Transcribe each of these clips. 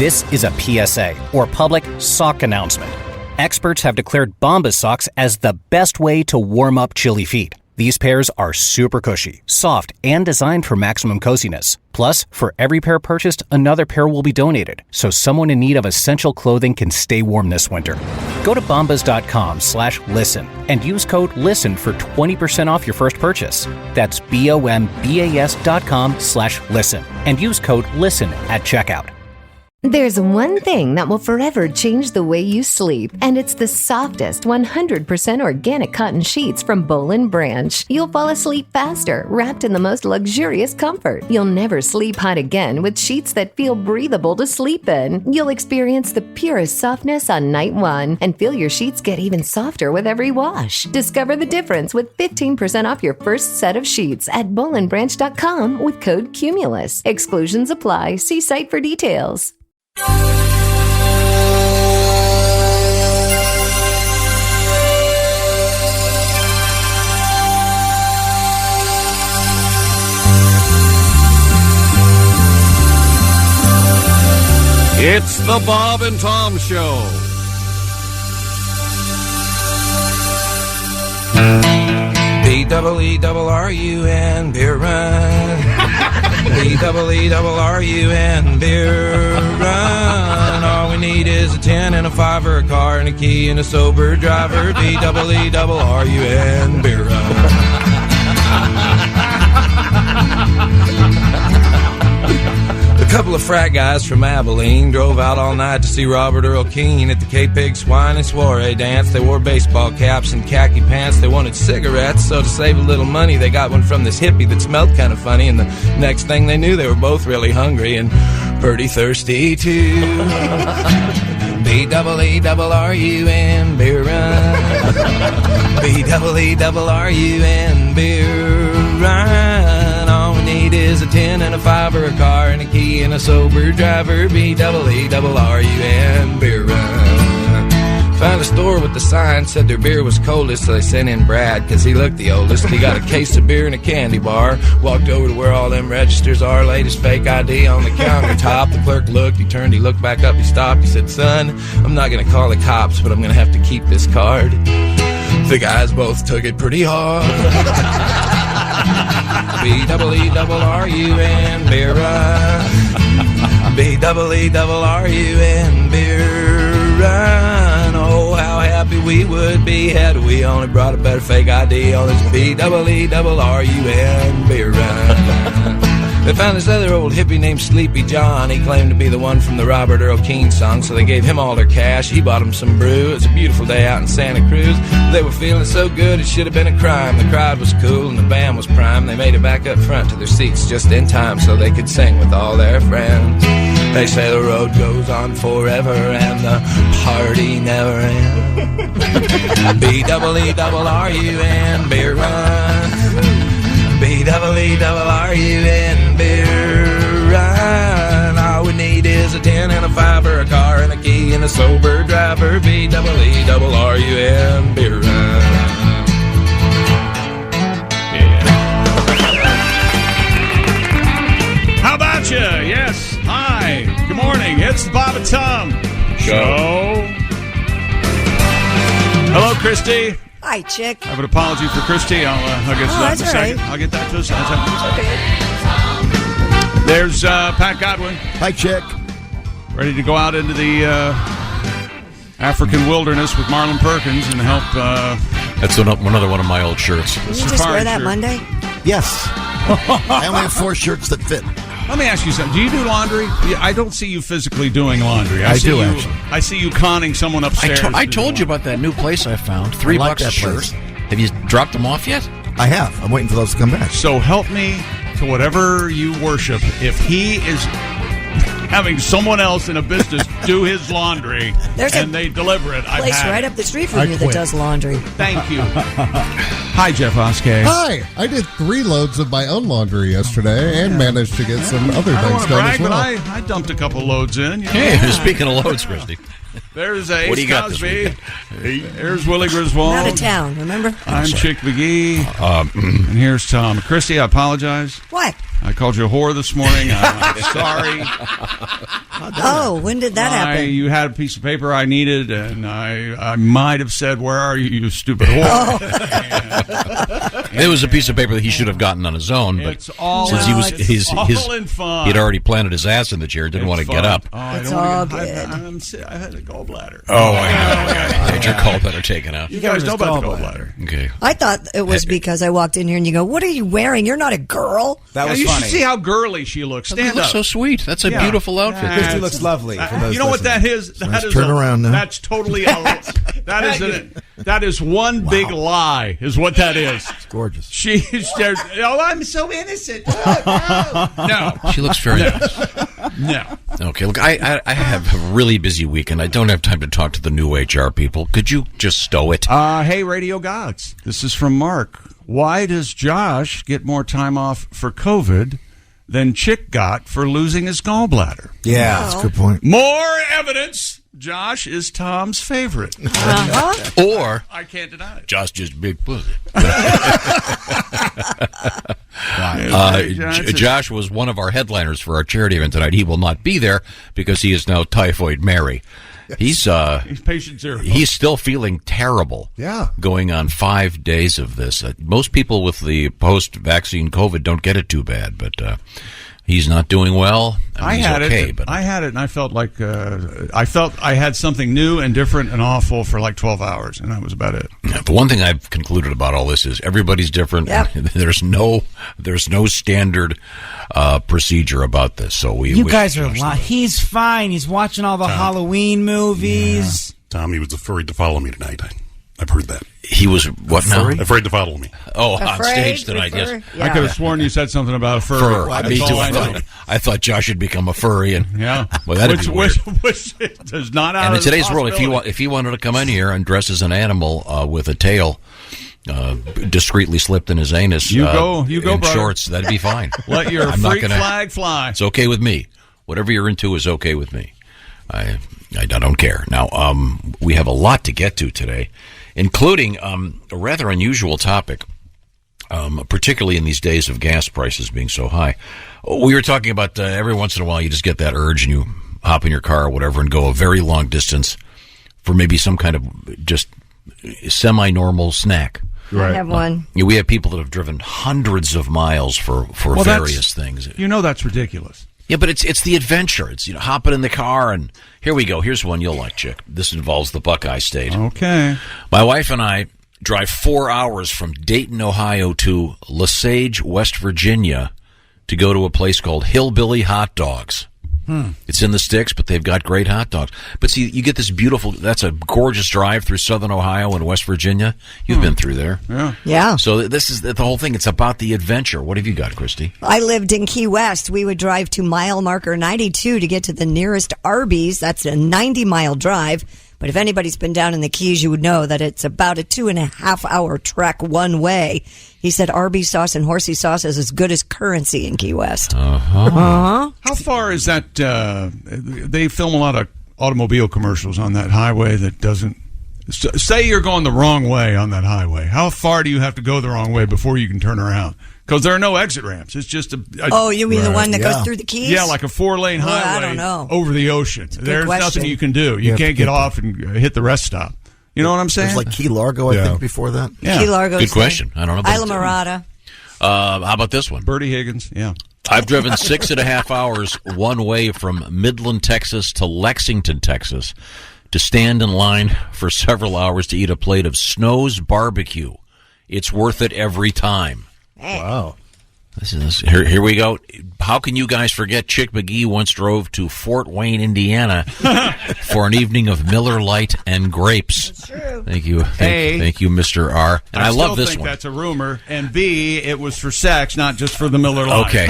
This is a PSA, or public sock announcement. Experts have declared Bombas socks as the best way to warm up chilly feet. These pairs are super cushy, soft, and designed for maximum coziness. Plus, for every pair purchased, another pair will be donated, so someone in need of essential clothing can stay warm this winter. Go to bombas.com/listen and use code LISTEN for 20% off your first purchase. That's BOMBAS.com/listen and use code LISTEN at checkout. There's one thing that will forever change the way you sleep, and it's the softest 100% organic cotton sheets from Boll & Branch. You'll fall asleep faster, wrapped in the most luxurious comfort. You'll never sleep hot again with sheets that feel breathable to sleep in. You'll experience the purest softness on night one and feel your sheets get even softer with every wash. Discover the difference with 15% off your first set of sheets at bollandbranch.com with code CUMULUS. Exclusions apply. See site for details. It's the Bob and Tom Show. B-double-E-double-R-U-N, beer run. B-double-E-double-R-U-N, beer run. All we need is a 10 and a 5 or a car and a key and a sober driver. B-double-E-double-R-U-N, beer run. A couple of frat guys from Abilene drove out all night to see Robert Earl Keen at the K-Pig Swine and Soiree dance. They wore baseball caps and khaki pants. They wanted cigarettes, so to save a little money, they got one from this hippie that smelled kind of funny. And the next thing they knew, they were both really hungry and pretty thirsty, too. B-double-E-double-R-U-N, beer run. B-double-E-double-R-U-N, beer run. All we need is a 10 and a 5 or a car and a key and a sober driver. B-double-E-double-R-U-N, beer run. Found a store with the sign, said their beer was coldest, so they sent in Brad, cause he looked the oldest. He got a case of beer and a candy bar, walked over to where all them registers are, laid his fake ID on the countertop. The clerk looked, he turned, he looked back up, he stopped, he said, "Son, I'm not gonna call the cops, but I'm gonna have to keep this card." The guys both took it pretty hard. B-double-E-double-R-U-N, beer run. B-double-E-double-R-U-N, beer run. Oh, how happy we would be had we only brought a better fake ID on this B-double-E-double-R-U-N, beer run. They found this other old hippie named Sleepy John. He claimed to be the one from the Robert Earl Keen song, so they gave him all their cash. He bought them some brew. It was a beautiful day out in Santa Cruz. They were feeling so good it should have been a crime. The crowd was cool and the band was prime. They made it back up front to their seats just in time so they could sing with all their friends. They say the road goes on forever and the party never ends. B-double-E-double-R-U-N, beer run. B-double-E-double-R-U-N, beer run. All we need is a 10 and a 5 or a car and a key and a sober driver. B-double-E-double-R-U-N, beer run. Yeah. How about you? Yes. Hi. Good morning. It's the Bob and Tom Show. Hello, Christy. Hi, chick. I have an apology for Christy. I'll get to that in a second. Right. I'll get that to us. Okay. There's Pat Godwin. Hi, chick. Ready to go out into the African wilderness with Marlon Perkins and help. That's another one of my old shirts. Did you just wear that Monday? Yes. I only have 4 shirts that fit. Let me ask you something. Do you do laundry? I don't see you physically doing laundry. I do, actually. I see you conning someone upstairs. I told you about that new place I found. $3 a shirt. Have you dropped them off yet? I have. I'm waiting for those to come back. So help me to whatever you worship. If he is having someone else in a business do his laundry and they deliver it, I've place had right it. up the street from you that does laundry. Thank you. Hi, Jeff Oskay. Hi. I did 3 loads of my own laundry yesterday and managed to get some other I don't things want to done brag, as well. but I dumped a couple loads in. You know? Hey, speaking of loads, Christy. There's Ace What do you got this Cosby. weekend? Here's Willie Griswold. I'm out of town, remember? I'm Chick McGee. And here's Tom. Christy, I apologize. What? I called you a whore this morning. I'm sorry. Oh, when did that happen? You had a piece of paper I needed, and I might have said, "Where are you, you stupid whore?" It was a piece of paper that he should have gotten on his own, but it's all since all in fun. he'd already planted his ass in the chair, didn't want to get up. It's all good. I had a gallbladder. Oh, I know. Had your gallbladder taken out. You guys know about the gallbladder. Okay. I thought it was because I walked in here and you go, "What are you wearing? You're not a girl." That was you funny. should see how girly she looks. She Stand looks up. so sweet. That's a beautiful outfit. Christy looks lovely. For those You know what that is? Let's turn around now. That's totally that is one big lie. Is what that is. It's gorgeous. She's there. Oh, I'm so innocent. Oh, no. She looks very nice. No. Okay, look, I have a really busy week, and I don't have time to talk to the new HR people. Could you just stow it? Hey, Radio Gods. This is from Mark. Why does Josh get more time off for COVID than Chick got for losing his gallbladder? Yeah, That's a good point. More evidence. Josh is Tom's favorite. Or I can't deny it. Josh just big pussy. Johnson. Josh was one of our headliners for our charity event tonight. He will not be there because he is now Typhoid Mary. He's patient zero. He's still feeling terrible. Yeah. Going on 5 days of this. Most people with the post-vaccine COVID don't get it too bad, but he's not doing well. I he's had okay, it. but I had it, and I felt like I had something new and different and awful for like 12 hours, and that was about it. the one thing I've concluded about all this is everybody's different. Yep. There's no standard procedure about this. So you guys are he's fine. He's watching all the Halloween movies. Yeah. Tommy was afraid to follow me tonight. I've heard that. He was what now? Afraid to follow me. Oh, on stage tonight, yes. Yeah. I could have sworn you said something about a furry. Me too. I thought Josh had become a furry, and well, that'd be weird. Which does not. And in today's world, if he wanted to come in here and dress as an animal with a tail discreetly slipped in his anus, you go, in brother. Shorts, that'd be fine. Let your freak flag fly. It's okay with me. Whatever you're into is okay with me. I don't care. Now, we have a lot to get to today, including a rather unusual topic, particularly in these days of gas prices being so high. We were talking about every once in a while you just get that urge and you hop in your car or whatever and go a very long distance for maybe some kind of just semi-normal snack. Right. I have one. We have people that have driven hundreds of miles for various things. You know that's ridiculous. Yeah, but it's the adventure. It's hopping in the car and here we go. Here's one you'll like, Chick. This involves the Buckeye State. Okay. My wife and I drive 4 hours from Dayton, Ohio to Lesage, West Virginia to go to a place called Hillbilly Hot Dogs. It's in the sticks, but they've got great hot dogs. But see, you get this beautiful, that's a gorgeous drive through southern Ohio and West Virginia. You've been through there. Yeah. So this is the whole thing. It's about the adventure. What have you got, Christy? I lived in Key West. We would drive to mile marker 92 to get to the nearest Arby's. That's a 90-mile drive. But if anybody's been down in the Keys, you would know that it's about a 2.5-hour trek one way. He said Arby's sauce and horsey sauce is as good as currency in Key West. How far is that? They film a lot of automobile commercials on that highway that doesn't... Say you're going the wrong way on that highway. How far do you have to go the wrong way before you can turn around? Because there are no exit ramps. It's just oh, you mean the one that goes through the Keys? Yeah, like a 4-lane highway I don't know. over the ocean. There's question. nothing you can do. You can't get off and hit the rest stop. You know what I'm saying? There's like Key Largo, I think, before that. Yeah. Key Largo. Good question. I don't know. Isla Mirada. How about this one? Bertie Higgins, yeah. I've driven 6.5 hours one way from Midland, Texas to Lexington, Texas to stand in line for several hours to eat a plate of Snow's barbecue. It's worth it every time. Wow. Here we go. How can you guys forget Chick McGee once drove to Fort Wayne, Indiana for an evening of Miller Lite and grapes? That's true. Thank you. Thank you, Mr. R. And I love this think one. That's a rumor. And B, it was for sex, not just for the Miller Lite. Okay.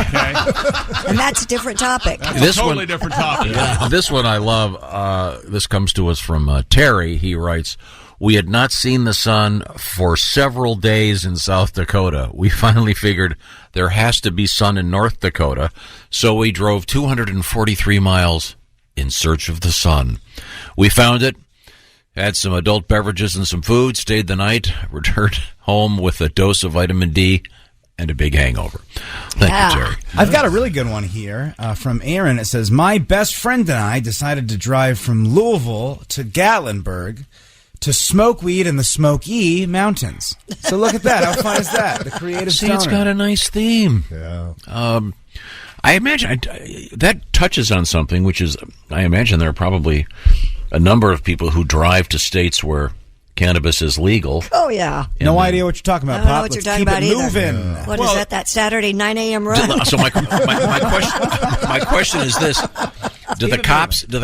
And that's a different topic. That's a totally different topic. This one I love. This comes to us from Terry. He writes, we had not seen the sun for several days in South Dakota. We finally figured there has to be sun in North Dakota, so we drove 243 miles in search of the sun. We found it, had some adult beverages and some food, stayed the night, returned home with a dose of vitamin D, and a big hangover. Thank you, Terry. I've got a really good one here from Aaron. It says, my best friend and I decided to drive from Louisville to Gatlinburg to smoke weed in the Smoky Mountains. So look at that. How fun is that? The creative stoner. It's got a nice theme. Yeah. I imagine that touches on something, which is, I imagine there are probably a number of people who drive to states where cannabis is legal. Oh, yeah. No idea what you're talking about, I don't know Pop. what you're Let's talking keep about it either. moving. What is that Saturday 9 a.m. run? So my question is this: do the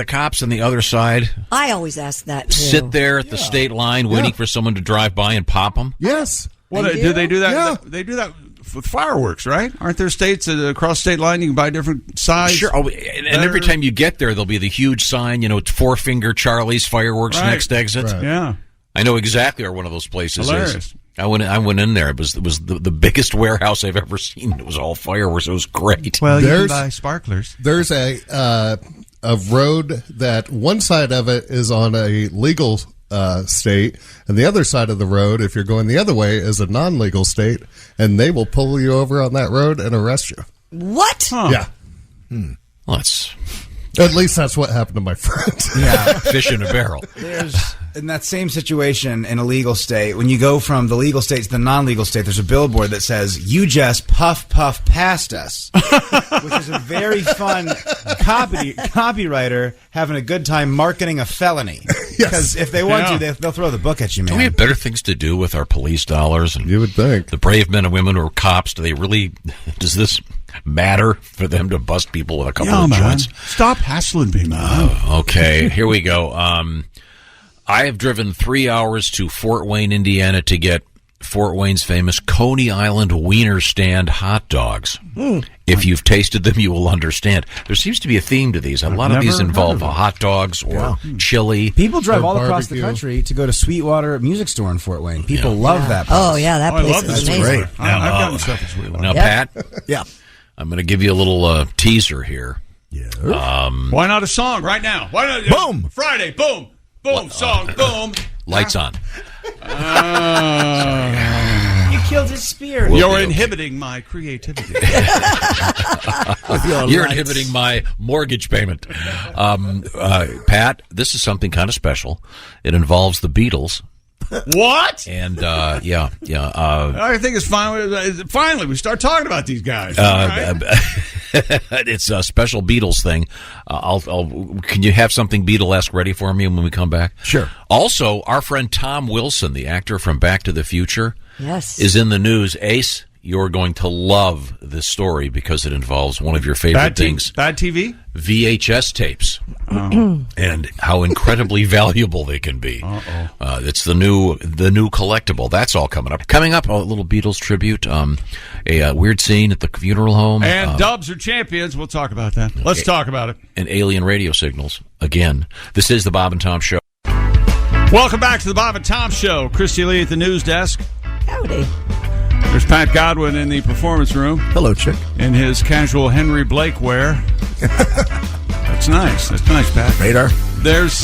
cops on the other side I always ask that, too. sit there at the state line waiting for someone to drive by and pop them? Yes. What do they do that? Yeah. They do that with fireworks, right? Aren't there states that across state line you can buy different size? Sure. Oh, and every time you get there, there'll be the huge sign, Four-Finger Charlie's Fireworks next exit. Right. Yeah. I know exactly where one of those places Hilarious. is. I went in there. It was the biggest warehouse I've ever seen. It was all fireworks. It was great. Well, you can buy sparklers. There's a road that one side of it is on a legal state, and the other side of the road, if you're going the other way, is a non-legal state, and they will pull you over on that road and arrest you. What? Huh. Yeah. Well, that's... At least that's what happened to my friend. Yeah. Fish in a barrel. There's, in that same situation in a legal state, when you go from the legal state to the non-legal state, there's a billboard that says, you just puff past us, which is a very fun copywriter having a good time marketing a felony. Because if they want to, they'll throw the book at you, man. Do we have better things to do with our police dollars? And you would think. The brave men and women who are cops, does this matter for them to bust people with a couple of joints? Stop hassling me, man. Okay, here we go. I have driven 3 hours to Fort Wayne, Indiana to get Fort Wayne's famous Coney Island Wiener Stand hot dogs. If you've tasted them, you will understand. There seems to be a theme to these. A lot of these involve hot dogs or chili. People drive all across the country to go to Sweetwater Music Store in Fort Wayne. People love that place. Oh, yeah, that place is amazing. Great. I've gotten stuff at Sweetwater. Now, Pat, Yeah. I'm going to give you a little teaser here. Yeah. Why not a song right now? Why not? Boom. Friday. Boom. Boom. Song. Boom. Lights on. You killed his spirit. You're inhibiting my creativity. You're inhibiting my mortgage payment. Pat, this is something kind of special. It involves the Beatles. What? And, I think it's fine. Finally, we start talking about these guys. It's a special Beatles thing. Can you have something Beatlesque ready for me when we come back? Sure. Also, our friend Tom Wilson, the actor from Back to the Future, is in the news. Ace, you're going to love this story because it involves one of your favorite things. Bad TV? VHS tapes. And how incredibly valuable they can be. It's the new collectible. That's all coming up. Coming up, a little Beatles tribute, a weird scene at the funeral home. And Dubs are champions. We'll talk about that. Let's talk about it. And alien radio signals. Again, this is the Bob and Tom Show. Welcome back to the Bob and Tom Show. Christy Lee at the news desk. Howdy. There's Pat Godwin in the performance room. Hello, Chick. In his casual Henry Blake wear. That's nice. That's nice, Pat. Radar. There's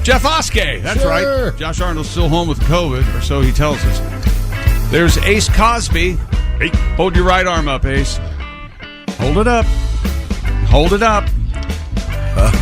Jeff Oskey. That's right. Josh Arnold's still home with COVID, or so he tells us. There's Ace Cosby. Hey, hold your right arm up, Ace. Hold it up. Hold it up.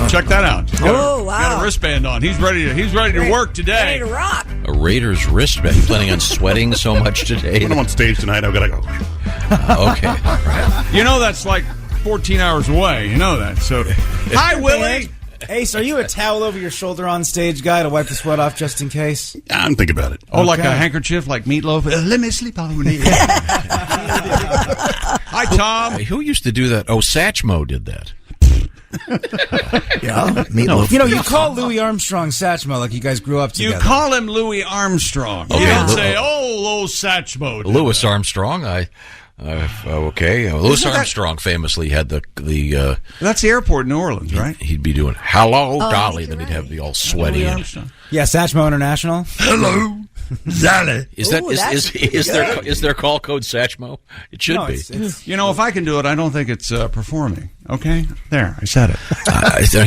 Check that out. Wow. Got a wristband on. He's ready to work today. Ready to rock. A Raiders wristband. You planning on sweating so much today? When I'm on stage tonight, I've got to go. Okay. All right. You know that's like 14 hours away. You know that. So, hi, Willie. Ace, are you a towel over your shoulder on stage guy to wipe the sweat off just in case? I'm thinking about it. Oh, like a handkerchief, like Meatloaf. Let me sleep on it. Hi, Tom. Hey, who used to do that? Oh, Satchmo did that. Yeah, Meatloaf. You call Louis Armstrong Satchmo like you guys grew up together. You call him Louis Armstrong. Okay. You don't say, old Satchmo. Louis Armstrong. Okay. Louis Armstrong famously had the That's the airport in New Orleans, right? He'd be doing hello, Dolly. Then he'd have the all sweaty. Yeah, Satchmo International. Hello, Sally. Is there call code Satchmo? It should be. It's, if I can do it, I don't think it's performing. Okay, there, I said it.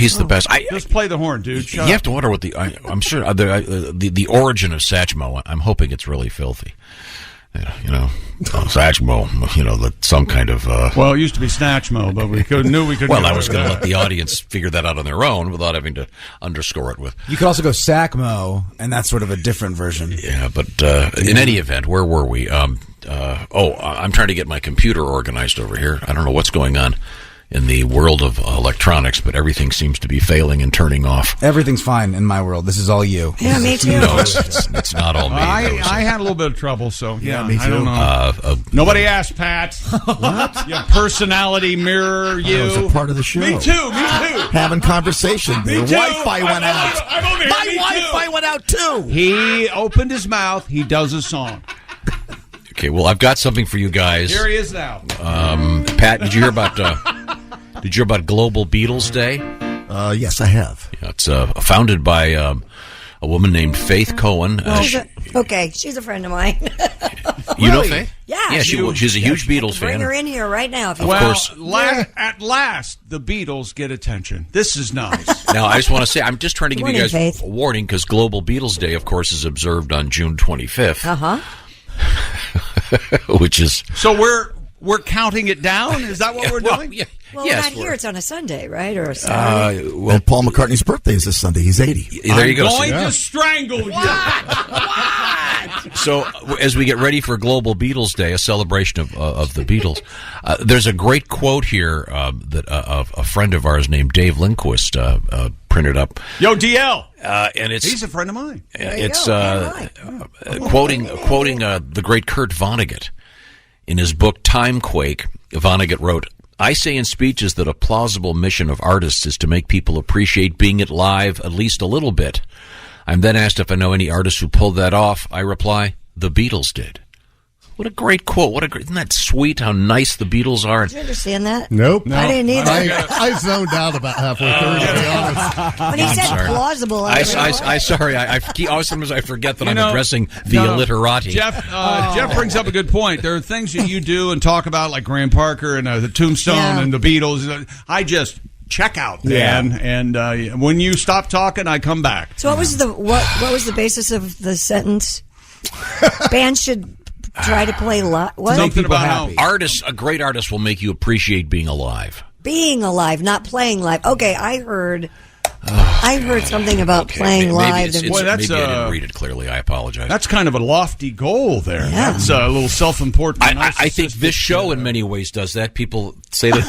He's the best. Just play the horn, dude. Shut you up. have to wonder what I'm sure the origin of Satchmo. I'm hoping it's really filthy. Satchmo, some kind of. Well, it used to be Snatchmo, but we knew we could. Well, I was going to let the audience figure that out on their own without having to underscore it with. You could also go Sackmo, and that's sort of a different version. Yeah, but in any event, where were we? I'm trying to get my computer organized over here. I don't know what's going on in the world of electronics, but everything seems to be failing and turning off. Everything's fine in my world. This is all you. Yeah, me too. No, it's not all me. I had a little bit of trouble, so yeah, me too. I don't know. Nobody asked, Pat. What? Your personality mirror, you. That was a part of the show. Me too. Having conversation. Me Your too. Wi-Fi went out. I'm over here. My Me Wi-Fi went out too. He opened his mouth. He does a song. Okay, well, I've got something for you guys. Here he is now. Pat, did you hear about Global Beatles Day? Yes, I have. Yeah, it's founded by a woman named Faith Cohen. She's a friend of mine. You know Faith? Yeah. She's a huge Beatles fan. Bring her in here right now. Of course. At last, the Beatles get attention. This is nice. Now, I just want to say, I'm just trying to give you guys Faith. a warning, because Global Beatles Day, of course, is observed on June 25th. Uh-huh. Which is... So we're counting it down? Is that what we're doing? Well, we're not here. It's on a Sunday, right? Or a Saturday. Well, Paul McCartney's birthday is this Sunday. He's 80. There you go. I'm going to strangle you. So, as we get ready for Global Beatles Day, a celebration of the Beatles, there's a great quote here that a friend of ours named Dave Lindquist printed up. Yo, DL. And he's a friend of mine. It's quoting the great Kurt Vonnegut. In his book Timequake, Vonnegut wrote, "I say in speeches that a plausible mission of artists is to make people appreciate being alive at least a little bit. I'm then asked if I know any artists who pulled that off. I reply, the Beatles did." What a great quote. Isn't that sweet how nice the Beatles are? Did you understand that? Nope. I didn't either. I zoned out about halfway through, to be honest. When he said plausible, Sometimes I forget that I'm addressing the illiterati. Jeff brings up a good point. There are things that you do and talk about, like Graham Parker and the Tombstone and the Beatles. I just check out, man. And when you stop talking, I come back. So what was the basis of the sentence? Bands should try to play live. What? Something about how a great artist will make you appreciate being alive. Being alive, not playing live. Okay, I heard something about playing live. Maybe I didn't read it clearly. I apologize. That's kind of a lofty goal there. Yeah. That's a little self-important. I think this show in many ways does that. People say to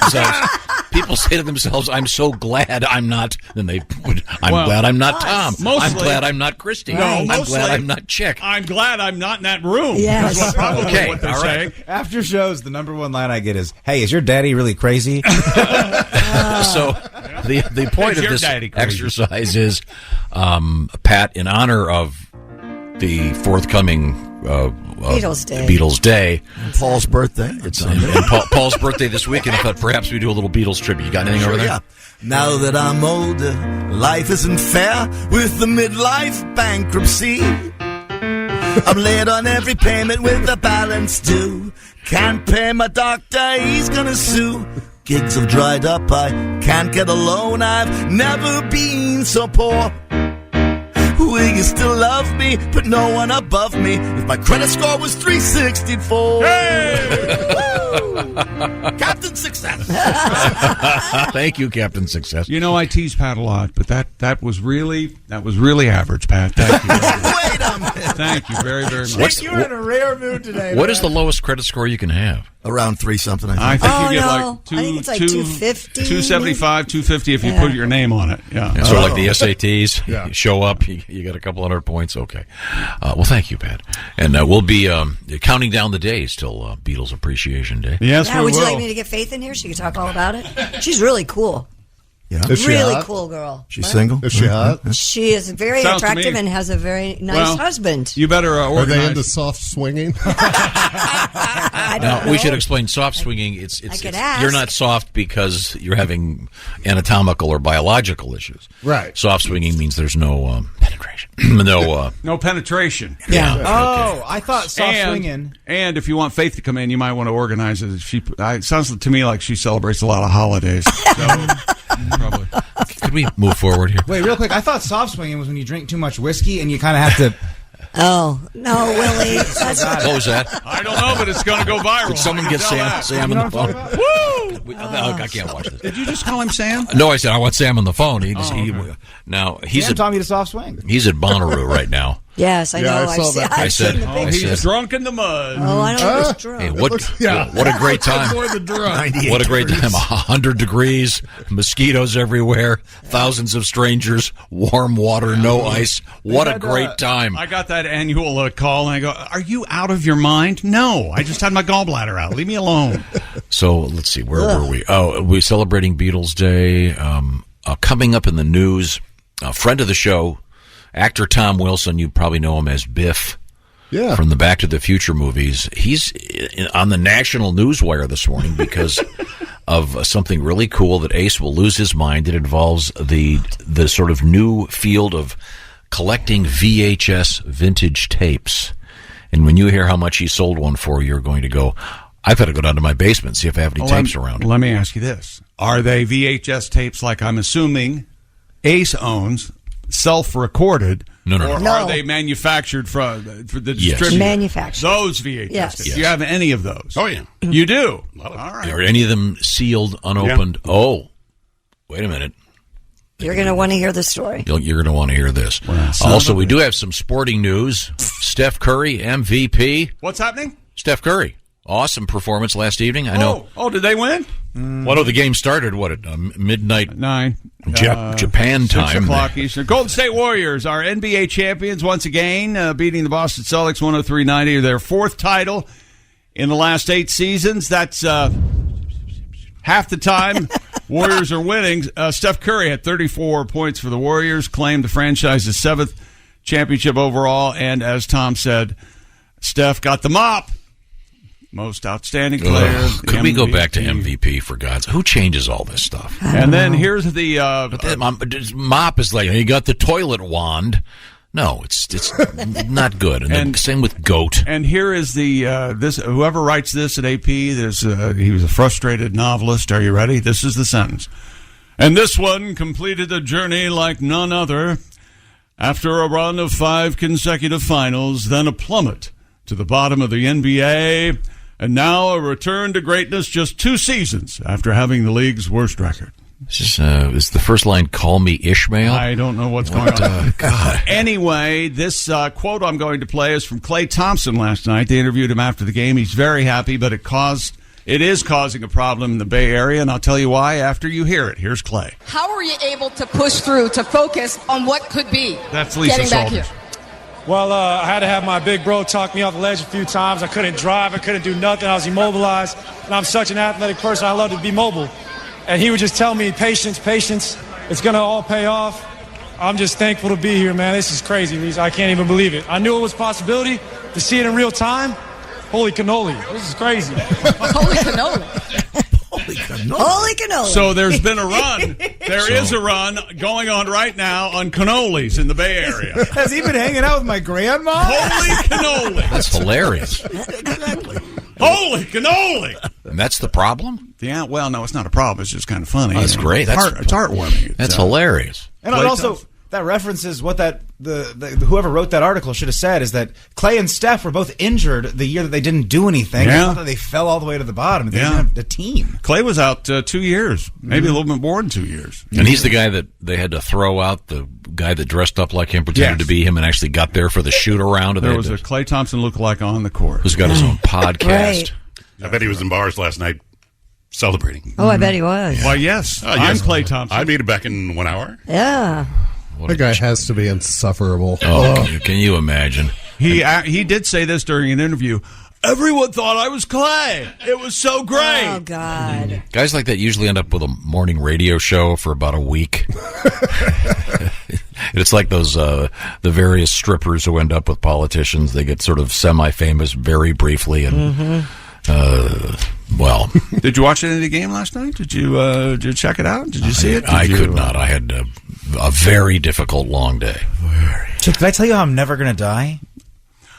themselves, "I'm so glad I'm not." Then I'm glad I'm not Tom. I'm glad I'm not Christy. No, I'm glad I'm not Chick. I'm glad I'm not in that room. Yes. That's probably what they're saying. After shows, the number one line I get is, "Hey, is your daddy really crazy?" So the point of this exercise is, Pat, in honor of the forthcoming Beatles Day. Paul's birthday. And Paul's birthday this week, and I thought perhaps we do a little Beatles tribute. You got anything over there? Yeah. Now that I'm older, life isn't fair with the midlife bankruptcy. I'm late on every payment with the balance due. Can't pay my doctor, he's gonna sue. Gigs have dried up, I can't get a loan. I've never been so poor. Will you still love me? But no one above me. If my credit score was 364. Hey! Captain Success. Thank you, Captain Success. You know, I tease Pat a lot, but that was really average, Pat. Thank you. Wait a minute. Thank you very, very much. You're in a rare mood today. What is the lowest credit score you can have? Around 3 something, I think. I think you get I think it's like 250. 275, 250 if you put your name on it. Yeah. Sort of like the SATs. You show up, you get a couple hundred points. Okay. Well, thank you, Pat. And we'll be counting down the days till Beatles Appreciation Day. Yes, we would will. you like me to get Faith in here? She could talk all about it. She's really cool. Yeah. Really cool girl. She's single? Is she hot? She is very attractive and has a very nice husband. You better Are they into soft swinging? I don't know. We should explain soft swinging. You're not soft because you're having anatomical or biological issues. Right. Soft swinging means there's no penetration. No penetration. Yeah. Oh, I thought soft swinging. And if you want Faith to come in, you might want to organize it. It sounds to me like she celebrates a lot of holidays. So, probably. Could we move forward here? Wait, real quick. I thought soft swinging was when you drink too much whiskey and you kind of have to Oh, no, Willie. That's What was that? I don't know, but it's going to go viral. Did someone get Sam on the phone? Woo! I can't watch this. Did you just call him Sam? No, I said I want Sam on the phone. Now he's Sam taught me to soft swing. He's at Bonnaroo right now. Yes, I know. I saw that. I've seen the Oh, pictures. he's drunk in the mud. Oh, I know he's drunk. Hey, what a great time! More than drunk. What a great time! 100 degrees, mosquitoes everywhere, thousands of strangers, warm water, no ice. What a great time! I got that annual call, and I go, "Are you out of your mind?" No, I just had my gallbladder out. Leave me alone. So let's see, where were we? Oh, we're celebrating Beatles Day. Coming up in the news, a friend of the show, actor Tom Wilson. You probably know him as Biff. Yeah. From the Back to the Future movies. He's on the national newswire this morning because of something really cool that Ace will lose his mind. It involves the sort of new field of collecting VHS vintage tapes. And when you hear how much he sold one for, you're going to go, I've got to go down to my basement and see if I have any tapes around. Let me ask you this. Are they VHS tapes like I'm assuming Ace owns, self-recorded? No. Or are they manufactured for the distributor? Manufactured. Those VHS Yes. tapes. Do you have any of those? Oh, yeah. You do? A lot of All right. Are any of them sealed, unopened? Yeah. Oh, wait a minute. You're going to want to hear the story. You're going to want to hear this. Also, we do have some sporting news. Steph Curry, MVP. What's happening? Steph Curry. Awesome performance last evening. I know. Oh, did they win? The game started, at midnight? 9. Japan time. 6 o'clock Eastern. Golden State Warriors are NBA champions once again, beating the Boston Celtics 103-90, their 4th title in the last 8 seasons. That's half the time Warriors are winning. Steph Curry had 34 points for the Warriors, claimed the franchise's 7th championship overall, and as Tom said, Steph got the mop. Most outstanding player. Could we go back to MVP for God's? Who changes all this stuff? And then here's the mop is like he got the toilet wand. No, it's not good. And then same with GOAT. And here is the this whoever writes this at AP. He was a frustrated novelist. Are you ready? This is the sentence. And this one completed a journey like none other. After a run of 5 consecutive finals, then a plummet to the bottom of the NBA. And now a return to greatness just 2 seasons after having the league's worst record. Is the first line, call me Ishmael? I don't know what's going on. God. Anyway, this quote I'm going to play is from Klay Thompson last night. They interviewed him after the game. He's very happy, but it is causing a problem in the Bay Area, and I'll tell you why after you hear it. Here's Klay. How were you able to push through, to focus on what could be? That's Lisa getting back Salters. here. Well, I had to have my big bro talk me off the ledge a few times. I couldn't drive. I couldn't do nothing. I was immobilized. And I'm such an athletic person. I love to be mobile. And he would just tell me, patience. It's going to all pay off. I'm just thankful to be here, man. This is crazy, Lisa. I can't even believe it. I knew it was a possibility. To see it in real time, holy cannoli. This is crazy. Holy cannoli. Holy cannoli. So there's been a run. There is a run going on right now on cannolis in the Bay Area. Has he been hanging out with my grandma? Holy cannoli. That's hilarious. Exactly. Holy cannoli. And that's the problem? Yeah, well, no, it's not a problem. It's just kind of funny. Oh, that's great. It's heartwarming. That's hilarious. And also, that references what the whoever wrote that article should have said is that Klay and Steph were both injured the year that they didn't do anything. Yeah. It's not that they fell all the way to the bottom. They didn't have a team. Klay was out 2 years, maybe a little bit more than 2 years. And he's the guy that they had to throw out, the guy that dressed up like him, pretended to be him, and actually got there for the shoot around. There was a Klay Thompson lookalike on the court. Who's got his own podcast. Right. I bet he was in bars last night celebrating. Oh, I bet he was. Why, yes. Oh, yes. I'm Klay Thompson. I made it back in 1 hour. Yeah. That guy has to be insufferable. Oh, can you imagine? He did say this during an interview. Everyone thought I was Klay. It was so great. Oh, God. Guys like that usually end up with a morning radio show for about a week. It's like those the various strippers who end up with politicians. They get sort of semi-famous very briefly, and well. Did you watch any of the game last night? Did you check it out? Did you see it? I could not. I had a very difficult long day. Chick, did I tell you how I'm never going to die?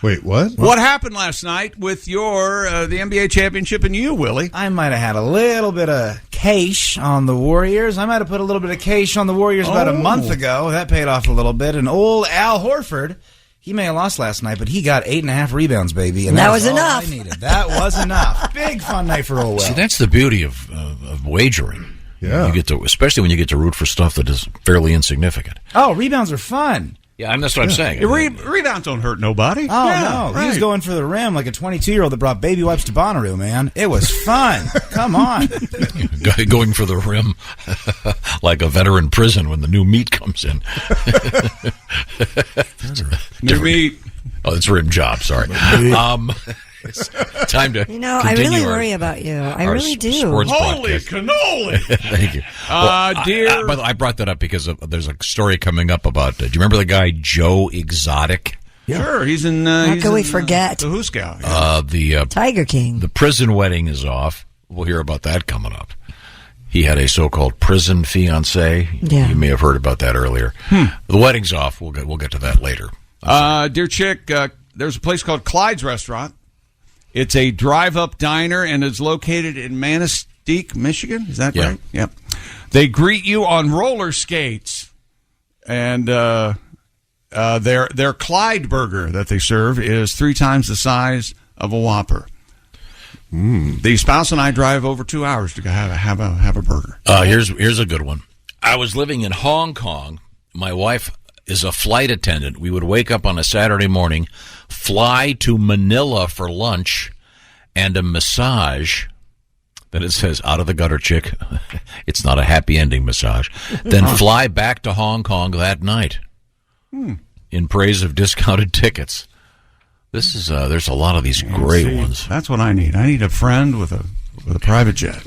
Wait, what? What happened last night with your the NBA championship and you, Willie? I might have had a little bit of cash on the Warriors. I might have put a little bit of cash on the Warriors about a month ago. That paid off a little bit. And old Al Horford, He may have lost last night, but he got 8.5 rebounds, baby. And that was all enough. I needed. That was enough. Big fun night for Olwell. See, that's the beauty of wagering. Yeah. You get to, especially when you get to root for stuff that is fairly insignificant. Oh, rebounds are fun. Yeah, that's what I'm saying. Rebounds don't hurt nobody. Oh, Yeah, no. He was right. going for the rim like a 22-year-old that brought baby wipes to Bonnaroo, man. It was fun. Come on. Going for the rim like a veteran prison when the new meat comes in. New meat. Oh, it's rim job. Sorry. It's time to. I really worry about you. I really do. Sports Holy broadcast. cannoli! Thank you. Dear. By the way, I brought that up because there's a story coming up about. Do you remember the guy Joe Exotic? Sure, he's in. How can we forget? The Who Scout. The Tiger King. The prison wedding is off. We'll hear about that coming up. He had a so-called prison fiancée. Yeah. You may have heard about that earlier. The wedding's off. We'll get to that later. Dear Chick, there's a place called Clyde's Restaurant. It's a drive-up diner and is located in Manistee, Michigan. Is that right? Yep. They greet you on roller skates, and their Clyde burger that they serve is 3 times the size of a Whopper. The spouse and I drive over 2 hours to have a burger. Here's a good one. I was living in Hong Kong. My wife is a flight attendant. We would wake up on a Saturday morning, fly to Manila for lunch and a massage. Then it says, out of the gutter, Chick. It's not a happy ending massage. Then fly back to Hong Kong that night in praise of discounted tickets. This is there's a lot of these great ones. That's what I need. I need a friend with a private jet.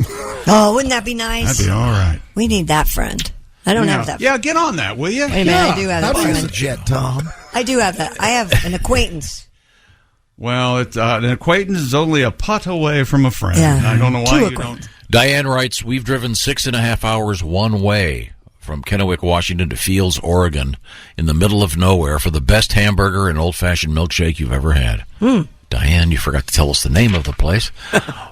Oh, wouldn't that be nice? That'd be all right. We need that friend. I don't have that. Yeah, get on that, will you? Wait a minute, I do have that That is a friend. jet, Tom. I do have that. I have an acquaintance. Well, it's an acquaintance is only a putt away from a friend. Yeah. I don't know why you don't. Diane writes, we've driven 6.5 hours one way from Kennewick, Washington to Fields, Oregon, in the middle of nowhere for the best hamburger and old-fashioned milkshake you've ever had. Diane, you forgot to tell us the name of the place.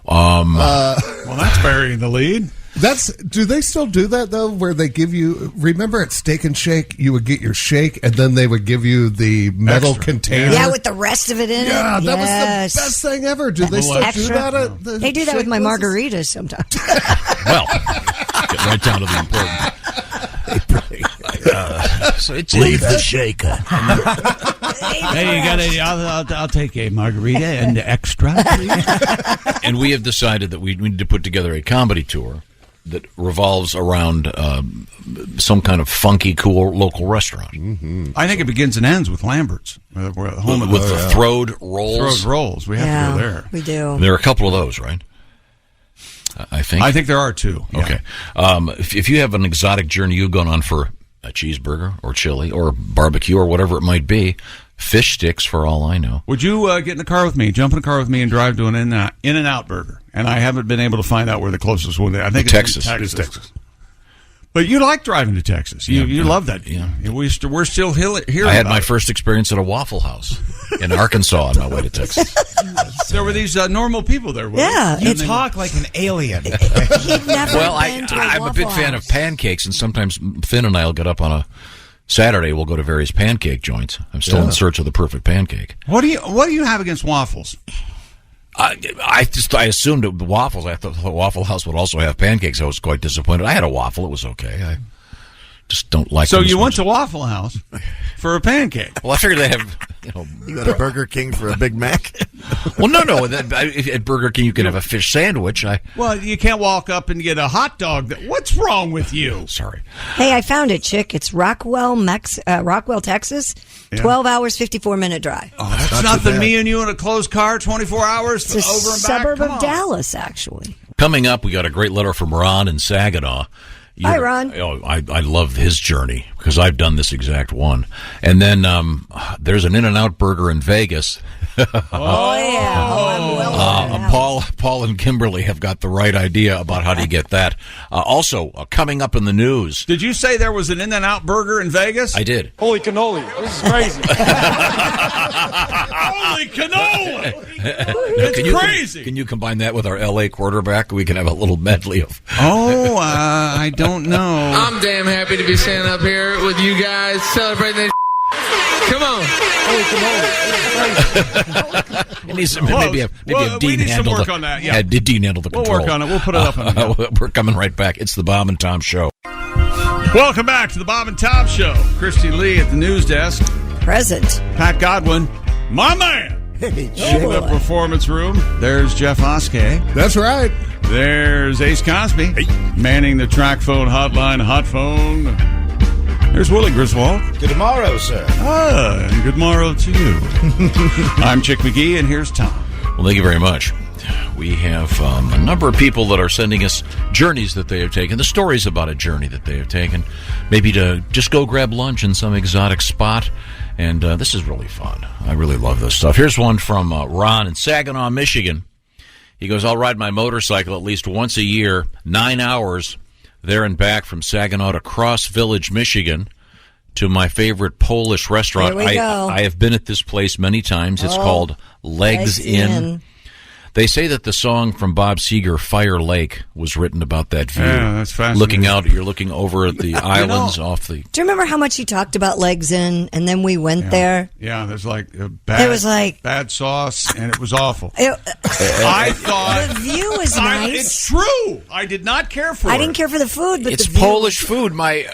Well, that's burying the lead. Do they still do that though? Where they give you? Remember at Steak and Shake, you would get your shake, and then they would give you the metal Extra. container. Yeah, with the rest of it in it. Yeah, that Yes. was the best thing ever. Do they still do that? At the They do that with shake my places? margaritas sometimes. Well, get right down to the important. Leave the shaker. Hey, you got I'll take a margarita and extra, please. And we have decided that we need to put together a comedy tour that revolves around some kind of funky, cool local restaurant. I think it begins and ends with Lambert's, where the home of With the Throwed Rolls. Throwed Rolls. We have to go there. We do. There are a couple of those, right? I think. I think there are 2. Yeah. Okay. If you have an exotic journey you've gone on for a cheeseburger or chili or barbecue or whatever it might be, fish sticks for all I know. Would you get in the car with me, jump in the car with me, and drive to an In-N-Out burger? And I haven't been able to find out where the closest one is. I think Texas. It's Texas. But you like driving to Texas. You love that. Yeah. We're still here. I had my first experience at a Waffle House in Arkansas on my way to Texas. There were these normal people there. Yeah, You talk like an alien. He'd never Well, been to I'm a big Waffle fan House. of pancakes, and sometimes Finn and I will get up on a Saturday. We'll go to various pancake joints. I'm still in search of the perfect pancake. What do you have against waffles? I assumed it was waffles. I thought the Waffle House would also have pancakes. I was quite disappointed. I had a waffle. It was okay. I just don't like So them as you went much. to Waffle House for a pancake. Well, I figured they have. You go to Burger King for a Big Mac? Well, no. At Burger King, you can have a fish sandwich. Well, you can't walk up and get a hot dog. What's wrong with you? Sorry. Hey, I found it, Chick. It's Rockwell, Texas. 12 hours, 54-minute drive. Oh, that's nothing. Me and you in a closed car, 24 hours It's a over and back. suburb Come of on. Dallas, actually. Coming up, we got a great letter from Ron in Saginaw. Hi, Ron. I love his journey because I've done this exact one. And then there's an In-N-Out burger in Vegas. Oh, yeah. Oh, I'm well aware now. Paul and Kimberly have got the right idea about how to get that. Also, coming up in the news. Did you say there was an In-N-Out burger in Vegas? I did. Holy cannoli. This is crazy. Holy cannoli! It's crazy. Can you combine that with our L.A. quarterback? We can have a little medley of. Oh, I don't know. I'm damn happy to be standing up here with you guys celebrating this. Come on. It needs maybe have Dean handle work on that. Yeah. Dean handle the control. We'll work on it. We'll put it up on the We're coming right back. It's the Bob and Tom Show. Welcome back to the Bob and Tom Show. Christy Lee at the news desk. Present. Pat Godwin, my man. Hey, In the performance room, there's Jeff Oskey. That's right. There's Ace Cosby. Manning the track phone hotline, hot phone. There's Willie Griswold. Good morrow, sir. And good morrow to you. I'm Chick McGee, and here's Tom. Well, thank you very much. We have a number of people that are sending us journeys that they have taken, the stories about a journey that they have taken, maybe to just go grab lunch in some exotic spot. And this is really fun. I really love this stuff. Here's one from Ron in Saginaw, Michigan. He goes, I'll ride my motorcycle at least once a year, 9 hours there and back from Saginaw to Cross Village, Michigan, to my favorite Polish restaurant. There we go. I have been at this place many times. It's called Legs Inn. They say that the song from Bob Seger, Fire Lake, was written about that view. Yeah, that's fascinating. Looking out, you're looking over at the islands off the... Do you remember how much he talked about Legs Inn, and then we went there? Yeah, there's like a bad sauce, and it was awful. I thought... The view was nice. It's true. I did not care for it. I didn't care for the food, but it's the view Polish food. My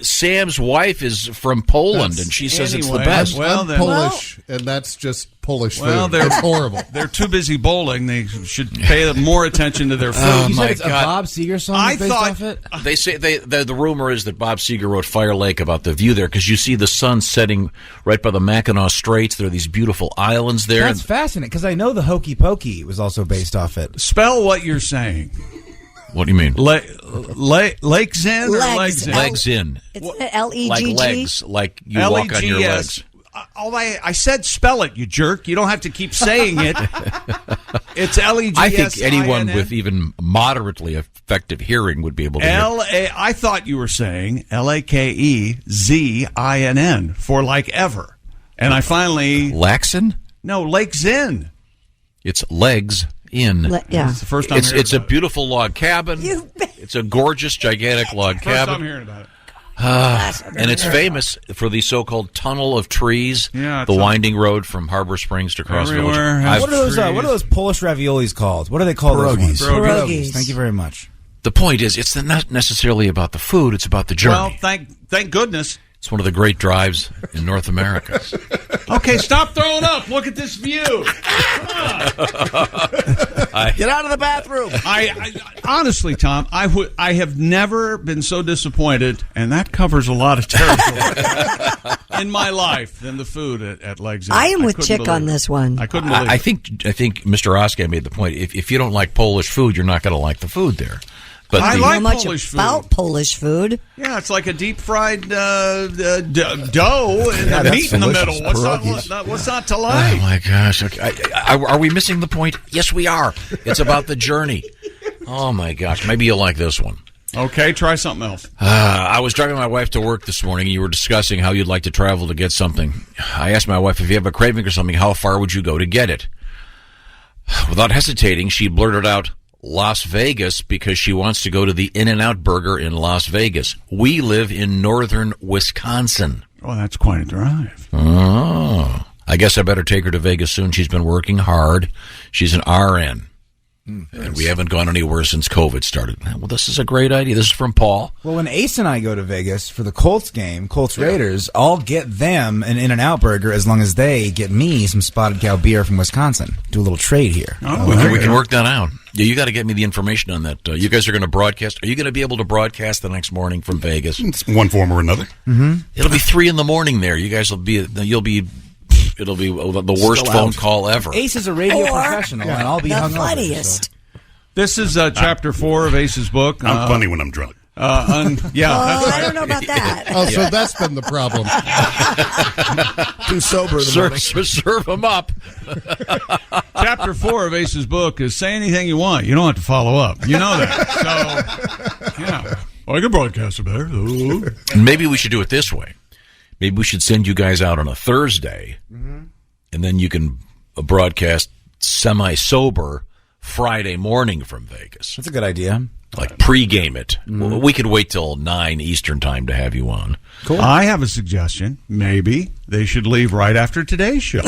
Sam's wife is from Poland, and she says it's the best. I'm Polish, and that's just Polish food. It's horrible. They're too busy bowling. They should pay more attention to their food. Oh, you said it's a Bob Seger song based off it? They say the rumor is that Bob Seger wrote Fire Lake about the view there because you see the sun setting right by the Mackinac Straits. There are these beautiful islands there. That's fascinating because I know the Hokey Pokey was also based off it. Spell what you're saying. What do you mean? Legs in or legs in? Legs in. It's L-E-G-G? Like legs, like you walk on your legs. I said spell it, you jerk. You don't have to keep saying it. It's L-E-G-S-I-N-N. I think anyone with even moderately effective hearing would be able to hear. I thought you were saying L-A-K-E-Z-I-N-N for like ever. And I finally... Laxin? No, Legs In. It's Legs In. Yeah. It's the first time It's a beautiful log cabin. It's a gorgeous, gigantic log cabin. First time hearing about it. And it's famous for the so-called tunnel of trees, the winding road from Harbor Springs to Cross Village. What are those Polish raviolis called? What are they called? Pierogies. Pierogies. Thank you very much. The point is, it's not necessarily about the food; it's about the journey. Well, thank goodness. It's one of the great drives in North America. Okay, stop throwing up. Look at this view. Get out of the bathroom. I honestly, Tom, I have never been so disappointed, and that covers a lot of territory in my life than the food at Legs Inn. I am with Chick on this one. I couldn't believe it. I think Mr. Oskey made the point. If you don't like Polish food, you're not going to like the food there. But I like Polish food. About Polish food. Yeah, it's like a deep fried dough and the meat in the middle. What's not to like? Oh my gosh! Okay. Are we missing the point? Yes, we are. It's about the journey. Oh my gosh! Maybe you'll like this one. Okay, try something else. I was driving my wife to work this morning, and you were discussing how you'd like to travel to get something. I asked my wife, if you have a craving or something, how far would you go to get it? Without hesitating, she blurted out, Las Vegas, because she wants to go to the In-N-Out Burger in Las Vegas. We live in northern Wisconsin. Oh, that's quite a drive. Oh. I guess I better take her to Vegas soon. She's been working hard. She's an RN. And we haven't gone anywhere since COVID started. Well, this is a great idea. This is from Paul. Well, when Ace and I go to Vegas for the Colts game, Colts Raiders, I'll get them an In-N-Out Burger as long as they get me some Spotted Cow beer from Wisconsin. Do a little trade here. We can work that out. Yeah, you got to get me the information on that. You guys are going to broadcast. Are you going to be able to broadcast the next morning from Vegas? It's one form or another. Mm-hmm. It'll be 3 a.m. there. You guys will be. It'll be the worst phone call ever. Ace is a radio professional, and I'll be the hungover. funniest. So. This is chapter 4 of Ace's book. I'm funny when I'm drunk. I don't know about that. So that's been the problem. Too sober in the morning. Serve them up. Chapter 4 of Ace's book is say anything you want. You don't have to follow up. You know that. So, yeah. I can broadcast it better. And maybe we should do it this way. Maybe we should send you guys out on a Thursday, and then you can broadcast semi-sober Friday morning from Vegas. That's a good idea. Like pregame it. We could wait till 9 Eastern time to have you on. Cool. I have a suggestion. Maybe they should leave right after today's show.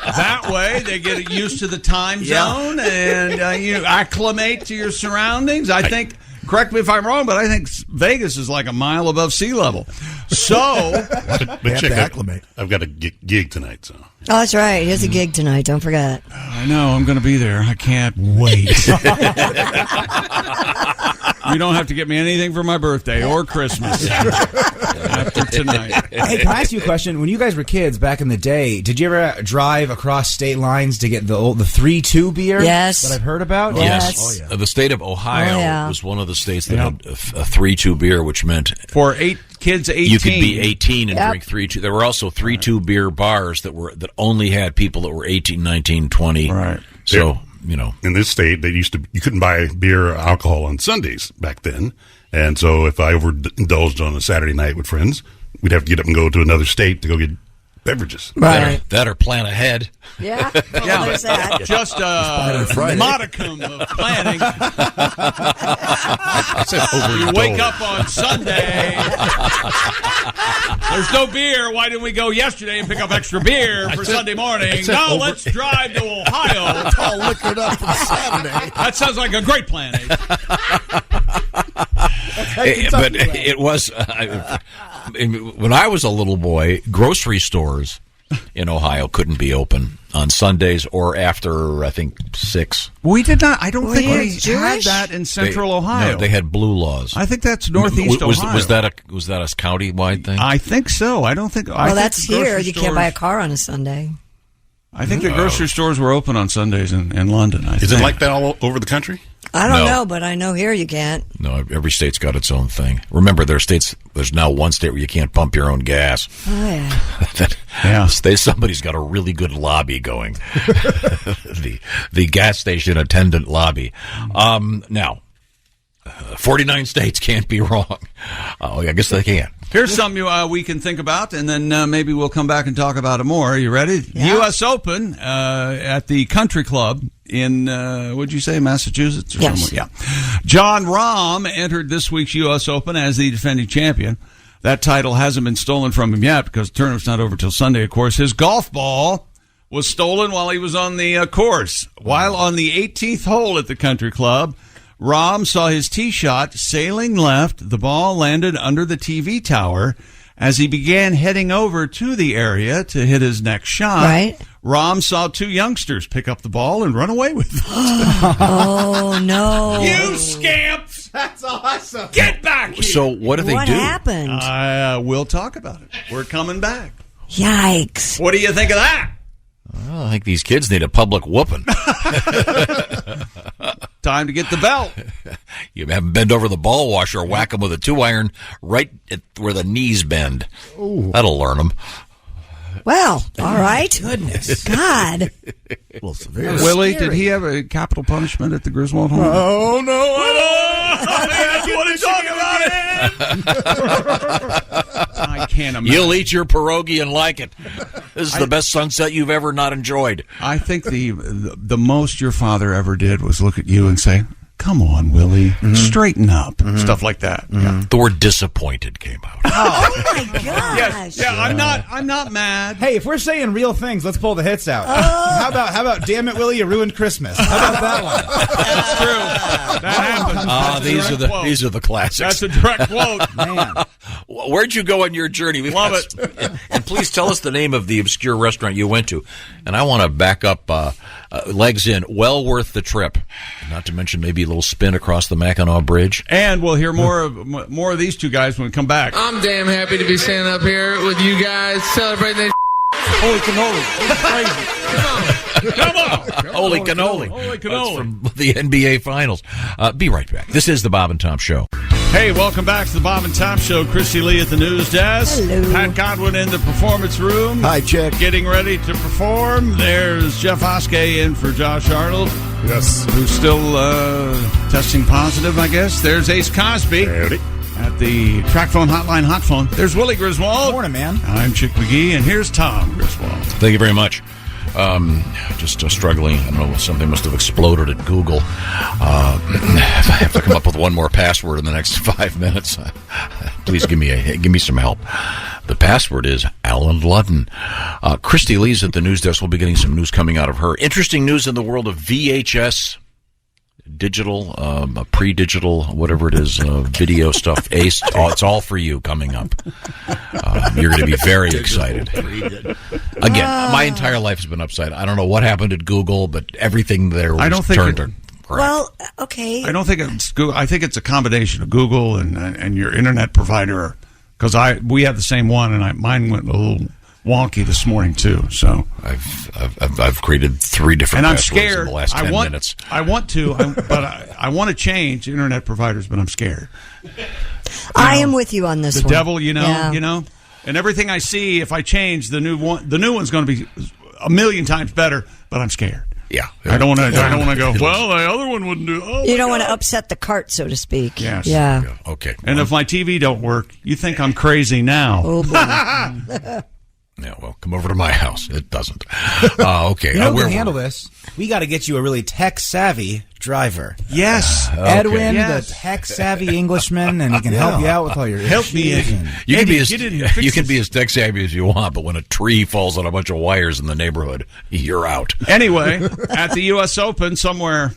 That way they get used to the time zone and you acclimate to your surroundings. I think, correct me if I'm wrong, but I think Vegas is like a mile above sea level. So, but check, acclimate. I've got a gig tonight, so. Oh, that's right. He has a gig tonight. Don't forget. I know. I'm going to be there. I can't wait. You don't have to get me anything for my birthday or Christmas after tonight. Hey, can I ask you a question? When you guys were kids back in the day, did you ever drive across state lines to get the 3-2 beer? Yes. That I've heard about? Yes. Oh, yeah. The state of Ohio was one of the states that had a 3-2 beer, which meant for kids 18, you could be 18 and drink 3-2. There were also 3-2 beer bars that only had people that were 18, 19, 20. Right. So, in this state, you couldn't buy beer or alcohol on Sundays back then. And so if I overindulged on a Saturday night with friends, we'd have to get up and go to another state to go get beverages. Right. That or plan ahead. Yeah. Well, there's that. Just a modicum of planning. You wake up on Sunday. There's no beer. Why didn't we go yesterday and pick up extra beer for Sunday morning? No, let's drive to Ohio. It's all liquored up from Saturday. That sounds like a great plan, Abe. But it was when I was a little boy, grocery stores in Ohio couldn't be open on Sundays or after, I think, 6. We did not. I don't think we Jewish? had that in Central Ohio. No, they had blue laws. I think that's Northeast Ohio. Was that a county-wide thing? I think so. I don't think. Well, that's here. You can't buy a car on a Sunday. I think the grocery stores were open on Sundays in London. Is it like that all over the country? I don't know, but I know here you can't. No, every state's got its own thing. Remember, there's now one state where you can't pump your own gas. Oh, yeah. Somebody's got a really good lobby going. the gas station attendant lobby. Now, 49 states can't be wrong. I guess they can. Here's something we can think about, and then maybe we'll come back and talk about it more. Are you ready? Yeah. U.S. Open at the Country Club in, would you say, Massachusetts? Or yes. Somewhere? Yeah. John Rahm entered this week's U.S. Open as the defending champion. That title hasn't been stolen from him yet because the tournament's not over till Sunday, of course. His golf ball was stolen while he was on the course. While on the 18th hole at the Country Club, Rahm saw his tee shot sailing left. The ball landed under the TV tower. As he began heading over to the area to hit his next shot, right. Rahm saw 2 youngsters pick up the ball and run away with it. Oh, no. You scamps! That's awesome. Get back here! So what did they do? What happened? We'll talk about it. We're coming back. Yikes. What do you think of that? Well, I think these kids need a public whooping. Time to get the belt. You have them bend over the ball washer or whack them with a 2-iron right at where the knees bend. Ooh. That'll learn them. Well, all right. Goodness. God. Well, severe. Willie, did he have a capital punishment at the Griswold home? Oh, no. I can't imagine. You'll eat your pierogi and like it. This is the best sunset you've ever not enjoyed. I think the most your father ever did was look at you and say, "Come on, Willie, straighten up." Stuff like that. Yeah. The word disappointed came out. Oh my gosh. Yes. Yeah, I'm not mad. Hey, if we're saying real things, let's pull the hits out. How about damn it, Willie, you ruined Christmas? How about that one? That's true. That happens. These are the classics. That's a direct quote. Man. Where'd you go on your journey? Love it. And please tell us the name of the obscure restaurant you went to. And I want to back up legs in. Well worth the trip. Not to mention maybe a little spin across the Mackinac Bridge. And we'll hear more of these two guys when we come back. I'm damn happy to be standing up here with you guys celebrating this. Holy cannoli. Come on. Holy cannoli. Holy cannoli. That's from the NBA Finals. Be right back. This is the Bob and Tom Show. Hey, welcome back to the Bob and Tom Show. Christy Lee at the news desk. Hello. Pat Godwin in the performance room. Hi, Chick. Getting ready to perform. There's Jeff Oskey in for Josh Arnold. Yes. Who's still testing positive, I guess. There's Ace Cosby. Howdy. At the track phone hotline hot phone. There's Willie Griswold. Morning, man. I'm Chick McGee, and here's Tom Griswold. Thank you very much. Just struggling. I don't know. Something must have exploded at Google. If I have to come up with one more password in the next 5 minutes, please give me some help. The password is Alan Ludden. Christy Lee's at the news desk. We'll be getting some news coming out of her. Interesting news in the world of VHS, digital, pre-digital, whatever it is, video stuff. Ace, it's all for you coming up. You're going to be very excited. Again, my entire life has been upside. I don't know what happened at Google, but everything there was turned to crap. Well, okay. I don't think it's Google. I think it's a combination of Google and your internet provider. Because we have the same one, and mine went a little wonky this morning too. So I've created 3 different. And I'm passwords scared. in the last 10 minutes. I want to, but I want to change internet providers, but I'm scared. I am with you on this. The one. devil, Yeah. and everything I see, if I change the new one's going to be a million times better. But I'm scared. Yeah, I don't want to. I don't want to go. Well, the other one wouldn't do. Oh, you don't want to upset the cart, so to speak. Yes. Yeah. Okay. And if my TV don't work, you think I'm crazy now? Oh boy. Yeah, well, come over to my house. It doesn't. Okay. You know who can handle this? We got to get you a really tech-savvy driver. Yes. Edwin, Yes. the tech-savy Englishman, and he can help you out with all your Help me. issues. You can Eddie, you can be as tech savvy as you want, but when a tree falls on a bunch of wires in the neighborhood, you're out. Anyway, at the U.S. Open somewhere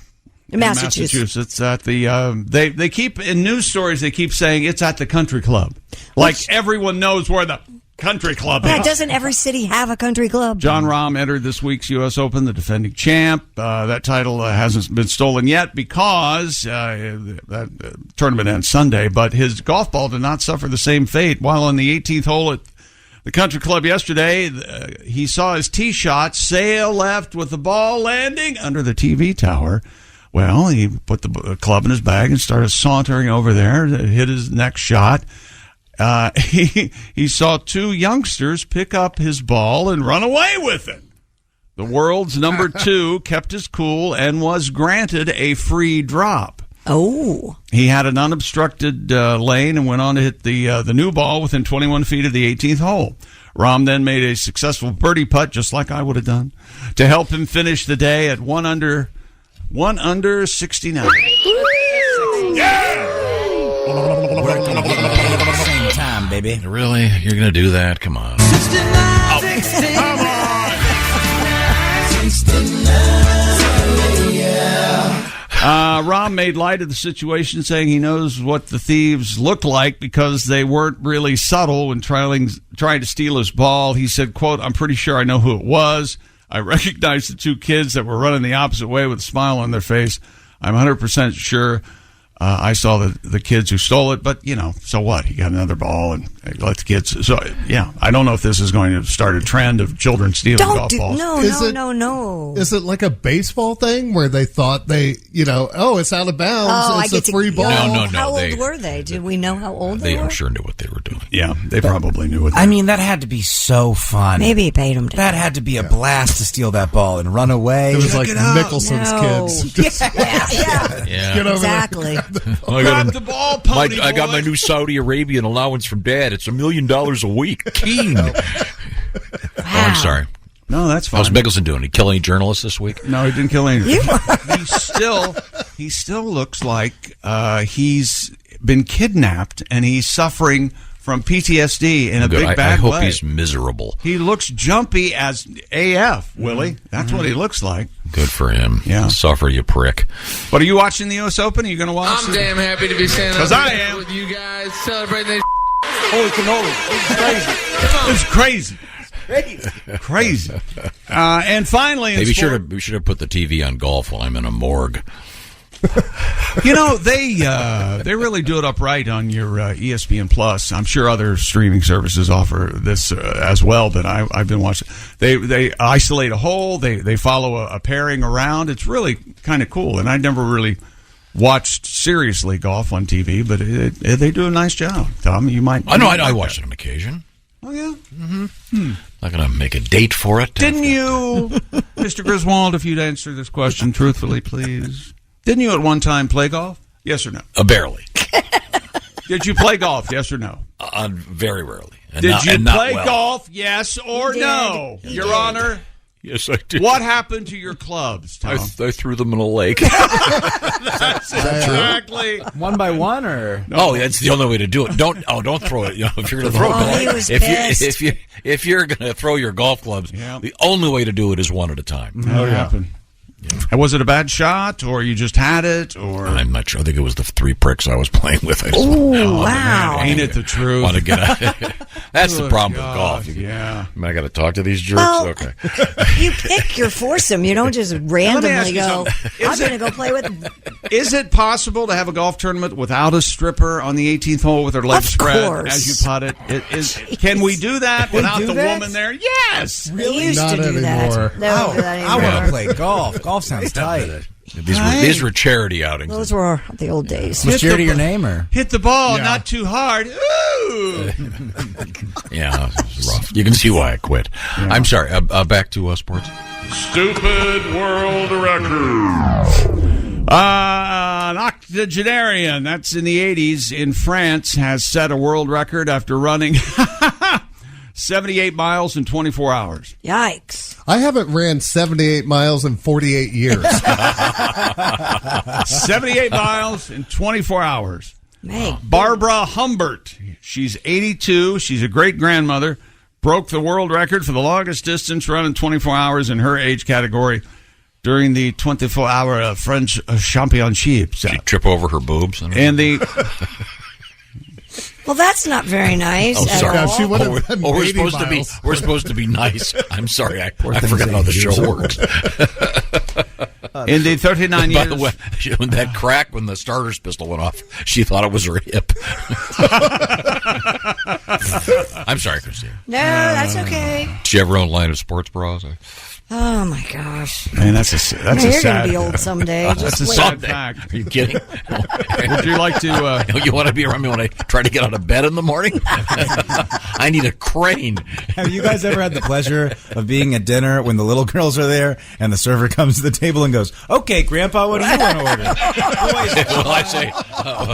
In Massachusetts, at the they keep in news stories they keep saying it's at the country club, like everyone knows where the country club Yeah, is. doesn't every city have a country club? John Rahm entered this week's U.S. Open, the defending champ. That title hasn't been stolen yet because that tournament ends Sunday, but his golf ball did not suffer the same fate. While on the 18th hole at the country club yesterday, he saw his tee shot sail left with the ball landing under the TV tower. Well, he put the club in his bag and started sauntering over there to hit his next shot. He saw 2 youngsters pick up his ball and run away with it. The world's number 2 kept his cool and was granted a free drop. Oh. He had an unobstructed lane and went on to hit the new ball within 21 feet of the 18th hole. Rahm then made a successful birdie putt, just like I would have done, to help him finish the day at 1 under 69. Same time, baby. Really? You're going to do that? Come on. Come on. Rahm made light of the situation, saying he knows what the thieves looked like because they weren't really subtle when trying to steal his ball. He said, quote, "I'm pretty sure I know who it was. I recognized the 2 kids that were running the opposite way with a smile on their face. I'm 100% sure I saw the kids who stole it, but, so what? He got another ball and let the kids. So, yeah, I don't know if this is going to start a trend of children stealing golf balls. No. Is it like a baseball thing where they thought it's out of bounds, it's a free ball? No. How old were they? Did we know how old they were? I'm sure knew what they were doing. Yeah, they probably knew what they I mean, that had to be so fun. Maybe he paid them to. That had to be a blast to steal that ball and run away. It was like Mickelson's kids. Yeah. Get over exactly. Grab the ball, pony I got boy. my new Saudi Arabian allowance from Dad. It's $1 million a week. Keen. Oh, I'm sorry. No, that's fine. How's Mickelson doing? He kill any journalists this week? No, he didn't kill anything. He still looks like he's been kidnapped and he's suffering from PTSD in a big bad I hope way. he's miserable. He looks jumpy as AF, Willie. That's what he looks like. Good for him. Yeah. Suffer, you prick. But are you watching the U.S. Open? Are you going to watch I'm damn happy to be standing up 'Cause I here am. with you guys celebrating this. Holy cannoli. It's crazy. Crazy. And finally, in Maybe sport, we should have put the TV on golf while I'm in a morgue. they really do it up right on your ESPN Plus. I'm sure other streaming services offer this as well, but I've been watching. They isolate a hole. They follow a pairing around. It's really kind of cool. And I never really watched seriously golf on TV, but they do a nice job. Tom, you might. I watch it on occasion. Oh yeah. Not going to make a date for it. Didn't you, Mr. Griswold? If you'd answer this question truthfully, please. Didn't you at one time play golf? Yes or no? Barely. Did you play golf? Yes or no? Very rarely. Did you play golf? Yes or no? Your Honor? Yes, I did. What happened to your clubs, Tom? I threw them in a lake. That's exactly. One by one, or Oh, that's the only way to do it. Don't throw it. If you're going to throw he was if you're going to throw your golf clubs, the only way to do it is one at a time. How it happened? And was it a bad shot, or you just had it, or I'm not sure. I think it was the 3 pricks I was playing with. I just wow! Ain't it the truth? Want to get that's the Good problem God, with golf. Yeah. I got to talk to these jerks. Well, okay. You pick your foursome. You don't just randomly ask you go, something. I'm going to go play with... Is it possible to have a golf tournament without a stripper on the 18th hole with her legs Of spread course. as you putt it? Can we do that without do the that? woman there? Yes. They used Not to do anymore. that. They don't do that I want anymore. to play golf. Golf sounds tight. These were charity outings. Those were the old days. Was charity your name, or Hit the ball, not too hard. Ooh. Yeah, it was rough. You can see why I quit. I'm sorry. Back to sports. Stupid world record. An octogenarian, that's in the 80s, in France, has set a world record after running 78 miles in 24 hours. Yikes. I haven't ran 78 miles in 48 years. 78 miles in 24 hours. Man. Barbara Humbert, she's 82. She's a great-grandmother. Broke the world record for the longest distance run in 24 hours in her age category during the 24-hour French Championships. Did she trip over her boobs? And the... Well, that's not very nice. Oh, sorry. At all. She would have been we're 80 supposed miles. to be. We're supposed to be nice. I'm sorry. I forgot how the show works. In the 39 years... By the way, when that crack when the starter's pistol went off, she thought it was her hip. I'm sorry, Christine. No, that's okay. Did she have her own line of sports bras? Oh, my gosh. Man, that's a You're going sad... to be old someday. That's Just a wait. sad fact. Are you kidding? Would you like to... You want to be around me when I try to get out of bed in the morning? I need a crane. have you guys ever had the pleasure of being at dinner when the little girls are there and the server comes to the table and goes, "Okay, Grandpa, what do you want to order?" Well, I say,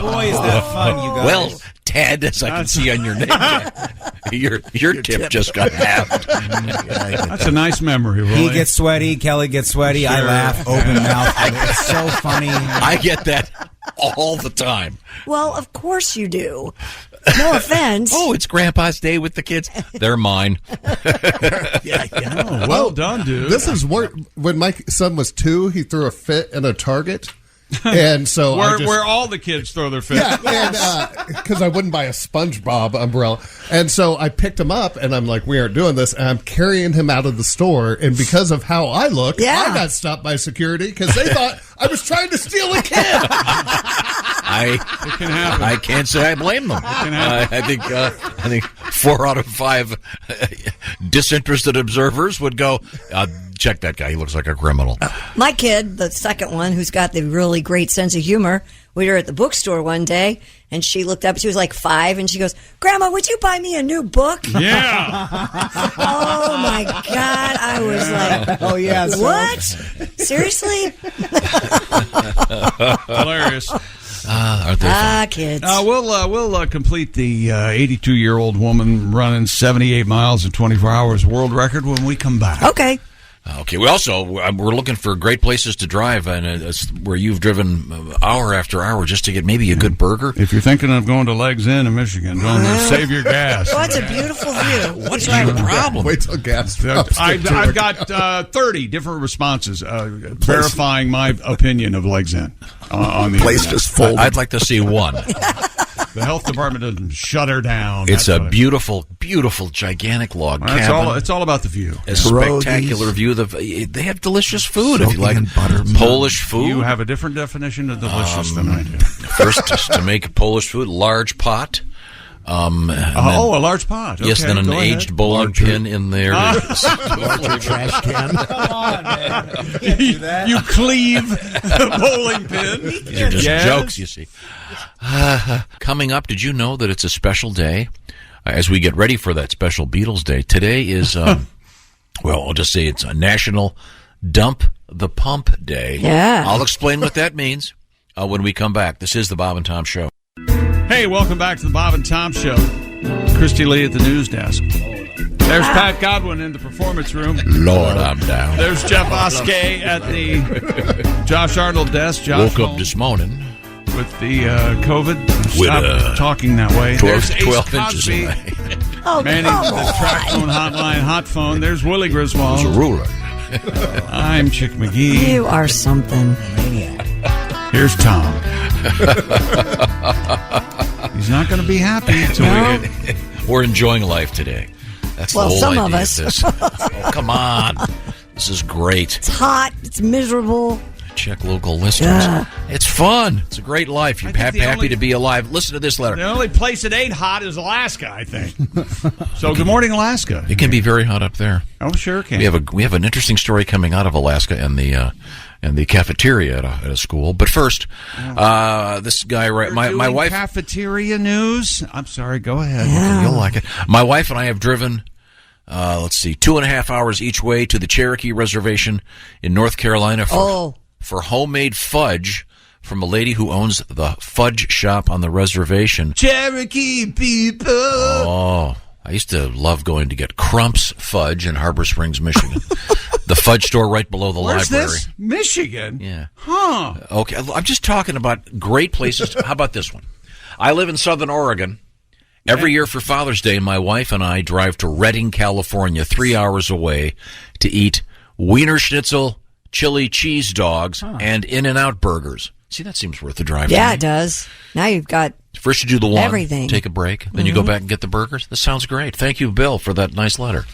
Boy, is that fun, you guys. well, Ted, as I can see on your name tag, your tip just got halved. That's a nice memory, Roy. He gets sweaty, Kelly gets sweaty, I Sure. laugh, open mouth. It's so funny. I get that all the time. Well, of course you do. No offense. Oh, it's Grandpa's day with the kids. They're mine. Oh, well done, dude. This is when my son was 2, he threw a fit in a Target. And so where all the kids throw their fit. Yeah, and because I wouldn't buy a SpongeBob umbrella, and so I picked him up, and I'm like, "We aren't doing this." And I'm carrying him out of the store, and because of how I look, I got stopped by security because they thought I was trying to steal a kid. It can happen. I can't say I blame them. I think 4 out of 5 disinterested observers would go, check that guy. He looks like a criminal. My kid, the second one, who's got the really great sense of humor, we were at the bookstore one day, and she looked up. She was like 5, and she goes, "Grandma, would you buy me a new book?" Yeah. Oh, my God. I was like, oh, yeah. What? Seriously? Hilarious. Aren't they fun? Kids. We'll complete the 82-year-old woman running 78 miles in 24 hours world record when we come back. Okay. Okay. We also we're looking for great places to drive, and it's where you've driven hour after hour just to get maybe a good burger. If you're thinking of going to Legs Inn in Michigan, don't save your gas. Well, it's a beautiful view. What's your problem? Wait till gas drops. I've got 30 different responses verifying my opinion of Legs Inn on the Place internet. just folded. I'd like to see one. The health department doesn't shut her down. It's That's a what beautiful, beautiful, gigantic log cabin. It's all about the view. A spectacular view. They have delicious food if you like Polish food. You have a different definition of delicious than I do. First, just to make Polish food, large pot. A large pot. Yes, Okay, then an go ahead. aged bowling pin in there. Larger trash can. Come on, man. You cleave the bowling pin. These are just jokes, you see. Coming up, did you know that it's a special day? As we get ready for that special Beatles Day, today is, well, I'll just say it's a National Dump the Pump Day. Yeah. I'll explain what that means when we come back. This is the Bob and Tom Show. Hey, welcome back to the Bob and Tom Show. Christy Lee at the news desk. There's Pat Godwin in the performance room. Lord, I'm down. There's Jeff Oskey at the Josh Arnold desk. Josh Woke up this morning with the COVID. With, Stop talking that way. 12 There's Ace inches Cosby. away. Manning the track phone hotline, hot phone. There's Willie Griswold. There's a ruler. I'm Chick McGee. You are something. Here's Tom. He's not going to be happy until we get... We're enjoying life today. That's Well, the whole some idea of us. this. Oh, come on. This is great. It's hot. It's miserable. Check local listings. Yeah. It's fun. It's a great life. You're happy to be alive. Listen to this letter. The only place it ain't hot is Alaska, I think. So, good morning, Alaska. It can be very hot up there. Oh, sure it can. We have an interesting story coming out of Alaska and the cafeteria at a school. But first, this guy, right? My wife. Cafeteria news. I'm sorry. Go ahead. You'll like it. My wife and I have driven. 2.5 hours each way to the Cherokee Reservation in North Carolina for homemade fudge from a lady who owns the fudge shop on the reservation. Cherokee people. Oh, I used to love going to get Crump's Fudge in Harbor Springs, Michigan. The fudge store right below the Where's library. This? Michigan? Yeah. Huh. Okay, I'm just talking about great places. How about this one? I live in Southern Oregon. Every year for Father's Day, my wife and I drive to Redding, California, 3 hours away, to eat Wiener Schnitzel, chili cheese dogs, and In-N-Out burgers. See, that seems worth the drive. Yeah, it does. Now you've got First you do the one, everything. Take a break, then you go back and get the burgers. This sounds great. Thank you, Bill, for that nice letter.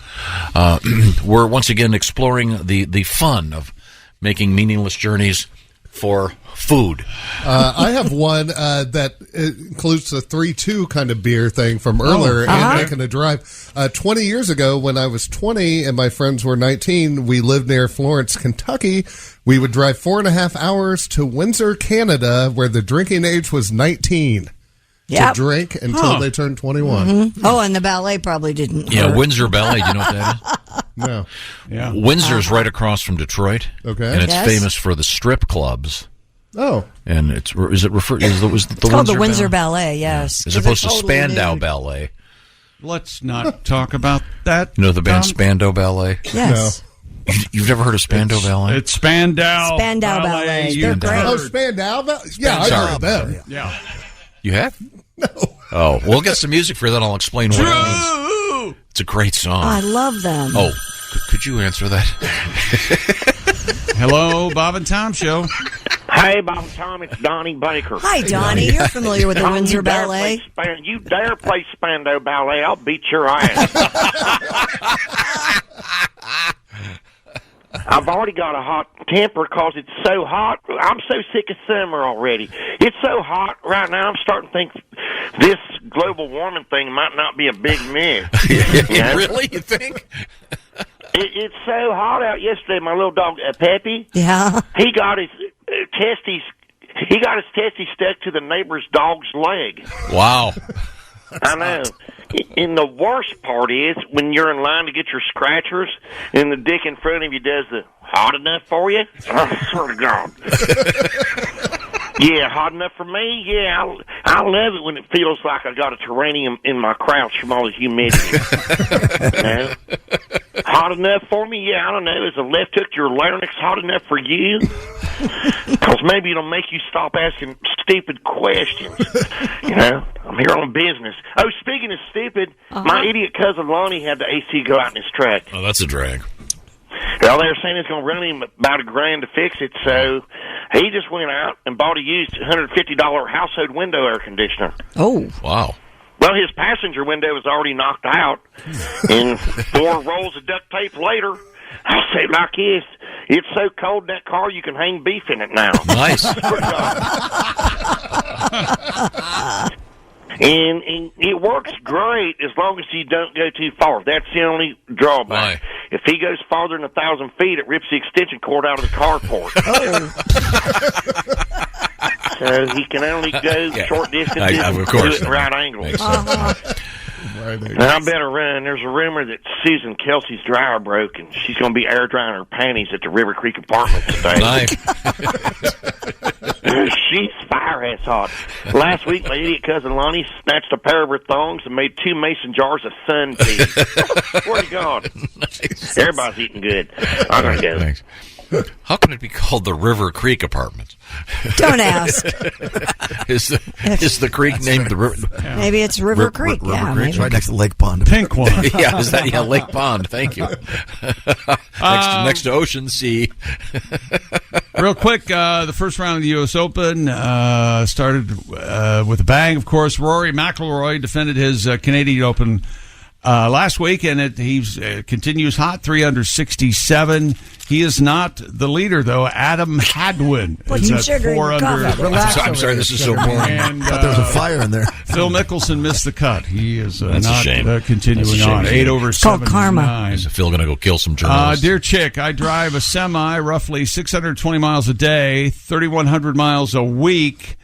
We're once again exploring the fun of making meaningless journeys for food. I have one that includes the 3-2 kind of beer thing from earlier and making a drive. 20 years ago, when I was 20 and my friends were 19, we lived near Florence, Kentucky. We would drive 4.5 hours to Windsor, Canada, where the drinking age was 19 to drink until they turned 21. Mm-hmm. Oh, and the ballet probably didn't. Yeah, hurt. Windsor Ballet. Do you know what that is? No. Yeah. Windsor's right across from Detroit. Okay. And it's famous for the strip clubs. Oh. And it's called the Windsor Ballet, yes. As opposed to Spandau Ballet. Let's not talk about that. You know the band Tom? Spandau Ballet? Yes. No. You've never heard of Spandau Ballet? It's Spandau. Spandau Ballet. They're great. Oh, Spandau Ballet? Yeah, I heard them. Yeah. You have? No. Oh, we'll get some music for that. I'll explain what it means. It's a great song. I love them. Oh, could you answer that? Hello, Bob and Tom Show. Hey, Bob and Tom, it's Donnie Baker. Hi, Donnie. You're familiar with the Tom, Windsor Ballet. You dare play Spandau Ballet, I'll beat your ass. I've already got a hot temper because it's so hot. I'm so sick of summer already. It's so hot right now, I'm starting to think this global warming thing might not be a big myth. Really? You think? It's so hot out yesterday. My little dog, Peppy, he got his testes. He got his testes stuck to the neighbor's dog's leg. Wow. I know. And the worst part is when you're in line to get your scratchers and the dick in front of you does the hot enough for you. I swear to God. Yeah, hot enough for me? Yeah, I love it when it feels like I got a terrarium in my crouch from all the humidity. You know? Hot enough for me? Yeah, I don't know. Is a left hook your larynx hot enough for you? Because maybe it'll make you stop asking stupid questions. You know, I'm here on business. Oh, speaking of stupid, my idiot cousin Lonnie had the AC go out in his truck. Oh, that's a drag. Well, they were saying it's going to run him about $1,000 to fix it, so he just went out and bought a used $150 household window air conditioner. Oh. Wow. Well, his passenger window was already knocked out, and 4 rolls of duct tape later, I'll say it like this, it's so cold in that car you can hang beef in it now. Nice. And it works great as long as you don't go too far. That's the only drawback. Why? If he goes farther than 1,000 feet, it rips the extension cord out of the carport. So he can only go short distances of and course. do it at right angles. I better run. There's a rumor that Susan Kelsey's dryer broke, and she's going to be air drying her panties at the River Creek apartment today. Nice. She's fire-ass hot. Last week, my idiot cousin Lonnie snatched a pair of her thongs and made 2 mason jars of sun tea. Swear to God. Nice. Everybody's eating good. I'm going to go. Thanks. How can it be called the River Creek Apartments? Don't ask. Is the creek named the river? Yeah. Maybe it's River Creek. River Creek, right next to Lake Pond. Pink one. Yeah, is that Lake Pond? Thank you. next to Ocean Sea. Real quick, the first round of the U.S. Open started with a bang. Of course, Rory McIlroy defended his Canadian Open last week, and he continues hot, 367. He is not the leader, though. Adam Hadwin is at 4 under. I'm sorry, this is so boring. And, I thought there was a fire in there. Phil Mickelson missed the cut. He is That's not a shame. Continuing on. 8 over 79. Called karma. Is Phil going to go kill some journalists? Dear Chick, I drive a semi roughly 620 miles a day, 3,100 miles a week.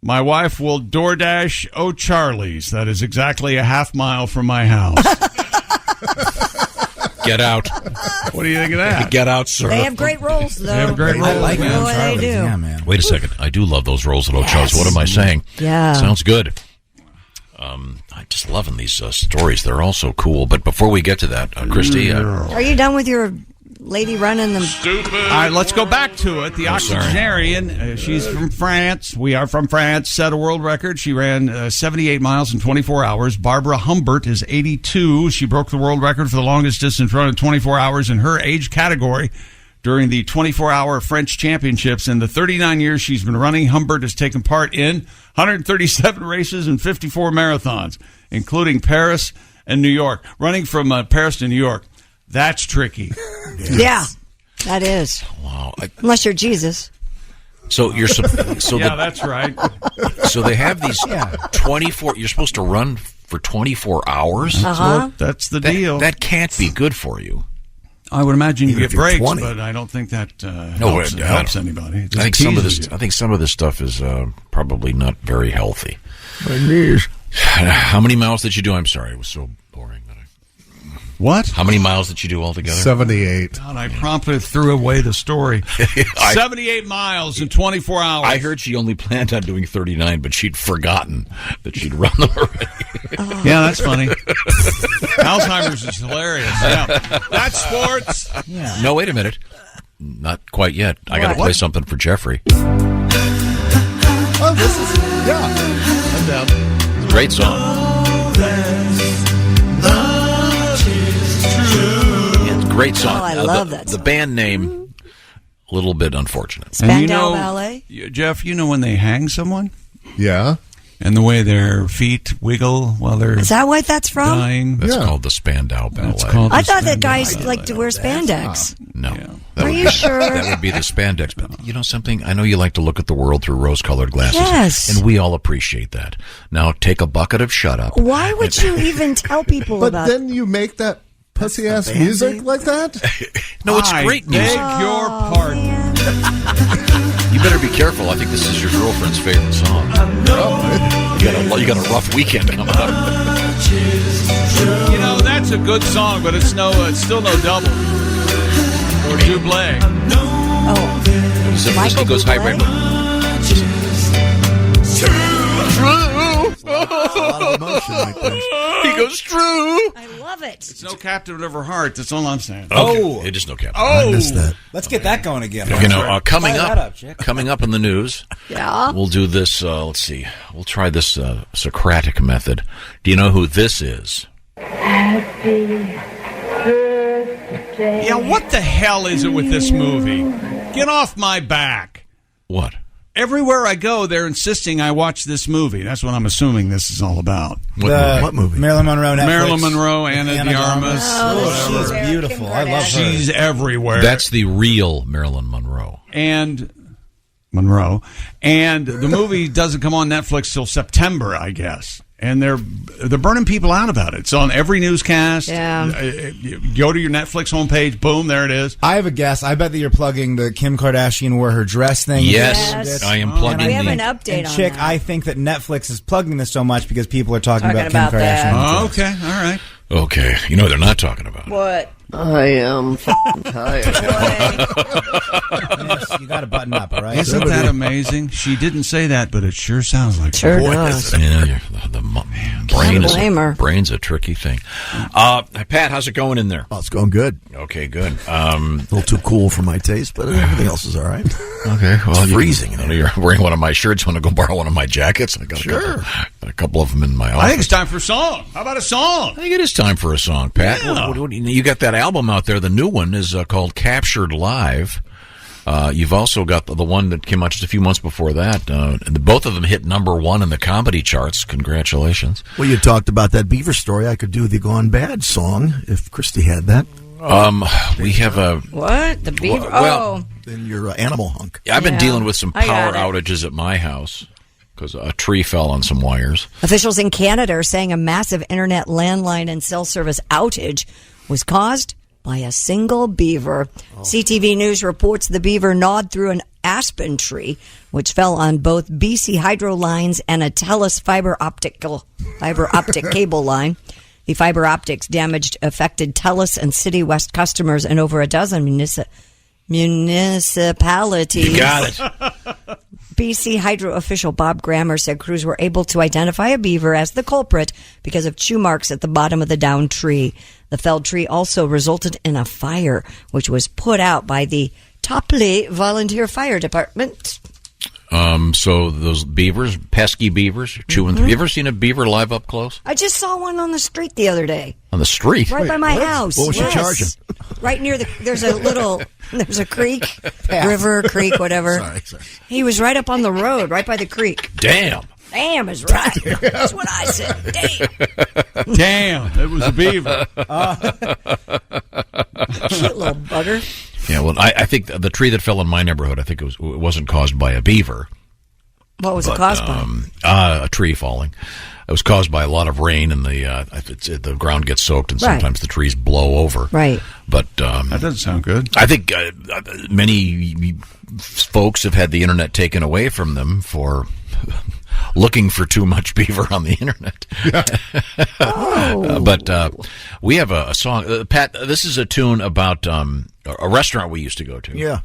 My wife will DoorDash O'Charlie's. That is exactly a half mile from my house. Get out. What do you think of that? Get out, sir. They have great rolls, though. They have great rolls. I like it. Boy, they do. Yeah, man. Wait a second. I do love those rolls at O'Charlie's. Yes. What am I saying? Yeah. Sounds good. I'm just loving these stories. They're all so cool. But before we get to that, Christy. Are you done with your lady running them? Stupid. All right, let's go back to it. The octogenarian, she's from France. We are from France. Set a world record. She ran 78 miles in 24 hours. Barbara Humbert is 82. She broke the world record for the longest distance run in 24 hours in her age category during the 24-hour French Championships. In the 39 years she's been running, Humbert has taken part in 137 races and 54 marathons, including Paris and New York. Running from Paris to New York, that's tricky. Yeah, that is. Wow. Unless you're Jesus. So you're that's right. So they have these 24. You're supposed to run for 24 hours. That's the deal. That can't be good for you. I would imagine you Even get if you're breaks, 20. but I don't think that it helps anybody. I think some of this stuff is probably not very healthy. My knees. How many miles did you do? I'm sorry, it was so boring. What? How many miles did you do altogether? 78. God, I promptly threw away the story. 78 miles in 24 hours. I heard she only planned on doing 39, but she'd forgotten that she'd run them already. Yeah, that's funny. Alzheimer's is hilarious. Yeah. That's sports. Yeah. No, wait a minute. Not quite yet. I got to play something for Jeffrey. Oh, this is, I'm down. It's a great song. Great song. Oh, I love that song. The band name, a little bit unfortunate. Spandau Ballet? Jeff, you know when they hang someone? Yeah. And the way their feet wiggle while they're Is that what that's from? dying? That's called the Spandau Ballet. That's called I the thought that Spandau guys Ballet. like to wear spandex. No. Yeah. Are you sure? That would be the spandex. But you know something? I know you like to look at the world through rose-colored glasses. Yes. And we all appreciate that. Now take a bucket of shut up. Why would you even tell people But about then you make that pussy-ass music like that? No, it's great music. Beg your pardon. You better be careful. I think this is your girlfriend's favorite song. You got a rough weekend coming up. You know, that's a good song, but it's still no double. Or double. It goes high right. He goes true. I love it. It's no captain of her heart. That's all I'm saying. Okay. It is no captain. I missed that. Let's get that going again. You know, coming Fire that up, Chick. coming up in the news, Yeah. we'll do this. Let's see. We'll try this Socratic method. Do you know who this is? Yeah, what the hell is it with this movie? Get off my back. What? Everywhere I go, they're insisting I watch this movie. That's what I'm assuming this is all about. What movie? Marilyn Monroe. Netflix. Marilyn Monroe, Anna de Armas. Oh, she's beautiful. I love her. She's everywhere. That's the real Marilyn Monroe. And the movie doesn't come on Netflix till September, I guess. And they're burning people out about it. It's on every newscast. Yeah. Go to your Netflix homepage. Boom, there it is. I have a guess. I bet that you're plugging the Kim Kardashian wore her dress thing. Yes. I am plugging. We have an update and on Chick, that. I think that Netflix is plugging this so much because people are talking about Kim about Kardashian. that. Oh, okay, all right. Okay, you know they're not talking about it. What? I am tired. Yes, you got to button up, all right? Isn't that amazing? She didn't say that, but it sure sounds like Sure it. does. Yeah, the blame her. brain's a tricky thing. Pat, how's it going in there? Oh, it's going good. Okay, good. A little too cool for my taste, but everything else is all right. Okay, well, It's freezing. You're wearing one of my shirts. Want to go borrow one of my jackets? I got a couple of them in my office. I think it's time for a song. How about a song? I think it is time for a song, Pat. Yeah. What you got that album out there. The new one is called Captured Live. You've also got the one that came out just a few months before that. Both of them hit #1 in the comedy charts. Congratulations. Well, you talked about that Beaver story. I could do the Gone Bad song if Christy had that. We have a... What? The beaver? Well, then your animal hunk. I've been dealing with some I power got it. outages at my house because a tree fell on some wires. Officials in Canada are saying a massive internet, landline, and cell service outage was caused by a single beaver. CTV News reports the beaver gnawed through an aspen tree, which fell on both BC Hydro lines and a TELUS fiber optic cable line. The fiber optics damaged affected TELUS and City West customers in over a dozen municipalities. You got it. BC Hydro official Bob Grammer said crews were able to identify a beaver as the culprit because of chew marks at the bottom of the downed tree. The felled tree also resulted in a fire, which was put out by the Topley Volunteer Fire Department. So those beavers, pesky beavers, chewing through. You ever seen a beaver live up close? I just saw one on the street the other day. On the street? Right by my house. What was she charging? Right near there's a creek, river, creek, whatever. Sorry. He was right up on the road, right by the creek. Damn. Damn is right. That's what I said. Damn. Damn, it was a beaver. Cute little bugger. Yeah, well, I think the tree that fell in my neighborhood, I think it wasn't caused by a beaver. What was it caused by? A tree falling. It was caused by a lot of rain, and the ground gets soaked, and sometimes the trees blow over. Right. But that doesn't sound good. I think many folks have had the internet taken away from them for looking for too much beaver on the internet. But we have a song. Pat, this is a tune about a restaurant we used to go to. Yeah.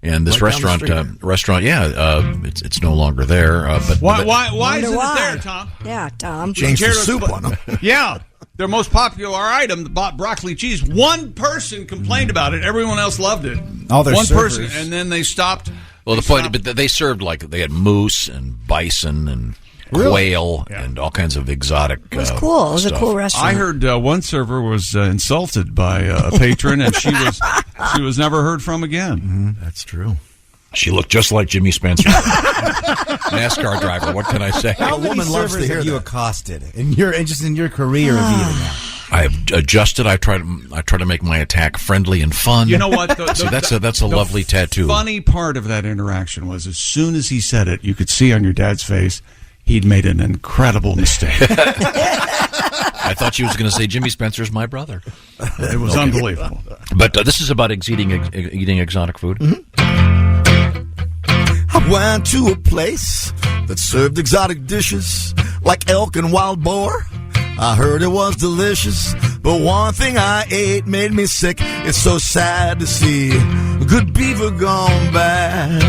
And this Right down the restaurant, it's no longer there. But Why isn't it there, Tom? Yeah, Tom. Changed the soup on them. Yeah. Their most popular item, the broccoli cheese. One person complained about it. Everyone else loved it. All their One servers. person, and then they stopped. Well, the point, but they served they had moose and bison and quail and all kinds of exotic. It was cool. It was a cool restaurant. I heard one server was insulted by a patron, and she was never heard from again. Mm-hmm. That's true. She looked just like Jimmy Spencer, NASCAR driver. What can I say? How many servers have you accosted in your career of eating now? I have adjusted. I try to make my attack friendly and fun. You know what? See, that's a lovely tattoo. Funny part of that interaction was as soon as he said it, you could see on your dad's face he'd made an incredible mistake. I thought she was going to say Jimmy Spencer's my brother. It was unbelievable. But this is about eating exotic food. I went to a place that served exotic dishes like elk and wild boar. I heard it was delicious, but one thing I ate made me sick. It's so sad to see good beaver gone bad.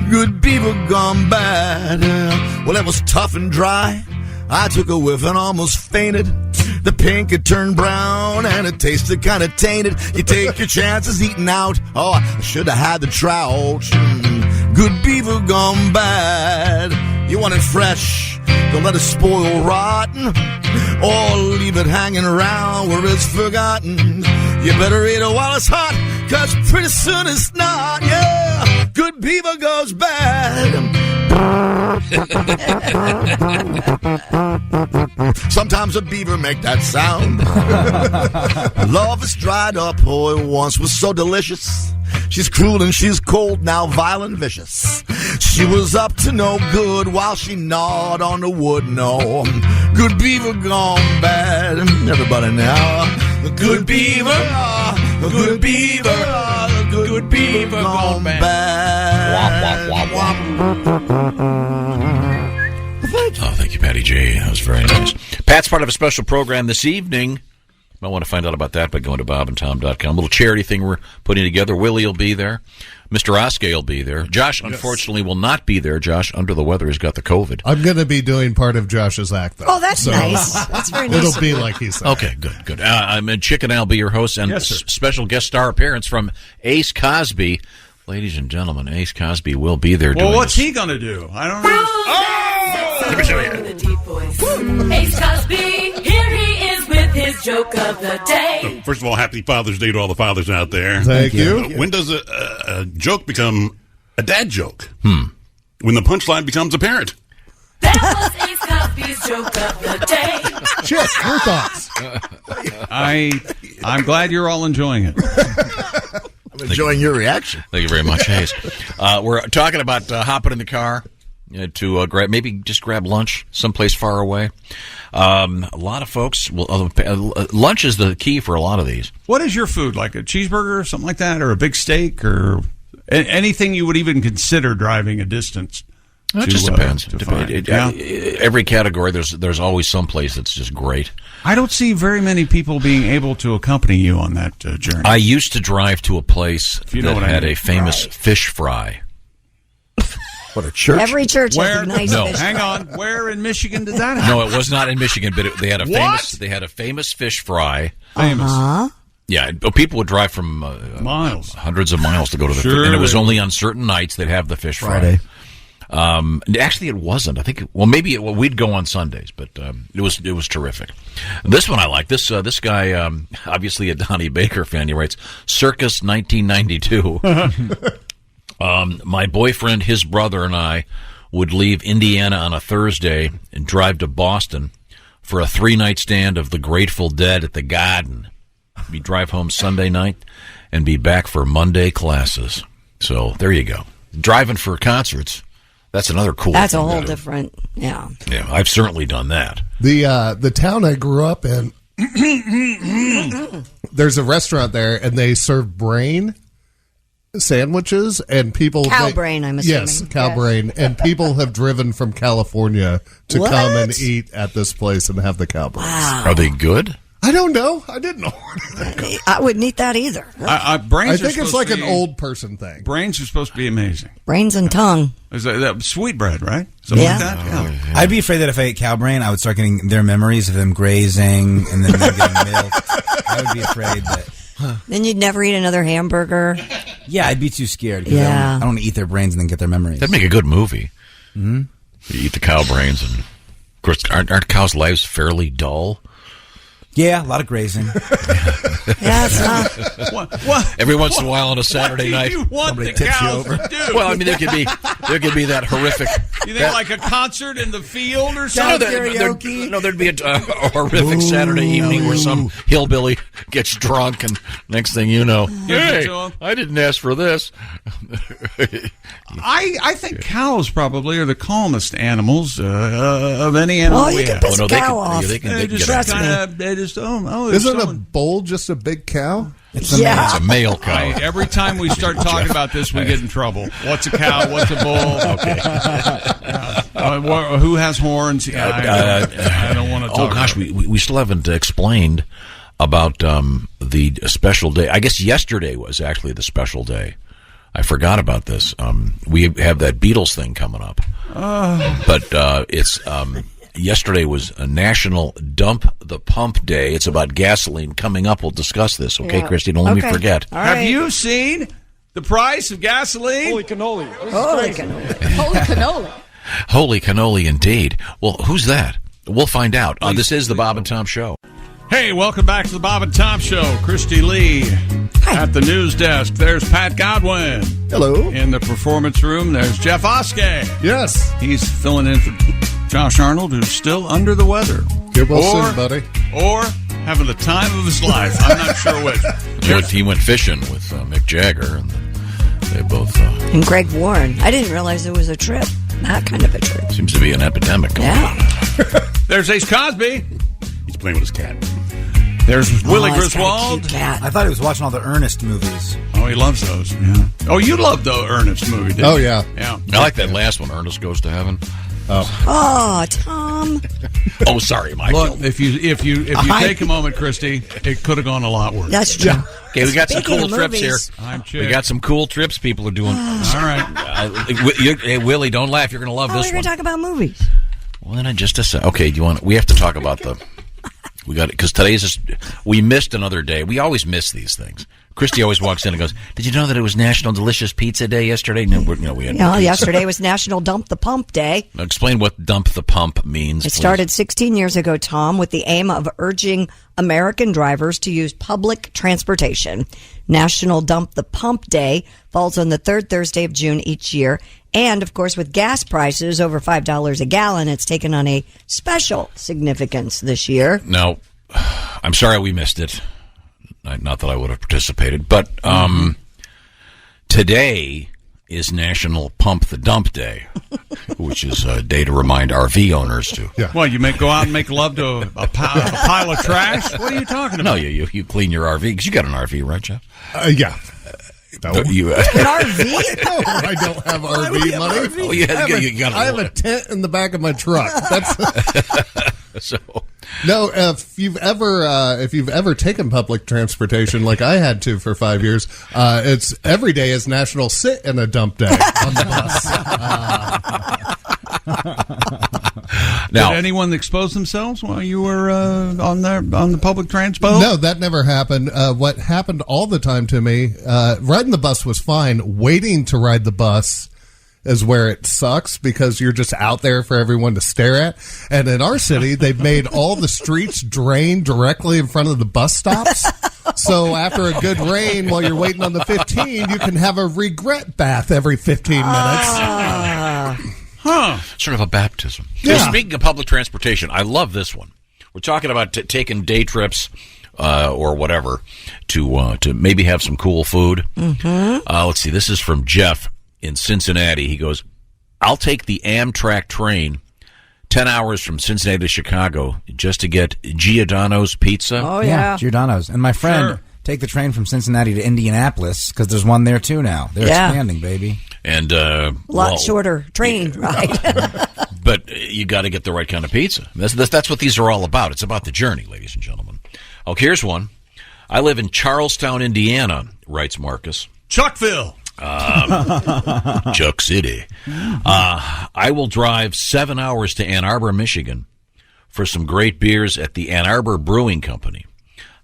Good beaver gone bad. Well, it was tough and dry. I took a whiff and almost fainted. The pink had turned brown and it tasted kind of tainted. You take your chances eating out. Oh, I should have had the trout. Good beaver gone bad. You want it fresh, don't let it spoil rotten, or leave it hanging around where it's forgotten. You better eat it while it's hot, 'cause pretty soon it's not. Yeah, good beaver goes bad. Sometimes a beaver make that sound. Love is dried up, oh, it once was so delicious. She's cruel and she's cold, now violent, vicious. She was up to no good while she gnawed on the wood. No, good beaver gone bad. Everybody now, the good beaver, the good beaver, the good beaver gone bad. Wop, wop, wop, Oh, thank you, Patty J. That was very nice. Pat's part of a special program this evening. You might want to find out about that by going to bobandtom.com. A little charity thing we're putting together. Willie will be there. Mr. Oskay will be there. Josh, unfortunately, will not be there. Josh, under the weather, has got the COVID. I'm going to be doing part of Josh's act, though. Oh, that's nice. That's very nice. It'll be like he said. Okay, good. I'm in Chicken. I'll be your host, and special guest star appearance from Ace Cosby. Ladies and gentlemen, Ace Cosby will be there. Well, what's he going to do? I don't know. Let me show you. Ace Cosby, here he is with his joke of the day. First of all, happy Father's Day to all the fathers out there. Thank you. When does a joke become a dad joke? When the punchline becomes apparent. That was Ace Cosby's joke of the day. Chip, your thoughts? I'm glad you're all enjoying it. I'm enjoying your reaction. Thank you very much, Hayes. We're talking about hopping in the car to grab lunch someplace far away. A lot of folks lunch is the key for a lot of these. What is your food, like a cheeseburger or something like that, or a big steak, or anything you would even consider driving a distance? It just depends. Yeah. Every category, there's always some place that's just great. I don't see very many people being able to accompany you on that journey. I used to drive to a place that had a famous fish fry. What a church! Every church has a nice fish fry. Hang on. Where in Michigan did that happen? No, it was not in Michigan, but they had a famous fish fry. Famous. Yeah, people would drive from miles, hundreds of miles to go to the and it was only on certain nights they'd have the fish fry. Actually, it wasn't. I think. We'd go on Sundays, but it was terrific. This one I like. This guy, obviously a Donnie Baker fan. He writes, "Circus 1992." My boyfriend, his brother, and I would leave Indiana on a Thursday and drive to Boston for a 3-night stand of the Grateful Dead at the Garden. We drive home Sunday night and be back for Monday classes. So there you go. Driving for concerts. That's another cool thing. That's a whole different, yeah. Yeah, I've certainly done that. The town I grew up in, there's a restaurant there, and they serve brain sandwiches, and people... Cow brain, I'm assuming. Yes, cow brain. And people have driven from California to come and eat at this place and have the cow brains. Wow. Are they good? I don't know. I didn't know. I wouldn't eat that either. Brains I think it's like an old person thing. Brains are supposed to be amazing. Brains and tongue. Is that sweetbread, right? Something like that? Yeah. I'd be afraid that if I ate cow brain, I would start getting their memories of them grazing and then them getting milk. I would be afraid that... Then you'd never eat another hamburger. Yeah, I'd be too scared. Yeah. I don't want to eat their brains and then get their memories. That'd make a good movie. Mm-hmm. You eat the cow brains, and of course, aren't cows' lives fairly dull? Yeah, a lot of grazing. Yeah, it's not. What? Every once in a while on a Saturday night, you want somebody the tips you cows over. to do? Well, I mean, there could be that horrific. You think like a concert in the field or something? There'd be a horrific Saturday evening where some hillbilly gets drunk, and next thing you know, hey, I didn't ask for this. I think cows probably are the calmest animals of any animal you we can have. piss a cow off. They just Isn't a bull just a big cow? It's a male cow. Every time we start talking about this, we get in trouble. What's a cow? What's a bull? Okay. Who has horns? I don't want to talk. Oh gosh, we still haven't explained about the special day. I guess yesterday was actually the special day. I forgot about this. We have that Beatles thing coming up, but it's. Yesterday was a National Dump the Pump Day. It's about gasoline. Coming up, we'll discuss this. Okay, Christy? Don't let me forget. Have you seen the price of gasoline? Holy cannoli. Holy cannoli. Holy cannoli. Holy cannoli, indeed. Well, who's that? We'll find out. This is the Bob and Tom Show. Hey, welcome back to the Bob and Tom Show. Christy Lee at the news desk. There's Pat Godwin. Hello. In the performance room, there's Jeff Oskay. Yes. He's filling in for Josh Arnold, who's still under the weather. Get well soon, buddy. Or having the time of his life. I'm not sure which. He went fishing with Mick Jagger. And They both. And Greg Warren. I didn't realize it was a trip. That kind of a trip. Seems to be an epidemic going on. There's Ace Cosby. He's playing with his cat. There's Willie he's got a Griswold. cute cat. I thought he was watching all the Ernest movies. Oh, he loves those. Yeah. Oh, you love the Ernest movie, didn't you? Oh, yeah. Yeah. I like that last one, Ernest Goes to Heaven. Oh, Tom. Oh, sorry, Michael. Look, if you take a moment, Christy, it could have gone a lot worse. That's true. Okay, we got some Speaking cool of trips here. movies. I'm Chick. We got some cool trips people are doing. All right. Hey, Willie, don't laugh. You're going to love Oh, this we're going one. to talk about movies. Well, then just a sec. Okay, do you want? We have to talk about the. We got it because today's just. We missed another day. We always miss these things. Christy always walks in and goes, "Did you know that it was National Delicious Pizza Day yesterday?" No, we had. No pizza. Yesterday was National Dump the Pump Day. Now explain what "dump the pump" means. It please. started 16 years ago, Tom, with the aim of urging American drivers to use public transportation. National Dump the Pump Day falls on the third Thursday of June each year. And, of course, with gas prices over $5 a gallon, it's taken on a special significance this year. Now, I'm sorry we missed it. Not that I would have participated, but today is National Pump the Dump Day, which is a day to remind RV owners to. Yeah. Well, you go out and make love to a pile of trash? What are you talking about? No, you clean your RV because you got an RV, right, Jeff? Yeah. No. An RV? No, I don't have RV money. Oh, you got I have a tent in the back of my truck. That's so. No, if you've ever taken public transportation like I had to for 5 years, it's every day is National Sit in a Dump Day on the bus. Did anyone expose themselves while you were on the public transport? No, that never happened. What happened all the time to me, riding the bus was fine. Waiting to ride the bus is where it sucks because you're just out there for everyone to stare at. And in our city, they've made all the streets drain directly in front of the bus stops. So after a good rain while you're waiting on the 15, you can have a regret bath every 15 minutes. Sort of a baptism. Yeah. Now, speaking of public transportation, I love this one. We're talking about taking day trips or whatever to maybe have some cool food. Mm-hmm. Let's see. This is from Jeff in Cincinnati. He goes, "I'll take the Amtrak train 10 hours from Cincinnati to Chicago just to get Giordano's pizza." Oh, yeah. Giordano's. And my friend, take the train from Cincinnati to Indianapolis because there's one there too now. They're expanding, baby. And a lot shorter train ride. But you got to get the right kind of pizza. That's what these are all about. It's about the journey, ladies and gentlemen. Okay, here's one. "I live in Charlestown, Indiana," writes Marcus. Chuckville. Chuck City. "I will drive 7 hours to Ann Arbor, Michigan for some great beers at the Ann Arbor Brewing Company.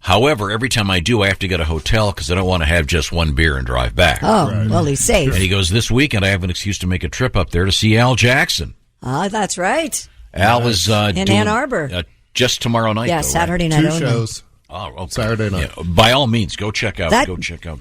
However, every time I do, I have to get a hotel because I don't want to have just one beer and drive back." Oh, well, he's safe. And he goes, "This weekend I have an excuse to make a trip up there to see Al Jackson." That's right. Al is in doing, Ann Arbor. Just tomorrow night. Yeah, though, Saturday right? night. 2 shows. Oh, okay. Saturday night. Yeah, by all means, go check out. That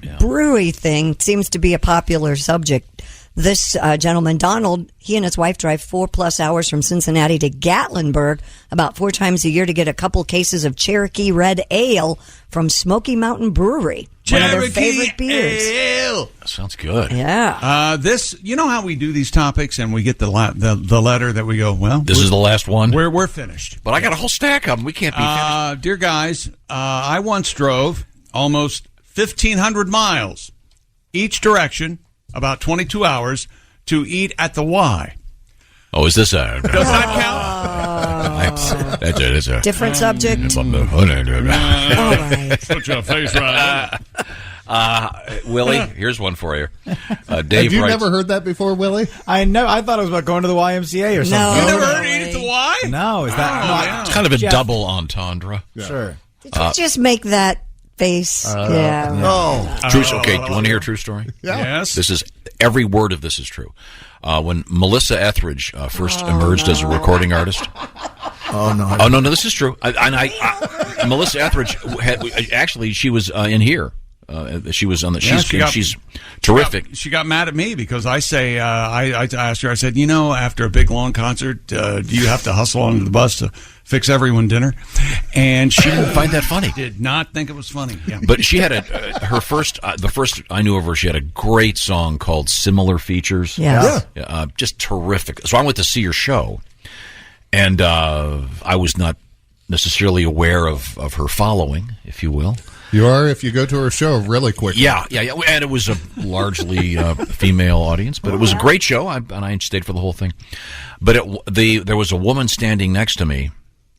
Yeah. brewery thing seems to be a popular subject. This gentleman, Donald, he and his wife drive 4+ hours from Cincinnati to Gatlinburg about 4 times a year to get a couple cases of Cherokee Red Ale from Smoky Mountain Brewery. One of their favorite beers. Ale. That sounds good. Yeah. This, you know how we do these topics and we get the letter that we go, well, This is the last one. We're finished. But I got a whole stack of them. We can't be finished. Dear guys, I once drove almost 1,500 miles each direction, about 22 hours, to eat at the Y. Oh, is this a... Does that count? That's a Different subject. All right. Put your face right. Willie, here's one for you. Dave Have you writes, never heard that before, Willie? I thought it was about going to the YMCA or something. No. You never heard Eat at the Y? No, is that... It's kind of a double entendre. Sure. Did you just make that face? Yeah. True. Okay, do you want to hear a true story? Yes. This is every word of this is true. When Melissa Etheridge first emerged as a recording artist. Oh no! No, this is true. Melissa Etheridge she was in here She was on the. Yeah, She's terrific. She got mad at me because I say I asked her. I said, after a big long concert, do you have to hustle onto the bus to fix everyone dinner? And she didn't find that funny. Did not think it was funny. Yeah. But she had the first I knew of her. She had a great song called "Similar Features." Yeah. Just terrific. So I went to see her show, and I was not necessarily aware of her following, if you will. You are if you go to her show really quickly. Yeah. And it was a largely female audience, but it was a great show, and I stayed for the whole thing. But there was a woman standing next to me,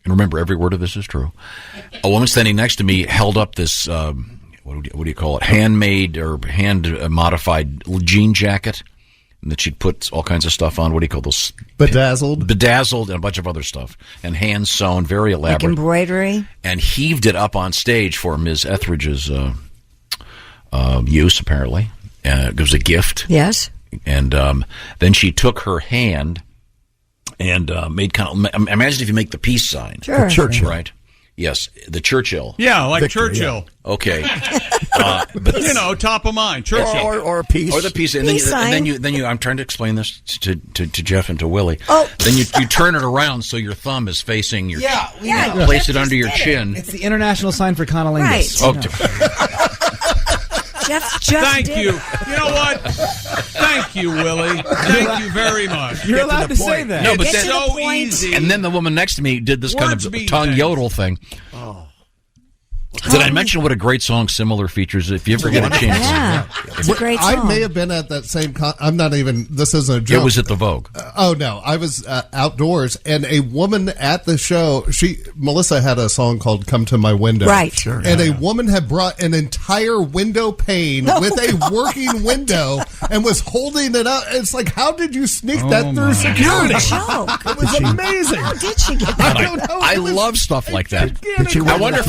and remember, every word of this is true. A woman standing next to me held up this, what do you call it, handmade or hand-modified jean jacket, and that she'd put all kinds of stuff on. What do you call those? Bedazzled, and a bunch of other stuff. And hand-sewn, very elaborate. Like embroidery? And heaved it up on stage for Ms. Etheridge's use, apparently. It was a gift. Yes. And then she took her hand and made kind of... Imagine if you make the peace sign. Sure. Churchill. Right? Yes, the Churchill. Yeah, like Victor, Churchill. Yeah. Okay. But top of mind, Churchill. Or a piece. Or the piece. And then you I'm trying to explain this to Jeff and to Willie. Oh. Then you turn it around so your thumb is facing your Yeah. place it under your chin. It's the international sign for conolingus. Jeff just Thank did you. it. You know what? Thank you, Willie. Thank you very much. You're allowed to say that. No, but It's then, so easy. And then the woman next to me did this kind Words of mean tongue things. yodel thing. Did I mention what a great song Similar Features? If you ever get a chance. Yeah. It's a great song. I may have been at that same I'm not even, this isn't a joke. It was at the Vogue. Oh, no. I was outdoors, and a woman at the show, Melissa had a song called Come to My Window. Right. Sure. And a woman had brought an entire window pane with a working window and was holding it up. It's like, how did you sneak that through security? Joke. It was amazing. How did she get I that? don't know. I love stuff like that. I wonder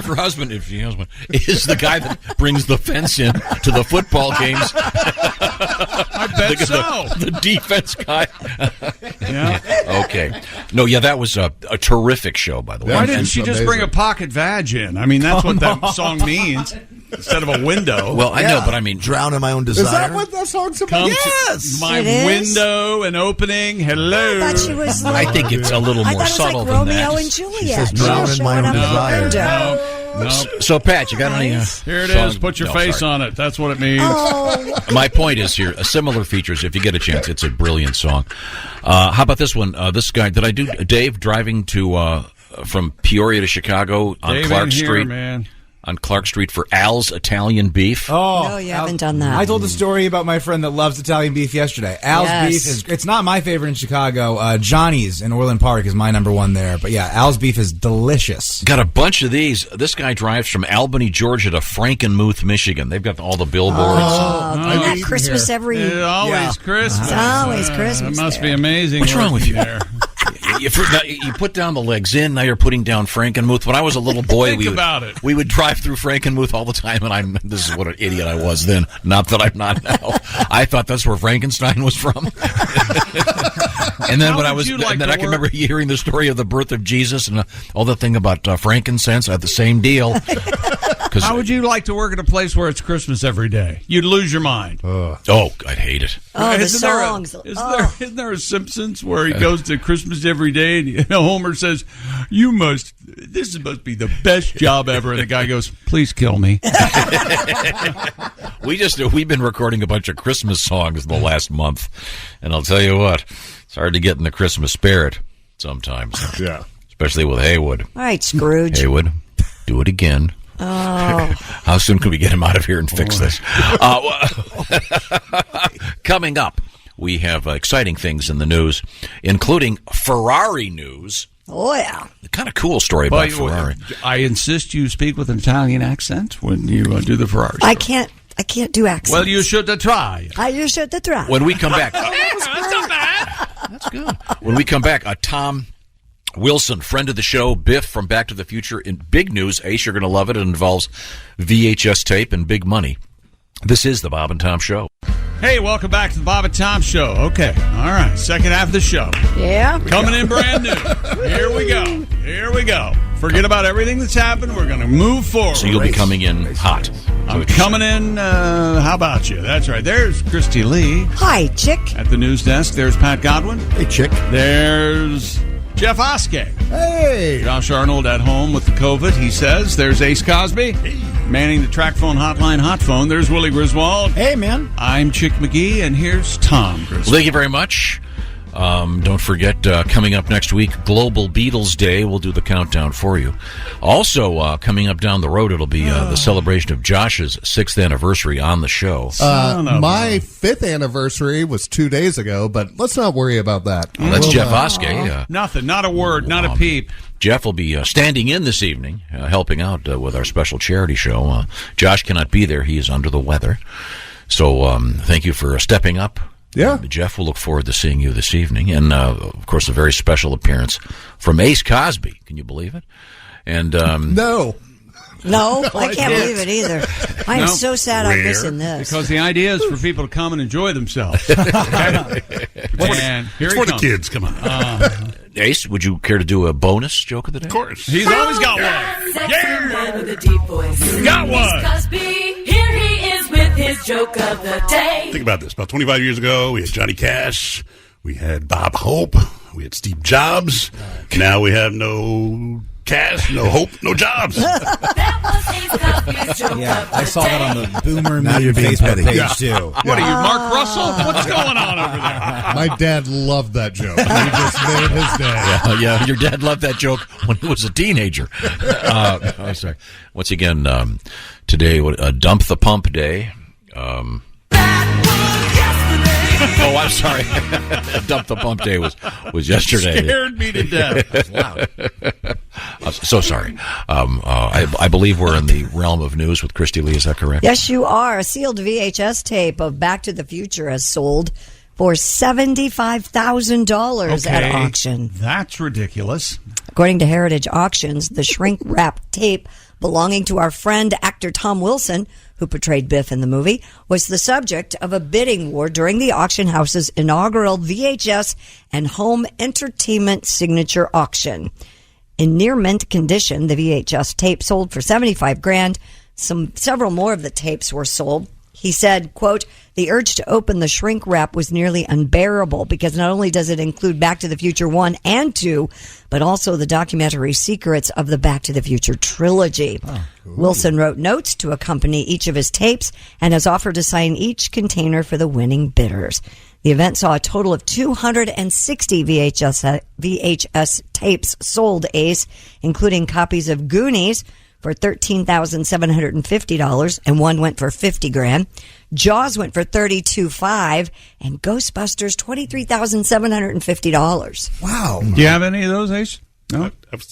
if her husband, if she has one, is the guy that brings the fence in to the football games. I bet so. The defense guy. Yeah. Okay. No, that was a terrific show, by the way. Why didn't she just bring a pocket vag in? I mean, that's what that song means. Instead of a window. Well, I know, but I mean... Drown in my own desire. Is that what that song's about? Yes! My It is? window and opening. Hello. I thought she was I think it's a little more subtle like than Romeo that. and Juliet. She says, drown in my own desire. No. So, Pat, you got any Here it songs? is. Put your No, face sorry. on it. That's what it means. Oh. My point is here, Similar Features, if you get a chance, it's a brilliant song. How about this one? This guy, did I do Dave driving to from Peoria to Chicago on Dave Clark in here, Street? man. On Clark Street for Al's Italian Beef. Oh, No, you haven't done that. I told the story about my friend that loves Italian beef yesterday. Al's Yes. beef it's not my favorite in Chicago. Johnny's in Orland Park is my number one there. But yeah, Al's beef is delicious. Got a bunch of these. This guy drives from Albany, Georgia to Frankenmuth, Michigan. They've got all the billboards. Isn't that Christmas every... It's always Christmas. It's always Christmas It must there. be amazing. What's wrong with working you? there. You put down the legs in, now you're putting down Frankenmuth. When I was a little boy, Think about it. we would drive through Frankenmuth all the time, and this is what an idiot I was then. Not that I'm not now. I thought that's where Frankenstein was from. And then How when I would was, you like and then to I can work- remember hearing the story of the birth of Jesus and all the thing about frankincense. I had the same deal. How would you like to work at a place where it's Christmas every day? You'd lose your mind. Oh, I'd hate it. Oh, the Isn't there a- songs. Isn't there a Simpsons where he goes to Christmas every day and Homer says, this must be the best job ever. And the guy goes, please kill me. We've been recording a bunch of Christmas songs in the last month, and I'll tell you what, it's hard to get in the Christmas spirit sometimes. Yeah. Especially with Haywood. All right, Scrooge. Haywood, do it again. Oh. How soon can we get him out of here and fix this? Coming up, we have exciting things in the news, including Ferrari news. Oh, yeah. A kind of cool story about Ferrari. I insist you speak with an Italian accent when you do the Ferrari. I can't do accents. Well, you should try. You should try. When we come back, That's not bad. that's good. When we come back, Tom Wilson, friend of the show, Biff from Back to the Future. In big news, Ace, you're going to love it. It involves VHS tape and big money. This is the Bob and Tom Show. Hey, welcome back to the Bob and Tom Show. Okay, all right, second half of the show. Yeah. Coming in brand new. Here we go. Forget about everything that's happened. We're going to move forward. So you'll be coming in hot. I'm coming in. How about you? That's right. There's Christy Lee. Hi, Chick. At the news desk, there's Pat Godwin. Hey, Chick. There's Jeff Oskey. Hey. Josh Arnold at home with the COVID, he says. There's Ace Cosby. Manning the track phone hotline hot phone. There's Willie Griswold. Hey, man. I'm Chick McGee, and here's Tom Griswold. Thank you very much. Don't forget, coming up next week, Global Beatles Day. We'll do the countdown for you. Also, coming up down the road, it'll be the celebration of Josh's 6th anniversary on the show. My 5th anniversary was 2 days ago, but let's not worry about that. Well, that's Jeff Oskey. Nothing, not a word, not a peep. Jeff will be standing in this evening, helping out with our special charity show. Josh cannot be there. He is under the weather. So thank you for stepping up. Yeah. Jeff, we'll look forward to seeing you this evening. And, of course, a very special appearance from Ace Cosby. Can you believe it? And No, I can't believe it either. I am so sad I'm missing this. Because the idea is for people to come and enjoy themselves. And here It's he for the comes. kids. Come on. Ace, would you care to do a bonus joke of the day? Of course. He's always got one. Sexy man with a deep voice. Got one. Ace Cosby, here he is with his joke of the day. Think about this. About 25 years ago, we had Johnny Cash. We had Bob Hope. We had Steve Jobs. Now we have no Cash, no Hope, no Jobs. That was Ace Cosby's joke Yeah, of the I saw that on day. the Boomer Now you're Media being Facebook petty. page, too. What are you, Mark Russell? What's going on over there? my dad loved that joke. He just made his day. Yeah, your dad loved that joke when he was a teenager. I'm sorry. Once again, today, Dump the Pump Day. Oh, I'm sorry. Dump the Pump Day was yesterday. Scared me to death. That's loud. I'm so sorry. I believe we're in the realm of news with Christy Lee. Is that correct? Yes, you are. A sealed VHS tape of Back to the Future has sold for $75,000 at auction. That's ridiculous. According to Heritage Auctions, the shrink-wrapped tape belonging to our friend actor Tom Wilson, who portrayed Biff in the movie, was the subject of a bidding war during the auction house's inaugural VHS and home entertainment signature auction. In near mint condition, the VHS tape sold for $75,000. Several more of the tapes were sold. He said, quote, "The urge to open the shrink wrap was nearly unbearable because not only does it include Back to the Future 1 and 2, but also the documentary secrets of the Back to the Future trilogy." Wilson wrote notes to accompany each of his tapes and has offered to sign each container for the winning bidders. The event saw a total of 260 VHS tapes sold, Ace, including copies of Goonies for $13,750, and one went for $50,000. Jaws went for $32,500, and Ghostbusters $23,750. Wow! Do you have any of those, Ace? No. I've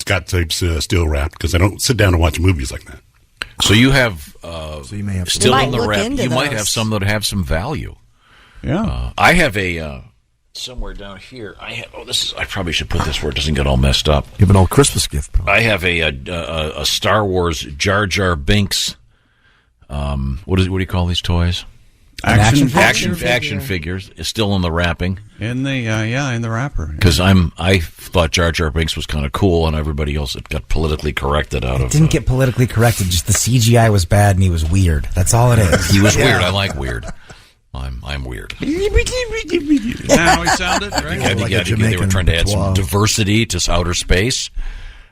got tapes still wrapped because I don't sit down and watch movies like that. So you have, So you may have to still You in the might look wrap. into You might those. have some that have some value. Yeah. I have a somewhere down here. I probably should put this where it doesn't get all messed up. You have an old Christmas gift. Probably. I have a Star Wars Jar Jar Binks. What do you call these toys? Action figures is still in the wrapping. In the in the wrapper. Because I thought Jar Jar Binks was kind of cool, and everybody else it got politically corrected out of. Didn't get politically corrected. Just the CGI was bad, and he was weird. That's all it is. He was weird. I like weird. I'm weird. Now he sounded right. They were trying to add some diversity to outer space.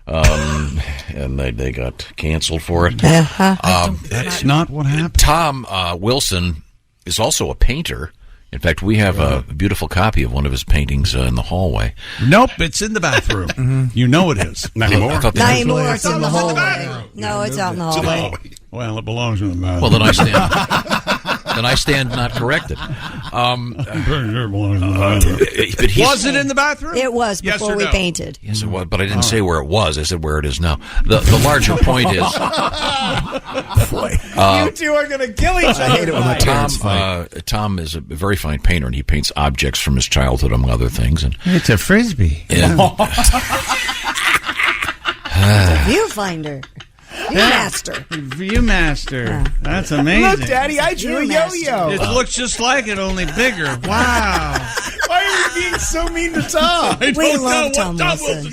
And they got canceled for it. That's not what happened. Tom Wilson is also a painter. In fact, we have a beautiful copy of one of his paintings in the hallway. Nope, it's in the bathroom. You know it is. Not anymore. Not anymore. It's in the hallway. No, it's out in the hallway. Well, it belongs in the bathroom. Well, then I stand not corrected. I'm pretty sure it belongs in the bathroom. Was it in the bathroom? It was Yes before or we no? painted. Yes, it was, but I didn't say where it was. I said where it is now. The larger point is, you two are going to kill each other. I hate it when my parents fight. Tom is a very fine painter, and he paints objects from his childhood, among other things. And It's a frisbee. Viewfinder. Viewmaster. Viewmaster. That's amazing. Look, Daddy, I drew a yo-yo. It looks just like it, only bigger. Wow. Why are you being so mean to Tom? We love Tom Wilson.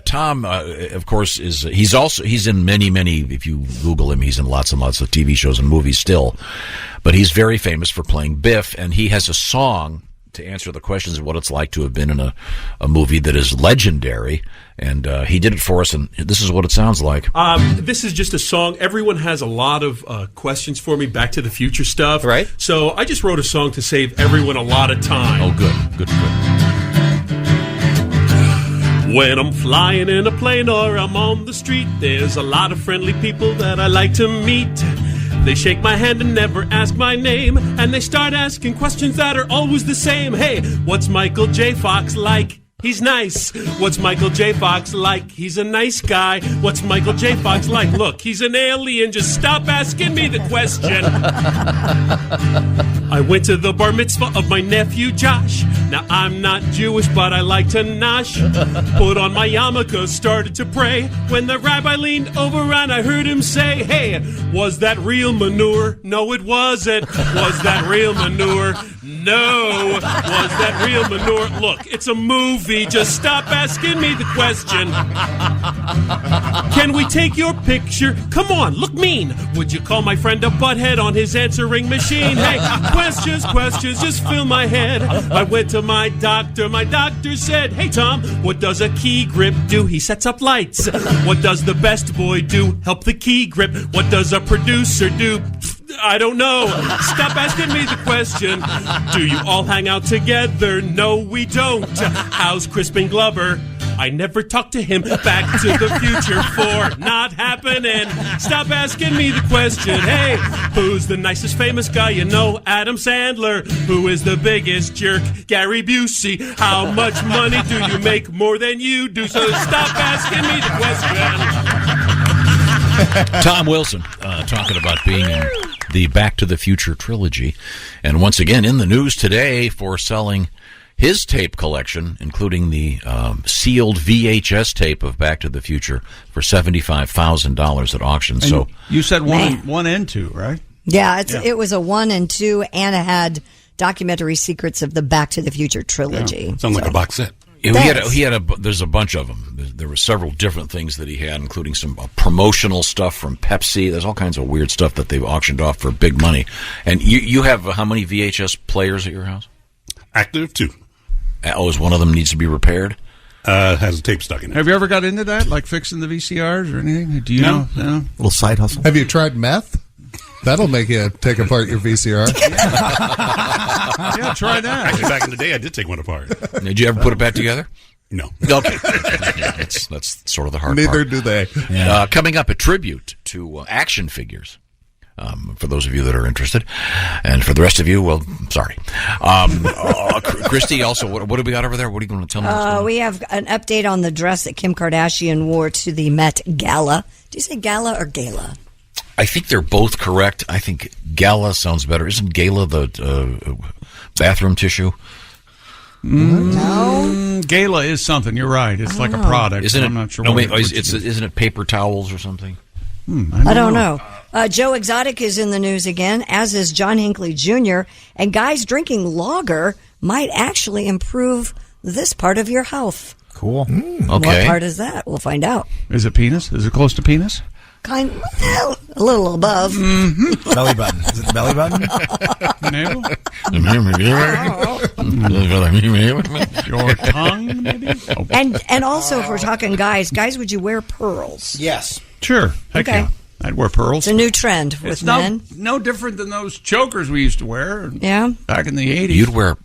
Tom, of course, he's in many. If you Google him, he's in lots and lots of TV shows and movies still. But he's very famous for playing Biff, and he has a song to answer the questions of what it's like to have been in a movie that is legendary. And he did it for us, and this is what it sounds like. This is just a song. Everyone has a lot of questions for me, Back to the Future stuff. Right. So I just wrote a song to save everyone a lot of time. Oh, good. When I'm flying in a plane or I'm on the street, there's a lot of friendly people that I like to meet. They shake my hand and never ask my name, and they start asking questions that are always the same. Hey, what's Michael J. Fox like? He's nice. What's Michael J. Fox like? He's a nice guy. What's Michael J. Fox like? Look, he's an alien. Just stop asking me the question. I went to the bar mitzvah of my nephew Josh. Now I'm not Jewish, but I like to nosh. Put on my yarmulke, started to pray. When the rabbi leaned over and I heard him say, hey, was that real manure? No, it wasn't. Was that real manure? No. Was that real manure? Look, it's a movie. Just stop asking me the question. Can we take your picture? Come on, look mean. Would you call my friend a butthead on his answering machine? Hey, questions, just fill my head. I went to my doctor. My doctor said, hey, Tom, what does a key grip do? He sets up lights. What does the best boy do? Help the key grip. What does a producer do? I don't know. Stop asking me the question. Do you all hang out together? No, we don't. How's Crispin Glover? I never talked to him. Back to the Future 4. Not happening. Stop asking me the question. Hey, who's the nicest famous guy you know? Adam Sandler. Who is the biggest jerk? Gary Busey. How much money do you make? More than you do. So stop asking me the question. Tom Wilson talking about being in the Back to the Future trilogy. And once again, in the news today for selling his tape collection, including the sealed VHS tape of Back to the Future for $75,000 at auction. And so you said one and two, right? Yeah, it was a 1 and 2, and it had documentary secrets of the Back to the Future trilogy. Yeah. Sounds like a box set. There's a bunch of them. There were several different things that he had, including some promotional stuff from Pepsi. There's all kinds of weird stuff that they've auctioned off for big money. And you have how many VHS players at your house? Active 2. Oh, is one of them needs to be repaired? Has a tape stuck in it. Have you ever got into that, like fixing the VCRs or anything? Do you know? No? Little side hustle. Have you tried meth? That'll make you take apart your VCR. Yeah, try that. Actually, back in the day, I did take one apart. Did you ever put it back together? No. Okay. That's sort of the hard Neither part. do they. Yeah. Coming up, a tribute to action figures. For those of you that are interested. And for the rest of you, well, sorry. Christy, also, what do we got over there? What are you going to tell me? We have an update on the dress that Kim Kardashian wore to the Met Gala. Do you say gala or gala? I think they're both correct. I think gala sounds better. Isn't gala the bathroom tissue? No. Gala is something. You're right. It's like a product. Isn't it? I'm not sure. No, wait, isn't it paper towels or something? I don't know. Joe Exotic is in the news again, as is John Hinckley Jr. And guys, drinking lager might actually improve this part of your health. Cool. Okay. What part is that? We'll find out. Is it penis? Is it close to penis? A little above. Mm-hmm. Belly button. Is it the belly button? Your tongue, maybe? Oh. And also, if we're talking guys, would you wear pearls? Yes. Sure. Heck Okay. yeah. I'd wear pearls. It's a new trend with It's men. no different than those chokers we used to wear back in the 80s. You'd wear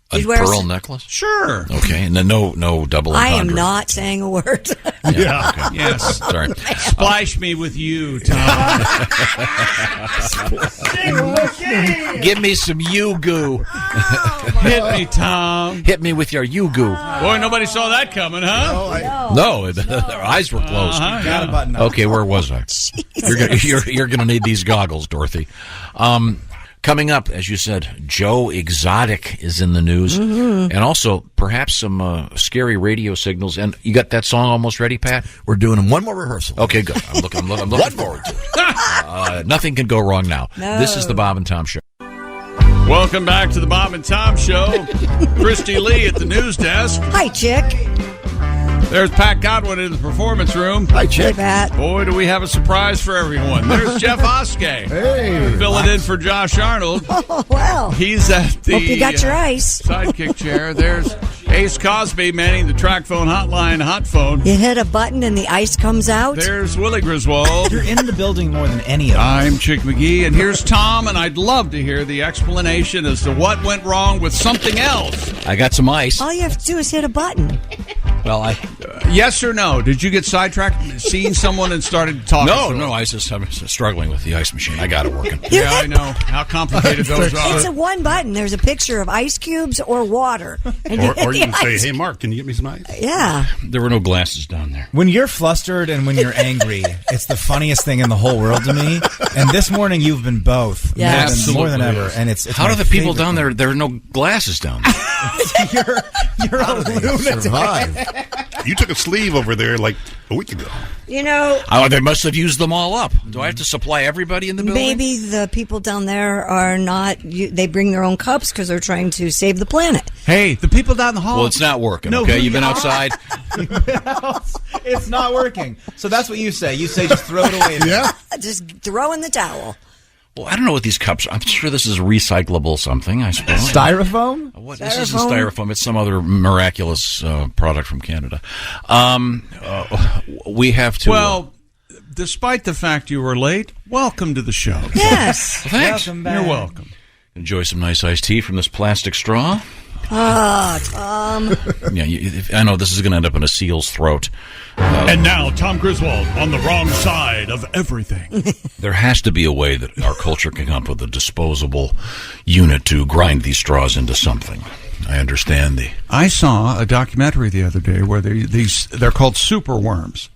a You'd wear pearl necklace? Sure. Okay, and then no double entendre. I am not saying a word. Yeah. Okay. Yes. Sorry. Splash me with you, Tom. Give me some you-goo. Hit me, Tom. Hit me with your you-goo. Boy, nobody saw that coming, huh? No, their eyes were closed. Got a button up. Okay, where was I? You're gonna need these goggles, Dorothy. Coming up, as you said, Joe Exotic is in the news, and also perhaps some scary radio signals. And you got that song almost ready, Pat? We're doing one more rehearsal. Okay, good. I'm looking forward to it. Nothing can go wrong now. No. This is the Bob and Tom Show. Welcome back to the Bob and Tom Show. Christy Lee at the news desk. Hi, Chick. There's Pat Godwin in the performance room. Hi, Chick. Hey, Pat. Boy, do we have a surprise for everyone. There's Jeff Oskey. Hey. Filling in for Josh Arnold. Oh, well. He's at the Hope you got your ice. sidekick chair. There's Ace Cosby manning the track phone hotline hot phone. You hit a button and the ice comes out. There's Willie Griswold. You're in the building more than any of us. I'm Chick McGee, and here's Tom, and I'd love to hear the explanation as to what went wrong with something else. I got some ice. All you have to do is hit a button. Well, yes or no? Did you get sidetracked, seeing someone and started talking? No, I'm struggling with the ice machine. I got it working. Yeah, I know how complicated those are. It's a one button. There's a picture of ice cubes or water. And Or you can say, ice. hey, Mark, can you get me some ice? Yeah. There were no glasses down there. When you're flustered and when you're angry, it's the funniest thing in the whole world to me. And this morning you've been both. Yeah. More than ever. And it's How my do the people favorite down there? There are no glasses down there. You're a lunatic. Survive. You took a sleeve over there like a week ago. You know, Oh, they must have used them all up. Do I have to supply everybody in the building? maybe the people down there are not, they bring their own cups because they're trying to save the planet. Hey, the people down the hall. Well, it's not working. No, Okay, you've been outside. It's not working. So that's what you say. You say just throw it away. Yeah. Just throw in the towel. Well, I don't know what these cups are. I'm sure this is recyclable something, I suppose. Styrofoam? What? This isn't styrofoam. It's some other miraculous product from Canada. We have to... Well, despite the fact you were late, welcome to the show. Yes. thanks. Welcome back. You're welcome. Enjoy some nice iced tea from this plastic straw. Tom. Yeah, I know this is going to end up in a seal's throat. And now, Tom Griswold on the wrong side of everything. There has to be a way that our culture can come up with a disposable unit to grind these straws into something. I understand I saw a documentary the other day where they're called superworms,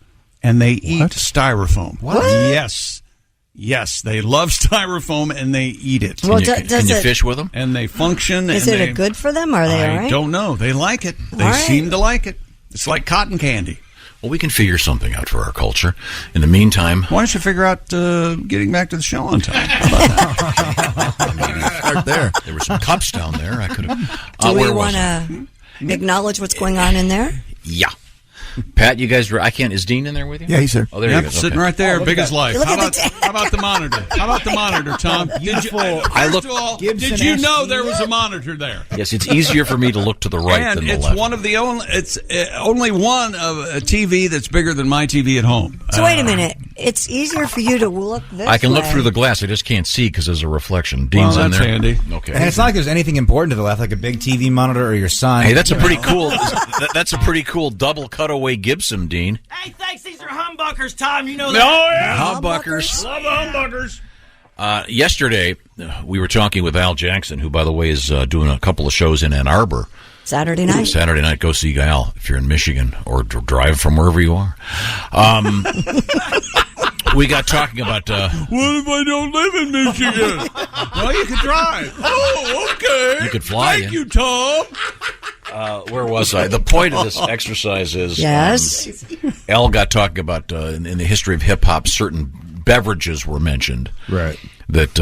and they eat styrofoam. What? Yes, they love styrofoam and they eat it. Well, Can you fish with them? And they function. Is and it good for them? Are they all I right? don't know. They like it. They All right. seem to like it. It's like cotton candy. Well, we can figure something out for our culture. In the meantime... Why don't you figure out getting back to the show on time? How about that? Start there. There were some cups down there. I could have... Do we where want was I? to acknowledge what's going on in there? Yeah. Pat, you guys... Is Dean in there with you? Yeah, he's there. Oh, there Yep, he goes. sitting Okay. right there, big as life. Look How at about the monitor? How about the monitor, Tom? Did you know there was a monitor there? Yes, it's easier for me to look to the right And than the it's left. one of the only. It's only one of a TV that's bigger than my TV at home. So wait a minute. It's easier for you to look this I can look way. through the glass. I just can't see because there's a reflection. Dean's Well, in that's there. handy. Okay. And it's not like there's anything important to the left, like a big TV monitor or your son. Hey, that's a pretty cool. That's a pretty cool double cutaway Gibson, Dean. Hey, thanks. These are humbuckers, Tom. You know Oh, that. Humbuckers. Love the humbuckers. Yesterday, we were talking with Al Jackson, who, by the way, is doing a couple of shows in Ann Arbor. Saturday night. Saturday night, go see Al if you're in Michigan or drive from wherever you are. We got talking about... What if I don't live in Michigan? Well, you could drive. Oh, okay. You could fly Thank in. you, Tom. Where was I? The point of this exercise is... Yes. Al got talking about, in the history of hip-hop, certain beverages were mentioned. Right. That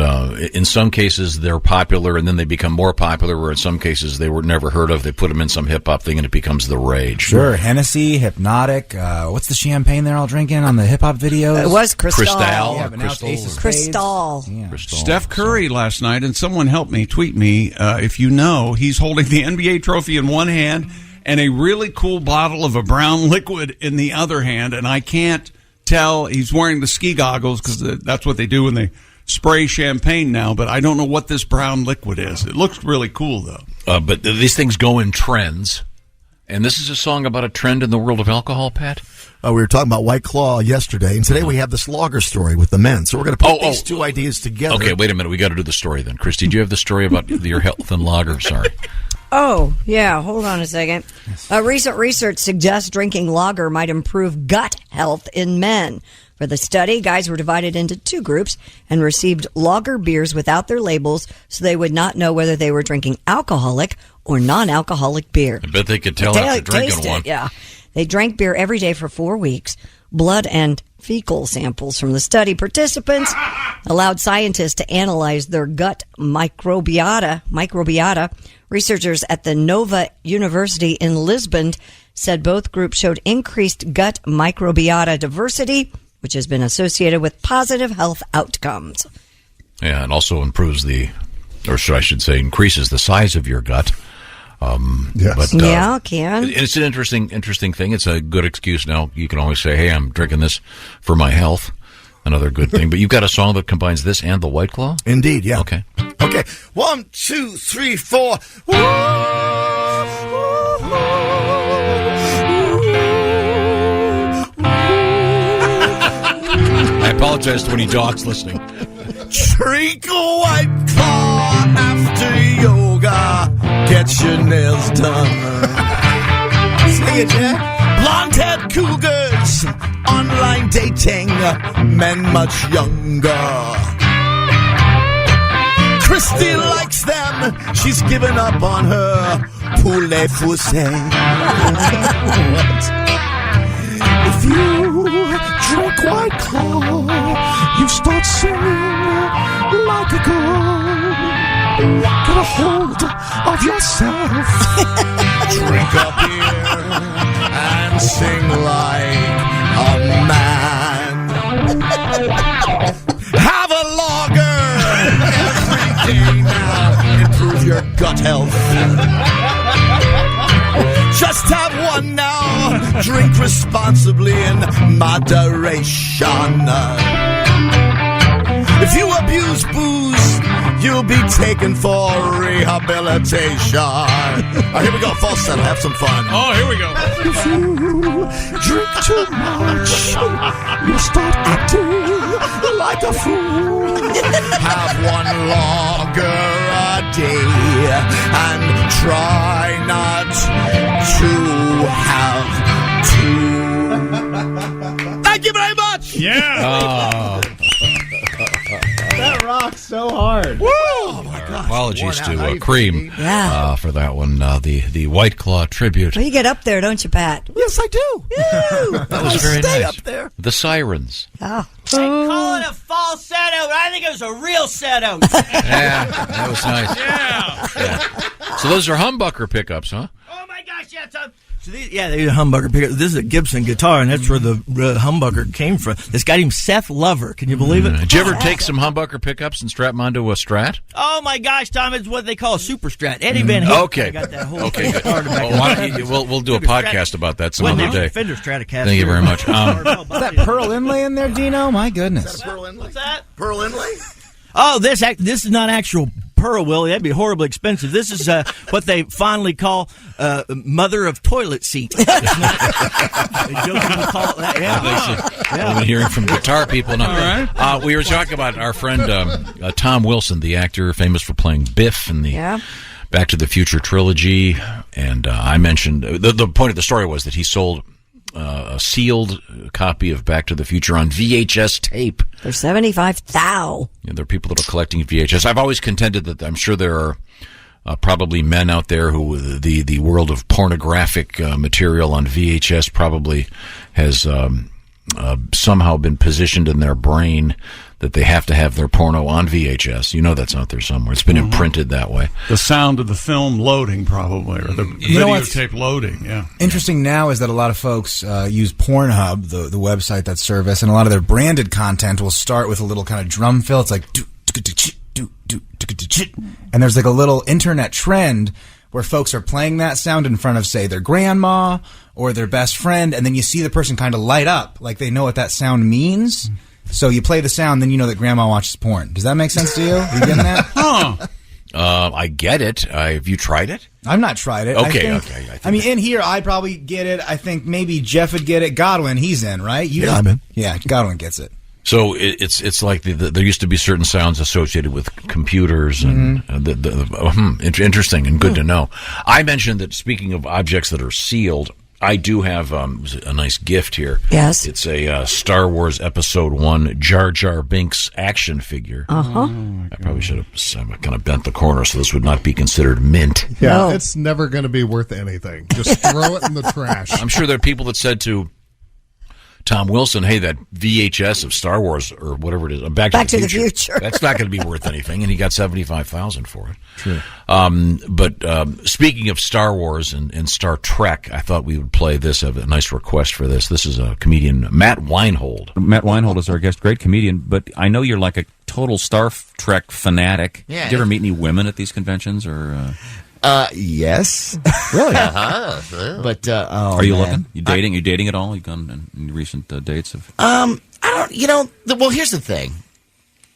in some cases they're popular and then they become more popular, where in some cases they were never heard of. They put them in some hip-hop thing and it becomes the rage. Sure. Hennessy, Hypnotic. What's the champagne they're all drinking on the hip-hop videos? It was Cristal. Cristal. Yeah, but now it's Ace of Spades. Cristal. Yeah. Steph Curry last night, and someone helped me, tweet me, if you know, he's holding the NBA trophy in one hand and a really cool bottle of a brown liquid in the other hand, and I can't tell. He's wearing the ski goggles because that's what they do when they spray champagne now, but I don't know what this brown liquid is. It looks really cool, though. But these things go in trends. And this is a song about a trend in the world of alcohol, Pat? We were talking about White Claw yesterday, and today we have this lager story with the men. So we're going to put these two ideas together. Okay, wait a minute. We got to do the story then. Christy, do you have the story about your health and lager? Sorry. Oh, yeah. Hold on a second. Recent research suggests drinking lager might improve gut health in men. For the study, guys were divided into two groups and received lager beers without their labels so they would not know whether they were drinking alcoholic or non-alcoholic beer. I bet they could tell after drinking Taste it, one. yeah. They drank beer every day for 4 weeks. Blood and fecal samples from the study participants allowed scientists to analyze their gut microbiota. Researchers at the Nova University in Lisbon said both groups showed increased gut microbiota diversity, which has been associated with positive health outcomes. Yeah, and also increases the size of your gut. Yes. But, yeah, it can. It's an interesting thing. It's a good excuse now. You can always say, hey, I'm drinking this for my health. Another good thing. But you've got a song that combines this and the White Claw? Indeed, yeah. Okay. Okay, 1, 2, 3, 4. I apologize to any dogs listening. Drink a White Claw after yoga. Get your nails done. Sing it, Jack. Blonde-haired cougars, online dating, men much younger. Christy likes them. She's given up on her poulet foussé. If you drink White Claw, you start singing like a girl. Get a hold of yourself. Drink a beer and sing like a man. Have a lager every day now. Improve your gut health. Just have one now. Drink responsibly in moderation. If you abuse booze, you'll be taken for rehabilitation. Here we go, falsetto. Have some fun. Oh, here we go. If you drink too much, you start acting like a fool. Have one lager a day and try not to have two. Thank you very much. Yeah. That rocks so hard. Woo! Oh my God. Apologies to Cream Yeah. for that one. The White Claw tribute. Well, you get up there, don't you, Pat? Yes, I do. That was very Stay nice. up there. The Sirens. Oh. They call it a falsetto, but I think it was a real setto. Yeah, that was nice. Yeah. So those are humbucker pickups, huh? Oh my gosh, yeah, so these are humbucker pickup. This is a Gibson guitar, and that's where the humbucker came from. This guy named Seth Lover. Can you believe it? Did you ever take some humbucker pickups and strap them onto a Strat? Oh my gosh, Tom! It's what they call a super Strat. Eddie Van Halen. Okay. Got that whole Okay. thing started back Well, in the 80s. we'll do a podcast about that some other day. Fender Stratocaster. Thank you very much. Is that pearl inlay in there, Dino? My goodness. What's that? Pearl inlay? Oh, this is not actual pearl, Willie. That'd be horribly expensive. This is what they fondly call mother of toilet seat. They jokingly call it that. Yeah. I've been hearing from guitar people now. All right. We were talking about our friend Tom Wilson, the actor famous for playing Biff in the Back to the Future trilogy, and I mentioned the point of the story was that he sold a sealed copy of Back to the Future on VHS tape. For $75,000. There are people that are collecting VHS. I've always contended that I'm sure there are probably men out there who the world of pornographic material on VHS probably has somehow been positioned in their brain that they have to have their porno on VHS. You know that's out there somewhere. It's been imprinted that way. The sound of the film loading, probably, or the videotape loading, yeah. Interesting now is that a lot of folks use Pornhub, the website, that service, and a lot of their branded content will start with a little kind of drum fill. It's like, and there's like a little internet trend where folks are playing that sound in front of, say, their grandma or their best friend, and then you see the person kind of light up, like they know what that sound means. So you play the sound, then you know that grandma watches porn. Does that make sense to you? Are you getting that? I get it. Have you tried it? I've not tried it. Okay. I mean, in here, I'd probably get it. I think maybe Jeff would get it. Godwin, he's in, right? I'm in. Yeah, Godwin gets it. So it's like there used to be certain sounds associated with computers and interesting and good to know. I mentioned that speaking of objects that are sealed, I do have a nice gift here. Yes. It's a Star Wars Episode 1 Jar Jar Binks action figure. Uh-huh. I probably should have kind of bent the corner so this would not be considered mint. Yeah, it's never going to be worth anything. Just throw it in the trash. I'm sure there are people that said to Tom Wilson, hey, that VHS of Star Wars or whatever it is, Back to the Future. That's not going to be worth anything, and he got $75,000 for it. True. But speaking of Star Wars and Star Trek, I thought we would play this. I have a nice request for this. This is a comedian, Matt Weinhold. Matt Weinhold is our guest, great comedian, but I know you're like a total Star Trek fanatic. Yeah. Did you ever meet any women at these conventions? Or yes. Really? Uh-huh. But are you looking? You dating? You dating at all? You gone in recent dates? I don't. Well, here's the thing.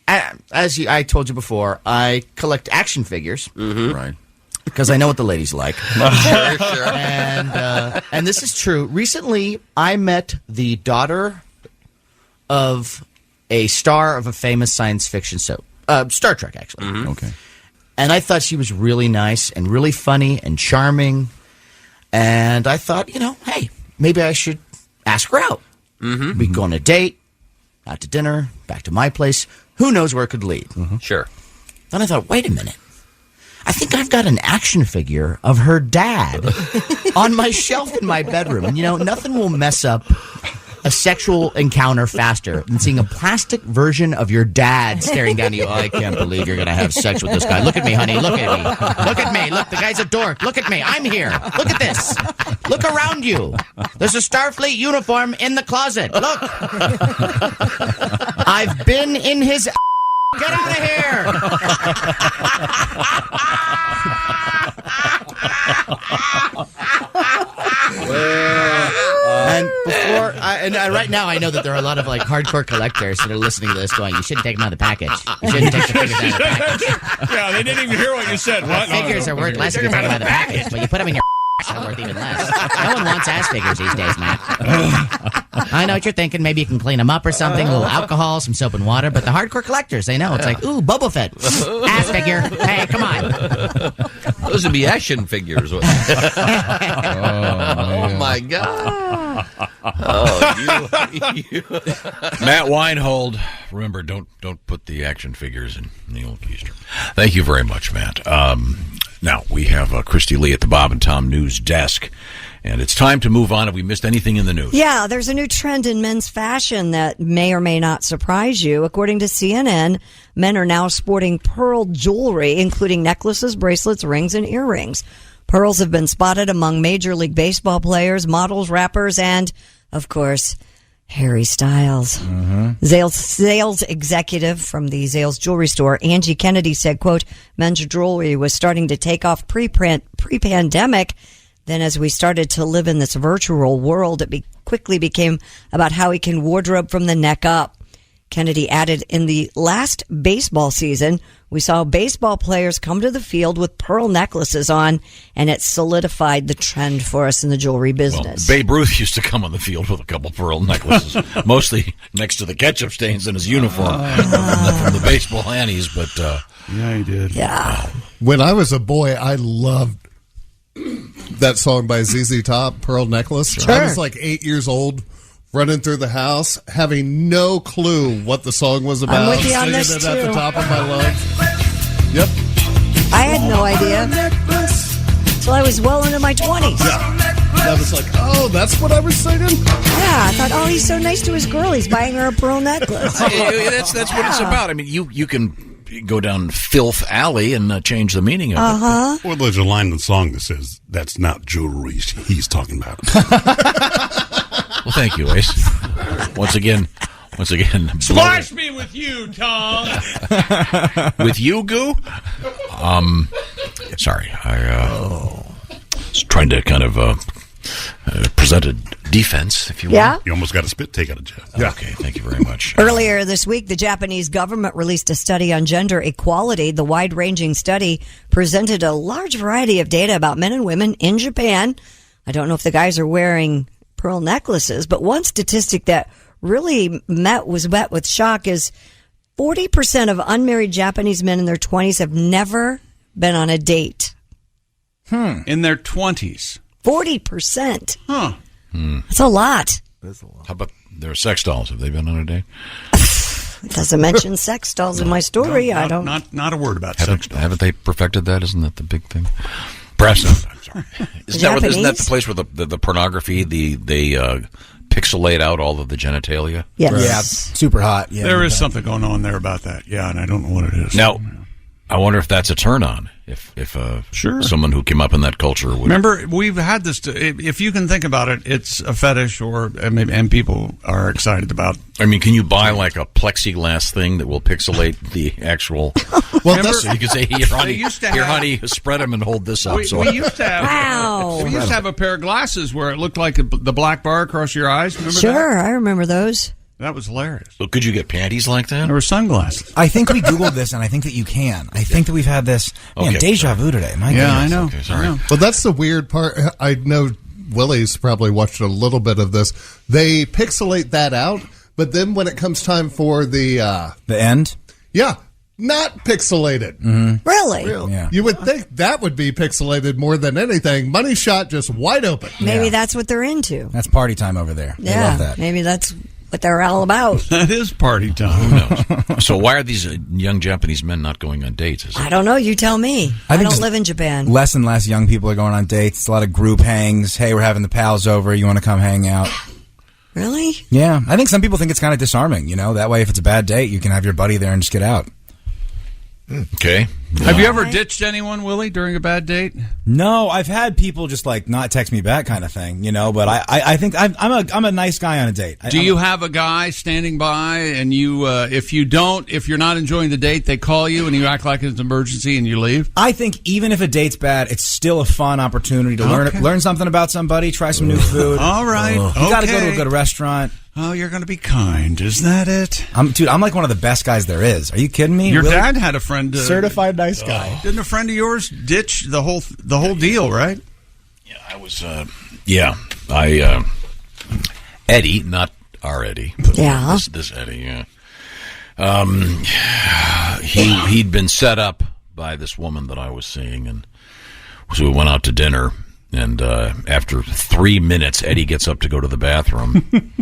As I told you before, I collect action figures. Right. Because I know what the ladies like. Sure. And this is true. Recently, I met the daughter of a star of a famous science fiction show, Star Trek, actually. Okay. And I thought she was really nice and really funny and charming. And I thought, hey, maybe I should ask her out. We go on a date, out to dinner, back to my place. Who knows where it could lead? Sure. Then I thought, wait a minute. I think I've got an action figure of her dad on my shelf in my bedroom. And, nothing will mess up a sexual encounter faster than seeing a plastic version of your dad staring down at you. I can't believe you're going to have sex with this guy. Look at me, honey. Look at me. Look at me. Look, the guy's a dork. Look at me. I'm here. Look at this. Look around you. There's a Starfleet uniform in the closet. Look. I've been in his... Get out of here! And before, right now, I know that there are a lot of hardcore collectors that are listening to this, going, "You shouldn't take them out of the package. You shouldn't take the figures out of the package." Yeah, they didn't even hear what you said. What? Figures are worth less if you take them out of the package, but you put them in your they're worth even less. No one wants ass figures these days, Matt. I know what you're thinking. Maybe you can clean them up or something. A little alcohol, some soap and water. But the hardcore collectors, they know. It's like, ooh, Boba Fett. Ass figure. Hey, come on. Those would be action figures. Oh, my God. You. Matt Weinhold. Remember, don't put the action figures in the old keister. Thank you very much, Matt. Now, we have Christy Lee at the Bob and Tom News Desk, and it's time to move on if we missed anything in the news. Yeah, there's a new trend in men's fashion that may or may not surprise you. According to CNN, men are now sporting pearl jewelry, including necklaces, bracelets, rings, and earrings. Pearls have been spotted among Major League Baseball players, models, rappers, and, of course, Harry Styles. Zales executive from the Zales jewelry store, Angie Kennedy, said, quote, men's jewelry was starting to take off pre-pandemic. Then as we started to live in this virtual world, it quickly became about how we can wardrobe from the neck up. Kennedy added, in the last baseball season, we saw baseball players come to the field with pearl necklaces on, and it solidified the trend for us in the jewelry business. Well, Babe Ruth used to come on the field with a couple pearl necklaces, mostly next to the ketchup stains in his uniform from the baseball Annies, but... yeah, he did. Yeah. When I was a boy, I loved that song by ZZ Top, Pearl Necklace. Sure. I was 8 years old, running through the house, having no clue what the song was about. I'm with you on singing this it too. at the top of my lungs. Yep. I had no idea until I was well into my 20s. Yeah. I was like, oh, that's what I was singing? Yeah, I thought, oh, he's so nice to his girl. He's buying her a pearl necklace. That's what it's about. I mean, you can go down Filth Alley and change the meaning of it. Well, there's a line in the song that says, that's not jewelry he's talking about. Well, thank you, Ace. Once again. Splash me with you, Tom. With you, Goo? Sorry, I was trying to kind of present a defense, if you will. Yeah? You almost got a spit take out of Jeff. Yeah. Okay, thank you very much. Earlier this week, the Japanese government released a study on gender equality. The wide-ranging study presented a large variety of data about men and women in Japan. I don't know if the guys are wearing pearl necklaces, but one statistic that really was met with shock is 40% of unmarried Japanese men in their 20s have never been on a date. In their 20s. 40%. Huh. That's a lot. How about their sex dolls? Have they been on a date? It doesn't mention sex dolls in my story. I don't. Not a word about sex dolls. Haven't they perfected that? Isn't that the big thing? Perhaps not. I'm sorry. Isn't that the place where the pornography, they pixelate out all of the genitalia? Yes. Yeah, super hot. Yeah, there is something going on there about that. Yeah, and I don't know what it is. Now, I wonder if that's a turn on. If someone who came up in that culture would. Remember, we've had this. If you can think about it, it's a fetish, and people are excited about. I mean, can you buy like a plexiglass thing that will pixelate the actual? So you can say, "Here, honey, spread them and hold this up." We used to have. We used to have a pair of glasses where it looked like the black bar across your eyes. Remember Sure, that? I remember those. That was hilarious. So could you get panties like that? There were sunglasses. I think we Googled this, and I think that you can. I think that we've had this deja vu today. My Yeah, goodness. I know. Okay, sorry. Well, that's the weird part. I know Willie's probably watched a little bit of this. They pixelate that out, but then when it comes time for the end, not pixelated. Mm-hmm. Really? Yeah. You would think that would be pixelated more than anything. Money shot just wide open. Maybe that's what they're into. That's party time over there. They Yeah, love that. maybe that's what they're all about. That is party time. Who knows? So why are these young Japanese men not going on dates? I don't know. You tell me. I think don't just live in Japan. Less and less young people are going on dates. It's a lot of group hangs. Hey, we're having the pals over. You want to come hang out? Really? Yeah. I think some people think it's kind of disarming. That way, if it's a bad date, you can have your buddy there and just get out. Okay. Have you ever ditched anyone, Willie, during a bad date? No, I've had people just like not text me back, kind of thing, But I think I'm a nice guy on a date. Do you have a guy standing by, and you, if you're not enjoying the date, they call you and you act like it's an emergency and you leave? I think even if a date's bad, it's still a fun opportunity to learn something about somebody, try some new food. All right, you got to go to a good restaurant. Oh, you're going to be kind, isn't that it? I'm like one of the best guys there is. Are you kidding me? Your Willie? dad had a friend, certified nice guy. Didn't a friend of yours ditch the whole deal, right? Yeah, I was. Eddie, not our Eddie. Yeah. This Eddie. Yeah. He'd been set up by this woman that I was seeing, and so we went out to dinner. And after 3 minutes, Eddie gets up to go to the bathroom,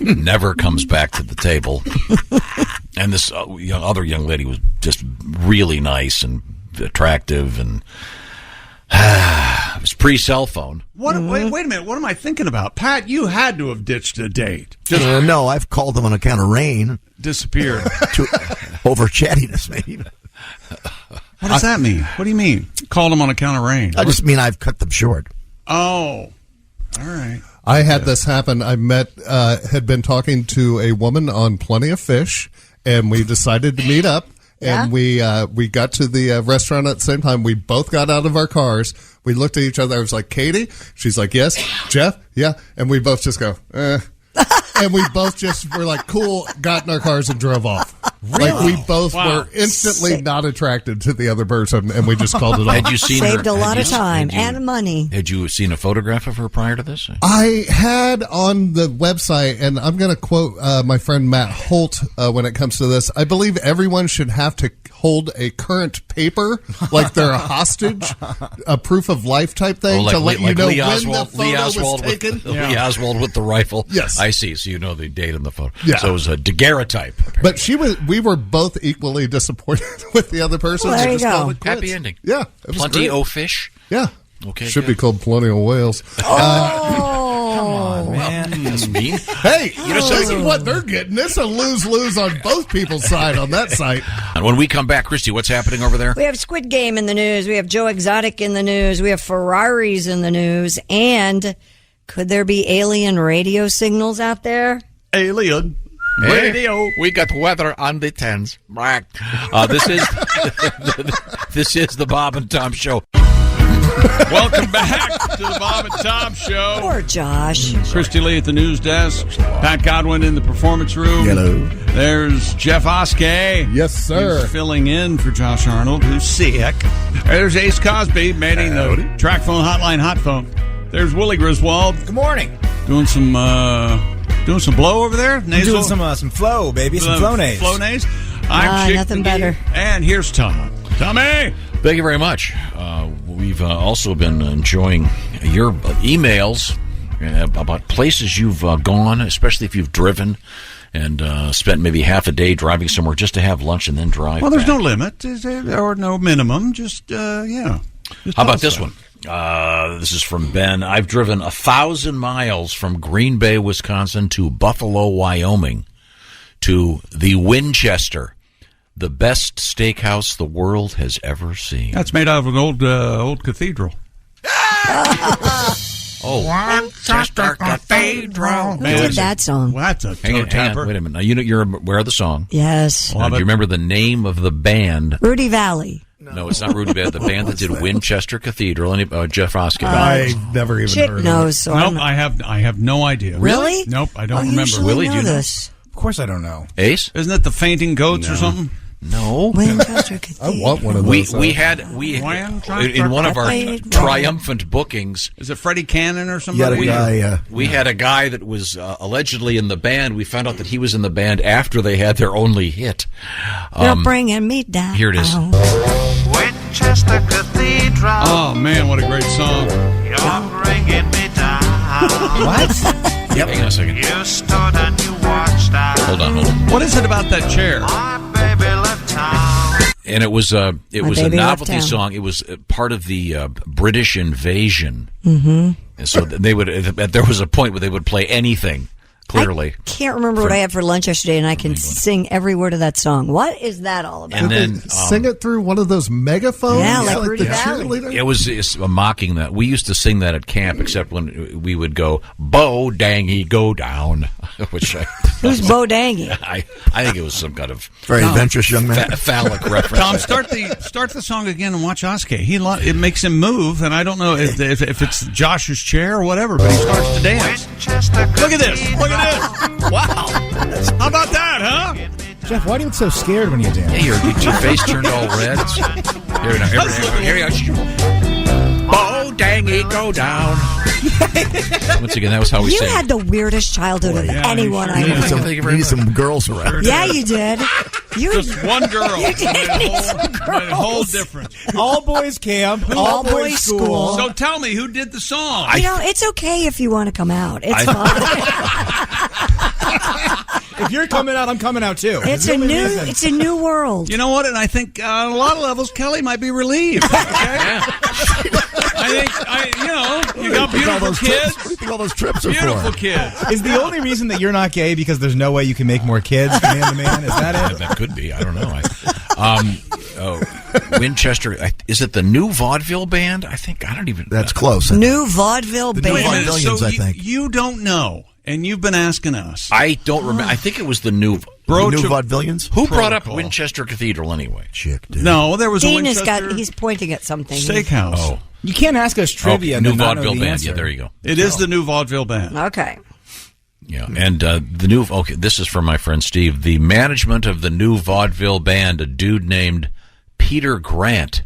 never comes back to the table. And this other young lady was just really nice and attractive, and it was pre-cell phone. Wait a minute. What am I thinking about? Pat, you had to have ditched a date. No, I've called them on account of rain. Disappeared. Over chattiness, maybe. What does that mean? What do you mean? Called them on account of rain. I just mean I've cut them short. Oh, all right. I had this happen. I had been talking to a woman on Plenty of Fish, and we decided to meet up. And we got to the restaurant at the same time. We both got out of our cars. We looked at each other. I was like, Katie? She's like, yes. Jeff? Yeah. And we both just go, And we both just were like, cool, got in our cars and drove off. Really? Like, we both were instantly not attracted to the other person, and we just called it off. Had you seen Saved her? a lot of time and money. Had you seen a photograph of her prior to this? I had on the website, and I'm going to quote my friend Matt Holt when it comes to this. I believe everyone should have to hold a current paper, like they're a hostage, a proof of life type thing, to let you know when the photo was taken. Lee Oswald with the rifle. Yes. I see. So you know the date in the photo. Yeah. So it was a Daguerre type. But we were both equally disappointed with the other person. Well, there We you just called go. it quits. Happy ending. Yeah. It was Plenty great. o' fish. Yeah. Okay. Should good. be called Plenty of Whales. Oh, man. That's mean. Hey, this is what they're getting. It's a lose-lose on both people's side on that site. And when we come back, Christy, what's happening over there? We have Squid Game in the news. We have Joe Exotic in the news. We have Ferraris in the news. And could there be alien radio signals out there? Alien radio. We got weather on the 10s. This is the Bob and Tom Show. Welcome back to the Bob and Tom Show. Poor Josh. Christy Lee at the news desk. Pat Godwin in the performance room. Hello. There's Jeff Oskey. Yes, sir. He's filling in for Josh Arnold, who's sick. There's Ace Cosby manning the track phone hotline hot phone. There's Willie Griswold. Good morning. Doing some blow over there. Nasal. Doing some flow, baby. Some Flonase. Flonase. I'm Chick nothing McGee. better. And here's Tom. Tommy. Thank you very much. We've also been enjoying your emails about places you've gone, especially if you've driven and spent maybe half a day driving somewhere just to have lunch and then drive Well, there's back. no limit or no minimum. Just, yeah. Just How tell about us this that. one? This is from Ben. I've driven 1,000 miles from Green Bay, Wisconsin to Buffalo, Wyoming to the Winchester, the best steakhouse the world has ever seen. That's made out of an old cathedral. Winchester Cathedral. Who did that song? Well, that's a Hang on, wait a minute. Now, you're aware of the song. Yes. Now, do you remember the name of the band? Rudy Valley. No, it's not Rudy Band. The band that did Winchester Cathedral. Jeff Oskett. I never even Chick heard of knows. it. So Nope, I'm I have no idea. Really? Nope, I don't Oh, you remember. usually Willie, know do you know? this. Of course I don't know. Ace? Isn't it the Fainting Goats or something? No. Winchester Cathedral. I want one of those. We had in one of our triumphant bookings. Is it Freddie Cannon or You somebody? had a guy. We had a guy that was allegedly in the band. We found out that he was in the band after they had their only hit. You're bringing me down. Here it is. Winchester Cathedral. Oh man, what a great song! You're bringing me down. What? Yep. Hang on a second. You stood and you watched out. Hold on. What is it about that chair? My baby left town. And it was a baby left novelty town. song. It was part of the British invasion. Mm-hmm. And so they would. There was a point where they would play anything. Clearly, Can't remember what I had for lunch yesterday, and I can sing every word of that song. What is that all about? and then Sing it through one of those megaphones? Yeah, like the Rudy Valley. cheerleader? it was it's mocking that. We used to sing that at camp, except when we would go, "Bo Dangy, go down," which Who's Bo Dangy? I think it was some kind of Very adventurous young man. phallic reference. Tom, start the song again and watch Oskar. It makes him move, and I don't know if it's Josh's chair or whatever, but he starts to dance. Look at this! Look at this! Wow! How about that, huh? Jeff, why do you look so scared when you dance? Hey, your face turned all red. Here you go. Bo Dangy, go down. Once again, that was how we You sang. had the weirdest childhood of anyone I know. You need some girls around. Yeah, you did. You Just one girl. You did need some Made a whole girls. difference. All boys camp, All boys school. So tell me, who did the song? You know, it's okay if you want to come out. It's fine. If you're coming out, I'm coming out too. It's a new world. You know what? And I think on a lot of levels, Kelly might be relieved. Okay? You got beautiful kids. What do you think all those trips are Beautiful for? kids. Is the only reason that you're not gay because there's no way you can make more kids, man to man? Is that it? That could be. I don't know. Winchester. Is it the new vaudeville band? I think. I don't even. That's close. New vaudeville The band. new Vaudevillians, So I think. you don't know, and you've been asking us. I don't remember. I think it was the new. The new Vaudevillians? Who brought up Protocol. Winchester Cathedral anyway? Chick, dude. No, there was a Dean has Winchester he's pointing at something. Steakhouse. Oh, You can't ask us trivia. and new then not know vaudeville the band. answer. Yeah, there you go. It is the new vaudeville band. Okay. Yeah, and the new. Okay, this is from my friend Steve. The management of the new vaudeville band, a dude named Peter Grant.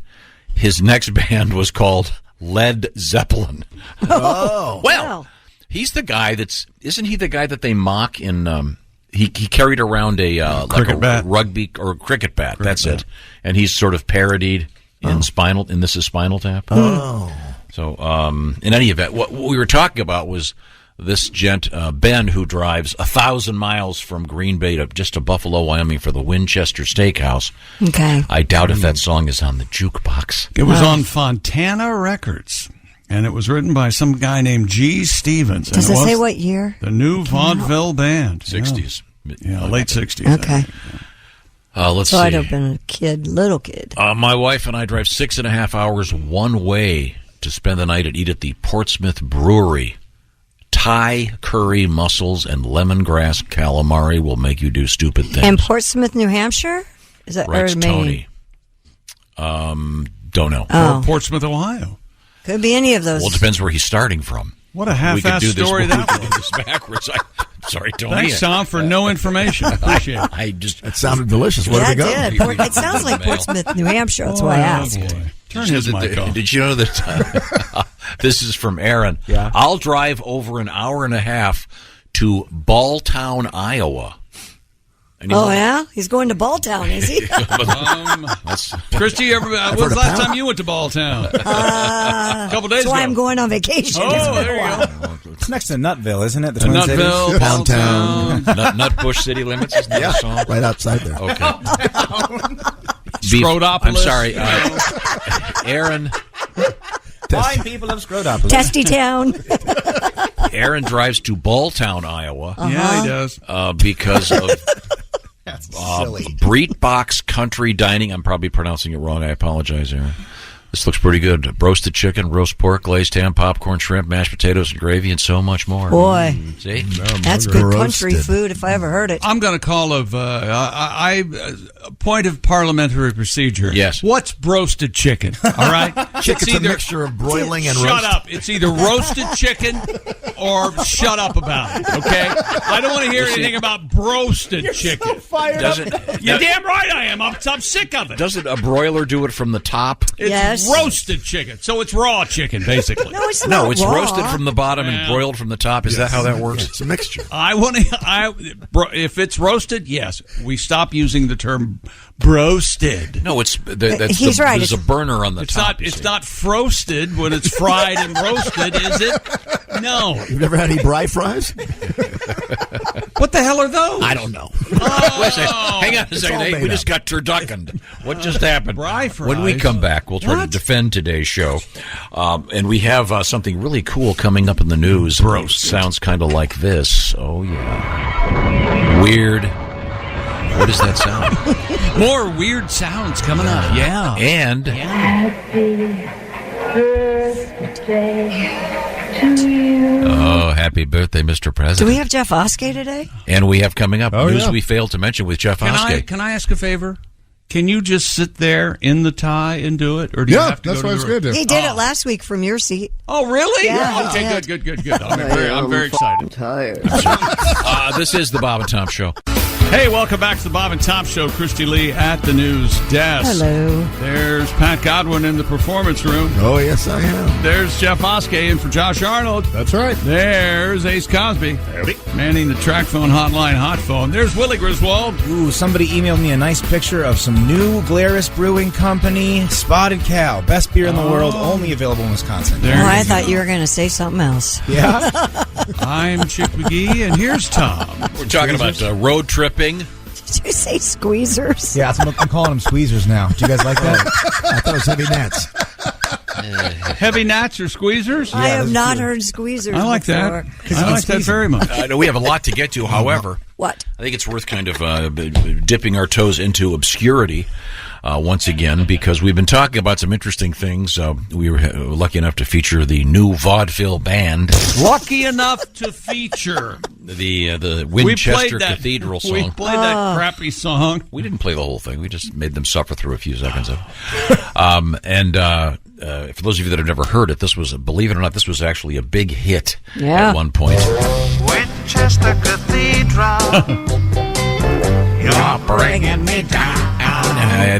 His next band was called Led Zeppelin. Oh. Well, he's the guy that's. Isn't he the guy that they mock in? He carried around a Cricket bat. rugby or cricket bat. That's it, and he's sort of parodied in Spinal. And this is Spinal Tap. Oh. So, in any event, what we were talking about was this gent, Ben, who drives 1,000 miles from Green Bay to Buffalo, Wyoming for the Winchester Steakhouse. Okay. I doubt if that song is on the jukebox. It was on Fontana Records, and it was written by some guy named G. Stevens. Does and it was say what year? The new vaudeville band. 60s. Yeah, late 60s. Okay. Let's So see. I'd have been a little kid. My wife and I drive 6.5 hours one way to spend the night and eat at the Portsmouth Brewery. Thai curry mussels and lemongrass calamari will make you do stupid things. In Portsmouth, New Hampshire? Is that Writes or Maine? Tony. Don't know. Oh. Or Portsmouth, Ohio. Could be any of those. Well, it depends where he's starting from. What a We could half-assed do this- story we that could do was. this backwards. Sorry, Tony. Thanks, Tom, for no information. Appreciate it. I just That sounded delicious. Where Yeah, did it it go? did. It sounds like Portsmouth, New Hampshire. That's why I asked. Turn his mic off. Did you know that? This is from Aaron. Yeah. I'll drive over an hour and a half to Balltown, Iowa. Oh, yeah? He's going to Balltown, is he? Christy, when's the last time you went to Balltown? A couple days That's why ago. I'm going on vacation. Oh, there you go. It's next to Nutville, isn't it? The Twin Nutville, Cities? Poundtown. Nutbush City Limits is the song. Right outside there. Okay. Scrotopolis. I'm sorry, Aaron. Fine people of Scrotopolis. Testy Town. Aaron drives to Balltown, Iowa. Yeah, he does. Because of silly. Breitbach's Country Dining. I'm probably pronouncing it wrong. I apologize, Aaron. This looks pretty good. Roasted chicken, roast pork, glazed ham, popcorn, shrimp, mashed potatoes, and gravy, and so much more. Boy. See? That's good country food if I ever heard it. I'm going to call point of parliamentary procedure. Yes. What's broasted chicken? All right? Chicken's a mixture of broiling and roast. Shut up. It's either roasted chicken or shut up about it, okay? I don't want to hear anything about broasted chicken. You're damn right I am. I'm sick of it. Doesn't a broiler do it from the top? It's roasted chicken. So it's raw chicken, basically. No, it's No, not it's raw. roasted from the bottom and broiled from the top. Is that how that works? It's a mixture. If it's roasted, yes. We stop using the term broasted. No, it's He's right. There's a burner on the It's top. not. It's not frosted when it's fried and roasted, is it? No. You've never had any brie fries? What the hell are those? I don't know. Hang on a second. Hey, we just got turduckened. What just happened? Brie fries. When we come back, we'll try to defend today's show. And we have something really cool coming up in the news. Sounds kind of like this. Oh, yeah. Weird. What does that sound? More weird sounds coming up. Yeah. And Happy birthday to you. oh, happy birthday, Mr. Do President. we have Jeff Oskey today? And we have coming up news yeah. we failed to mention with Jeff Oskey. Can I ask a favor? Can you just sit there in the tie and do it, or do you have to that's go what I to was the going to do. He did it last week from your seat. Oh, really? Yeah, he Okay, did. good. I'm very excited. Tired. This is the Bob and Tom Show. Hey, welcome back to the Bob and Tom Show. Christy Lee at the news desk. Hello. There's Pat Godwin in the performance room. Oh, yes, I am. There's Jeff Oskey in for Josh Arnold. That's right. There's Ace Cosby. Howdy. Manning the track phone hotline hot phone. There's Willie Griswold. Ooh, somebody emailed me a nice picture of some new Glarus Brewing Company Spotted Cow. Best beer in the world, only available in Wisconsin. There I you thought you were going to say something else. Yeah? I'm Chick McGee, and here's Tom. We're talking about road tripping. Did you say squeezers? Yeah, I'm calling them squeezers now. Do you guys like that? I thought it was heavy gnats. Heavy gnats or squeezers? I have not heard squeezers I like before. that. I like that very much. I know we have a lot to get to. However, What? I think it's worth kind of dipping our toes into obscurity once again, because we've been talking about some interesting things. We were lucky enough to feature the new vaudeville band. Lucky enough to feature the Winchester Cathedral song. We played that crappy song. We didn't play the whole thing. We just made them suffer through a few seconds of it. For those of you that have never heard it, this was, believe it or not, this was actually a big hit at one point. Winchester Cathedral. You're bringing me down.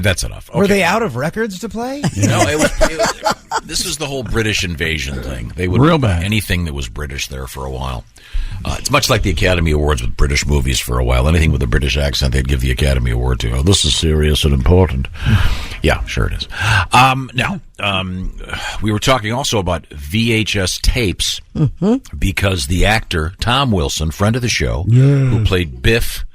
That's enough. Okay. Were they out of records to play? No, this is the whole British invasion thing. They would Real bad. anything that was British there for a while. It's much like the Academy Awards with British movies for a while. Anything with a British accent, they'd give the Academy Award to. Oh, this is serious and important. Yeah, sure it is. Now, we were talking also about VHS tapes because the actor Tom Wilson, friend of the show, who played Biff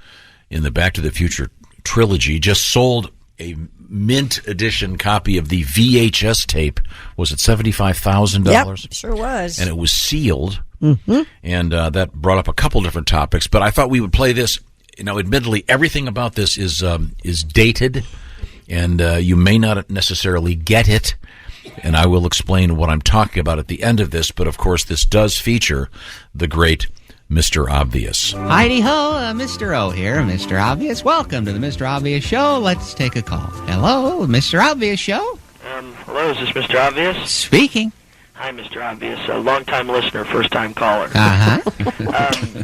in the Back to the Future trilogy, just sold a mint edition copy of the VHS tape. Was it $75,000? Yep, sure was. And it was sealed. And that brought up a couple different topics. But I thought we would play this. You know, admittedly, everything about this is dated, and you may not necessarily get it. And I will explain what I'm talking about at the end of this. But of course, this does feature the great Mr. Obvious. Heidi ho, Mr. O here, Mr. Obvious. Welcome to the Mr. Obvious Show. Let's take a call. Hello, Mr. Obvious Show? Hello, is this Mr. Obvious? Speaking. Hi, Mr. Obvious. A long-time listener, first-time caller. Uh-huh.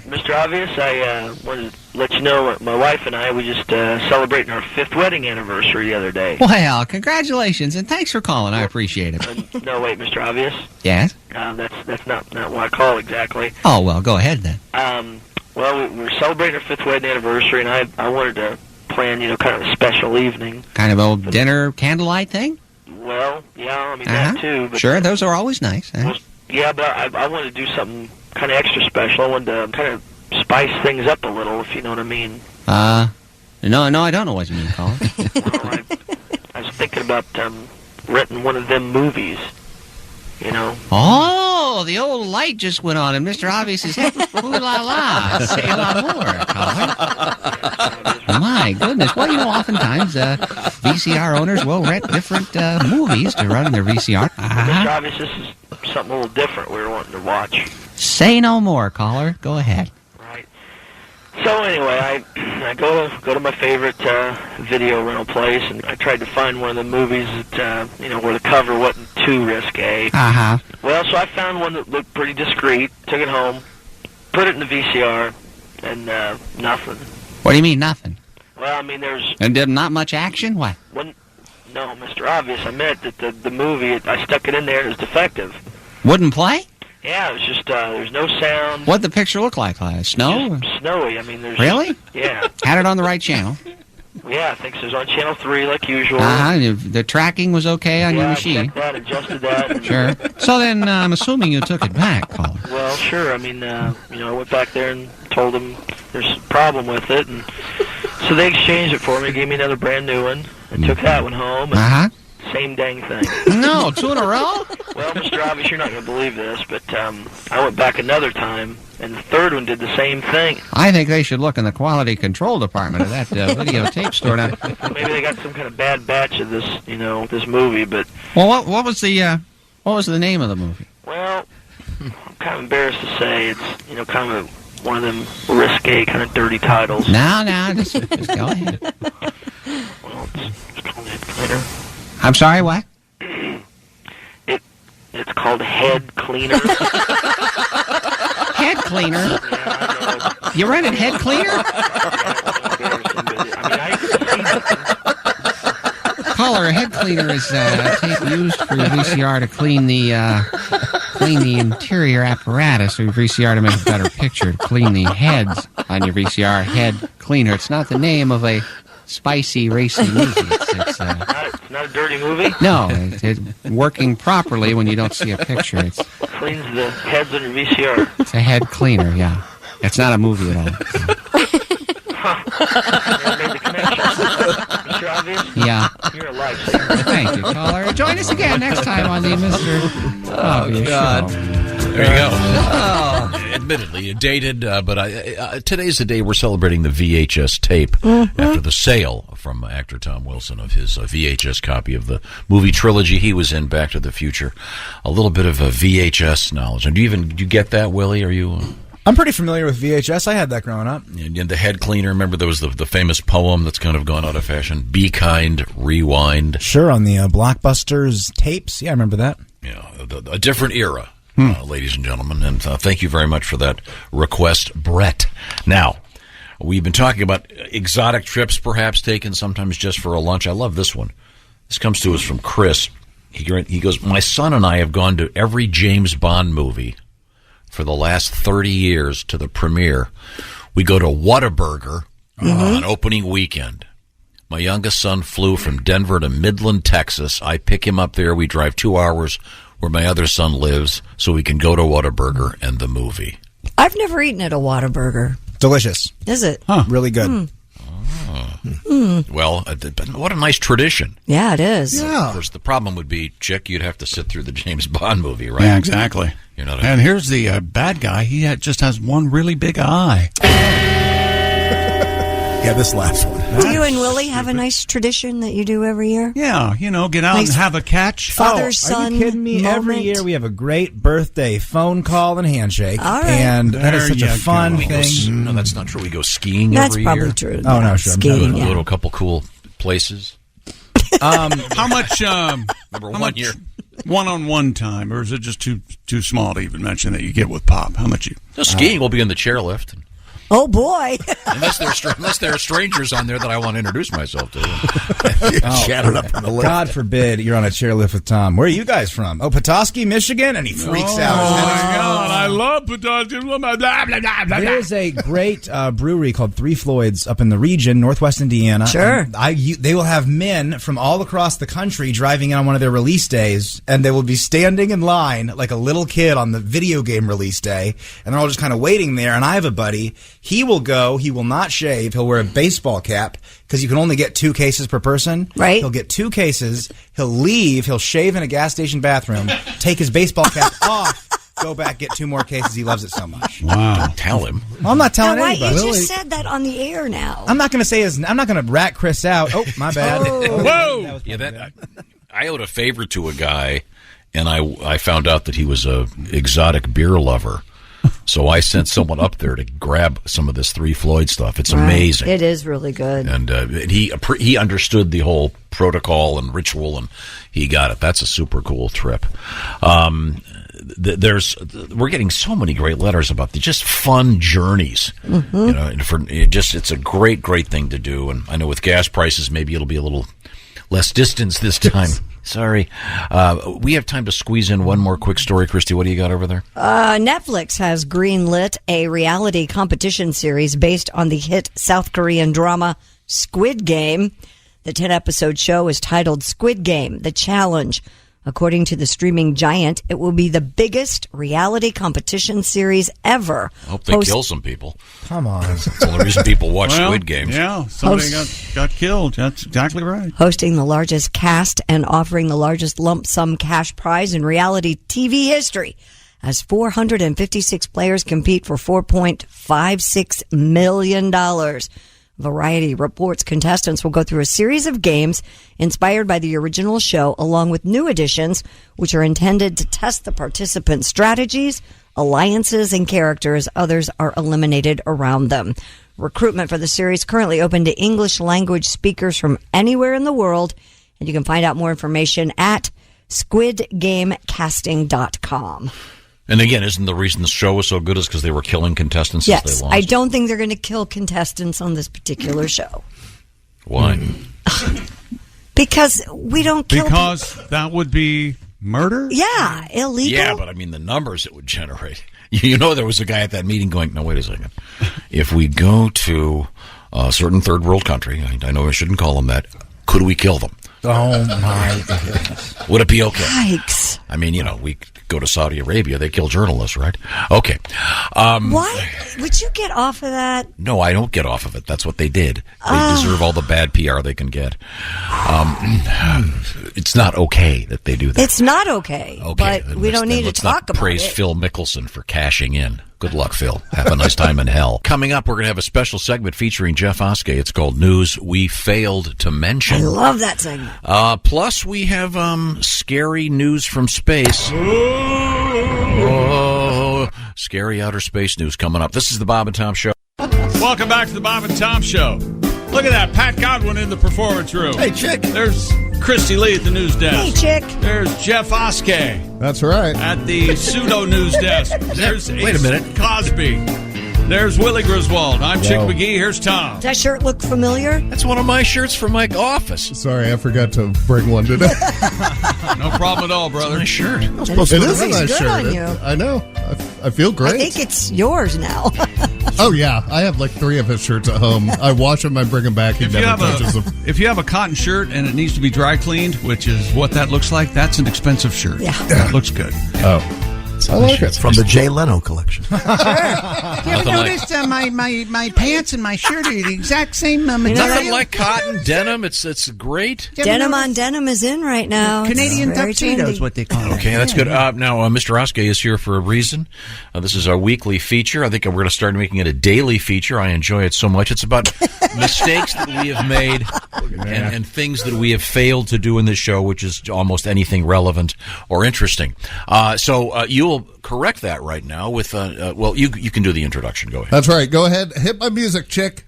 Mr. Obvious, I wanted to let you know my wife and I, we just celebrating our 5th wedding anniversary the other day. Well, congratulations, and thanks for calling. I appreciate it. No, wait, Mr. Obvious. Yes? That's not what I call exactly. Oh, well, go ahead then. Well, we were celebrating our 5th wedding anniversary, and I wanted to plan, kind of a special evening. Kind of old dinner, candlelight thing? Well, yeah, I mean, that too. But Sure, those are always nice. Well, yeah, but I wanted to do something kind of extra special. I wanted to kind of spice things up a little, if you know what I mean. No, I don't know what you mean, Colin. Well, I was thinking about renting one of them movies, Oh, the old light just went on, and Mr. Obvious's head. Ooh la la. Say a lot more, Colin. My goodness. Well, oftentimes VCR owners will rent different movies to run in their VCR. Mr. Obvious, this is something a little different we were wanting to watch. Say no more, caller. Go ahead. So anyway, I go to my favorite video rental place, and I tried to find one of the movies that where the cover wasn't too risque. Well, so I found one that looked pretty discreet. Took it home, put it in the VCR, and nothing. What do you mean nothing? Well, I mean there's and not much action. What? No, Mr. Obvious. I meant that the movie I stuck it in there and it was defective. Wouldn't play? Yeah, it was just there's no sound. What'd the picture look like? Snow? Just snowy. I mean, there's really? Yeah. Had it on the right channel? Yeah, I think so. It was on channel 3 like usual. The tracking was okay on your machine. I checked that, adjusted that. Sure. So then I'm assuming you took it back, Colin. Well, sure. I mean, I went back there and told them there's a problem with it, and so they exchanged it for me, gave me another brand new one, and took that one home. And same dang thing. No, 2 in a row? Well, Mr. Obvious, you're not going to believe this, but I went back another time, and the third one did the same thing. I think they should look in the quality control department of that videotape store now. Maybe they got some kind of bad batch of this, this movie, but... Well, what was the name of the movie? Well, I'm kind of embarrassed to say it's, kind of one of them risque, kind of dirty titles. No, just go ahead. Well, it's called Head Cleaner. I'm sorry, what? It's called Head Cleaner. Head Cleaner? Yeah, I know. You rented Head Cleaner? Caller, a Head Cleaner is tape used for your VCR to clean the interior apparatus of your VCR to make a better picture, to clean the heads on your VCR. Head Cleaner. It's not the name of a spicy, racy movie. It's not a dirty movie? No, it's working properly when you don't see a picture. It cleans the heads on your VCR. It's a head cleaner, yeah. It's not a movie at all. Never made the connection. Mr. Obvious? Yeah. You're a lifesaver. Thank you, caller. Join us again next time on the Mr. Obvious Show. There you go. Admittedly, dated, but today's the day we're celebrating the VHS tape after the sale from actor Tom Wilson of his VHS copy of the movie trilogy he was in, Back to the Future. A little bit of a VHS knowledge. And do you get that, Willie? Are you? I'm pretty familiar with VHS. I had that growing up. And the Head Cleaner, remember there was the famous poem that's kind of gone out of fashion? Be kind, rewind. Sure, on the Blockbusters tapes. Yeah, I remember that. Yeah, a different era. Ladies and gentlemen, and thank you very much for that request, Brett. Now, we've been talking about exotic trips perhaps taken sometimes just for a lunch. I love this one. This comes to us from Chris. He goes, my son and I have gone to every James Bond movie for the last 30 years to the premiere. We go to Whataburger on opening weekend. My youngest son flew from Denver to Midland, Texas. I pick him up there. We drive 2 hours where my other son lives so we can go to Whataburger and the movie. I've never eaten at a Whataburger. Delicious. Is it? Really good. Well, what a nice tradition. Yeah, it is. Of course, the problem would be, Chick, you'd have to sit through the James Bond movie, right? Yeah, exactly. You're not and here's the bad guy. He just has one really big eye. Yeah, this last one. Do you and Willie have a nice tradition that you do every year? Yeah, get out and have a catch. Father-son Are you kidding me? moment? Every year we have a great birthday phone call and handshake. All right. And that is such a fun thing. No, that's not true. We go skiing That's every probably year. true. Oh, no, sure. Skiing, Go to a couple cool places. How much? Number how 1 much year. One-on-one time, or is it just too small to even mention that you get with Pop? How much you? No, skiing will be in the chairlift. Oh, boy. unless there are strangers on there that I want to introduce myself to. Shouted up on the lift. God forbid you're on a chairlift with Tom. Where are you guys from? Oh, Petoskey, Michigan? And he freaks out. Oh, my God. I love Petoskey. Blah, blah, blah, blah, blah. There's a great brewery called Three Floyds up in the region, Northwest Indiana. Sure. They will have men from all across the country driving in on one of their release days, and they will be standing in line like a little kid on the video game release day, and they're all just kind of waiting there. And I have a buddy. He will go. He will not shave. He'll wear a baseball cap because you can only get 2 cases per person. Right. He'll get 2 cases. He'll leave. He'll shave in a gas station bathroom, take his baseball cap off, go back, get 2 more cases. He loves it so much. Wow. Tell him. Well, I'm not telling Now, anybody. you just said that on the air now. I'm not going to say his. I'm not going to rat Chris out. Oh, my bad. Whoa! Yeah, I owed a favor to a guy, and I found out that he was a exotic beer lover. So I sent someone up there to grab some of this Three Floyd stuff. It's amazing. It is really good. And he understood the whole protocol and ritual, and he got it. That's a super cool trip. We're getting so many great letters about the just fun journeys. Mm-hmm. You know, and it's a great thing to do. And I know with gas prices, maybe it'll be a little less distance this time. Sorry. We have time to squeeze in one more quick story. Christy, what do you got over there? Netflix has greenlit a reality competition series based on the hit South Korean drama Squid Game. The 10-episode show is titled Squid Game: The Challenge. According to the streaming giant, it will be the biggest reality competition series ever. I hope they kill some people. Come on. That's the only reason people watch Squid Games. Yeah, somebody got killed. That's exactly right. Hosting the largest cast and offering the largest lump sum cash prize in reality TV history, as 456 players compete for $4.56 million. Variety reports contestants will go through a series of games inspired by the original show, along with new additions, which are intended to test the participants' strategies, alliances, and characters. Others are eliminated around them. Recruitment for the series currently open to English language speakers from anywhere in the world, and you can find out more information at squidgamecasting.com. And again, isn't the reason the show was so good is because they were killing contestants as Yes, they lost? I don't think they're going to kill contestants on this particular show. Why? Because we don't kill Because that would be murder? Yeah, illegal. Yeah, but I mean the numbers it would generate. You know, there was a guy at that meeting going, no, wait a second. If we go to a certain third world country, I know I shouldn't call them that, could we kill them? Oh, my goodness. Would it be okay? Yikes. I mean, you know, we go to Saudi Arabia, they kill journalists, right? Okay. Why would you get off of that? No, I don't get off of it. That's what they did. They deserve all the bad PR they can get. It's not okay that they do that. It's not okay. Okay, but we don't need to talk about praise it. Phil Mickelson for cashing in. Good luck, Phil. Have a nice time in hell. Coming up, we're going to have a special segment featuring Jeff Oskey. It's called News We Failed to Mention. I love that segment. Plus, we have scary news from space. Oh, scary outer space news coming up. This is the Bob and Tom Show. Welcome back to the Bob and Tom Show. Look at that, Pat Godwin in the performance room. Hey, chick. There's Christy Lee at the news desk. Hey, chick. There's Jeff Oskey That's right. at the pseudo news desk. There's Wait a minute. Cosby. There's Willie Griswold. I'm Chick Whoa. McGee. Here's Tom. Does that shirt look familiar? That's one of my shirts from my office. Sorry, I forgot to bring one today. No problem at all, brother. Nice shirt. It is a nice good shirt. on you. I know. I feel great. I think it's yours now. Oh yeah, I have like 3 of his shirts at home. I wash them, I bring them back. He If you, never have touches them. if you have a cotton shirt and it needs to be dry cleaned, which is what that looks like, that's an expensive shirt. Yeah. That looks good. Oh, I like it. From the Jay Leno collection. You ever noticed my pants and my shirt are the exact same material? Nothing like cotton denim. It's great. Denim on denim is in right now. Canadian It's very tuxedo is trendy. what they call it. Okay, that's good. Now, Mr. Oskey is here for a reason. This is our weekly feature. I think we're going to start making it a daily feature. I enjoy it so much. It's about mistakes that we have made and things that we have failed to do in this show, which is almost anything relevant or interesting. So you'll correct that right now with, you can do the introduction. Go ahead. That's right. Go ahead. Hit my music, chick.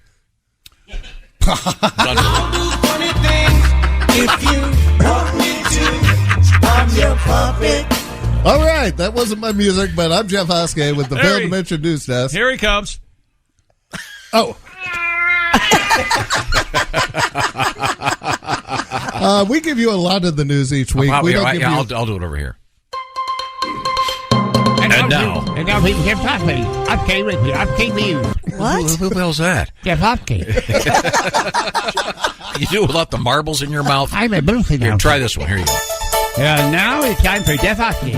If you want me to, I'm your puppet. All right. That wasn't my music, but I'm Jeff Oskey with the There Failed he- to Mention News Desk. Here he comes. Oh. We give you a lot of the news each week. I'll do it over here. And now we Jeff Hoskey. Okay, with you. Okay, news. What? Who the hell's that? Jeff Hoskey. You do without the marbles in your mouth? I'm a Bluetooth Here, now. try this one. Here you go. Now it's time for Jeff Hoskey.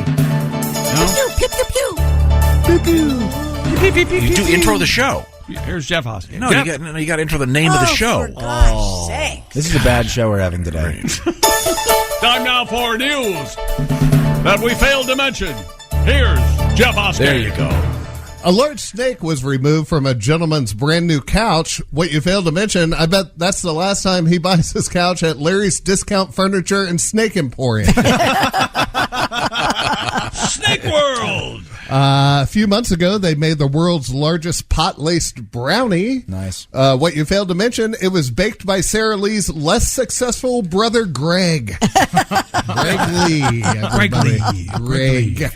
You do intro the show. Here's Jeff Hoskey. No, you got to intro the name of the show. This is a bad show we're having today. Time now for news that we failed to mention. Here's Jeff Hoskey. There you go. A large snake was removed from a gentleman's brand new couch. What you failed to mention, I bet that's the last time he buys his couch at Larry's Discount Furniture and Snake Emporium. Snake World. A few months ago, they made the world's largest pot-laced brownie. Nice. What you failed to mention, it was baked by Sarah Lee's less successful brother, Greg. Greg Lee. Greg.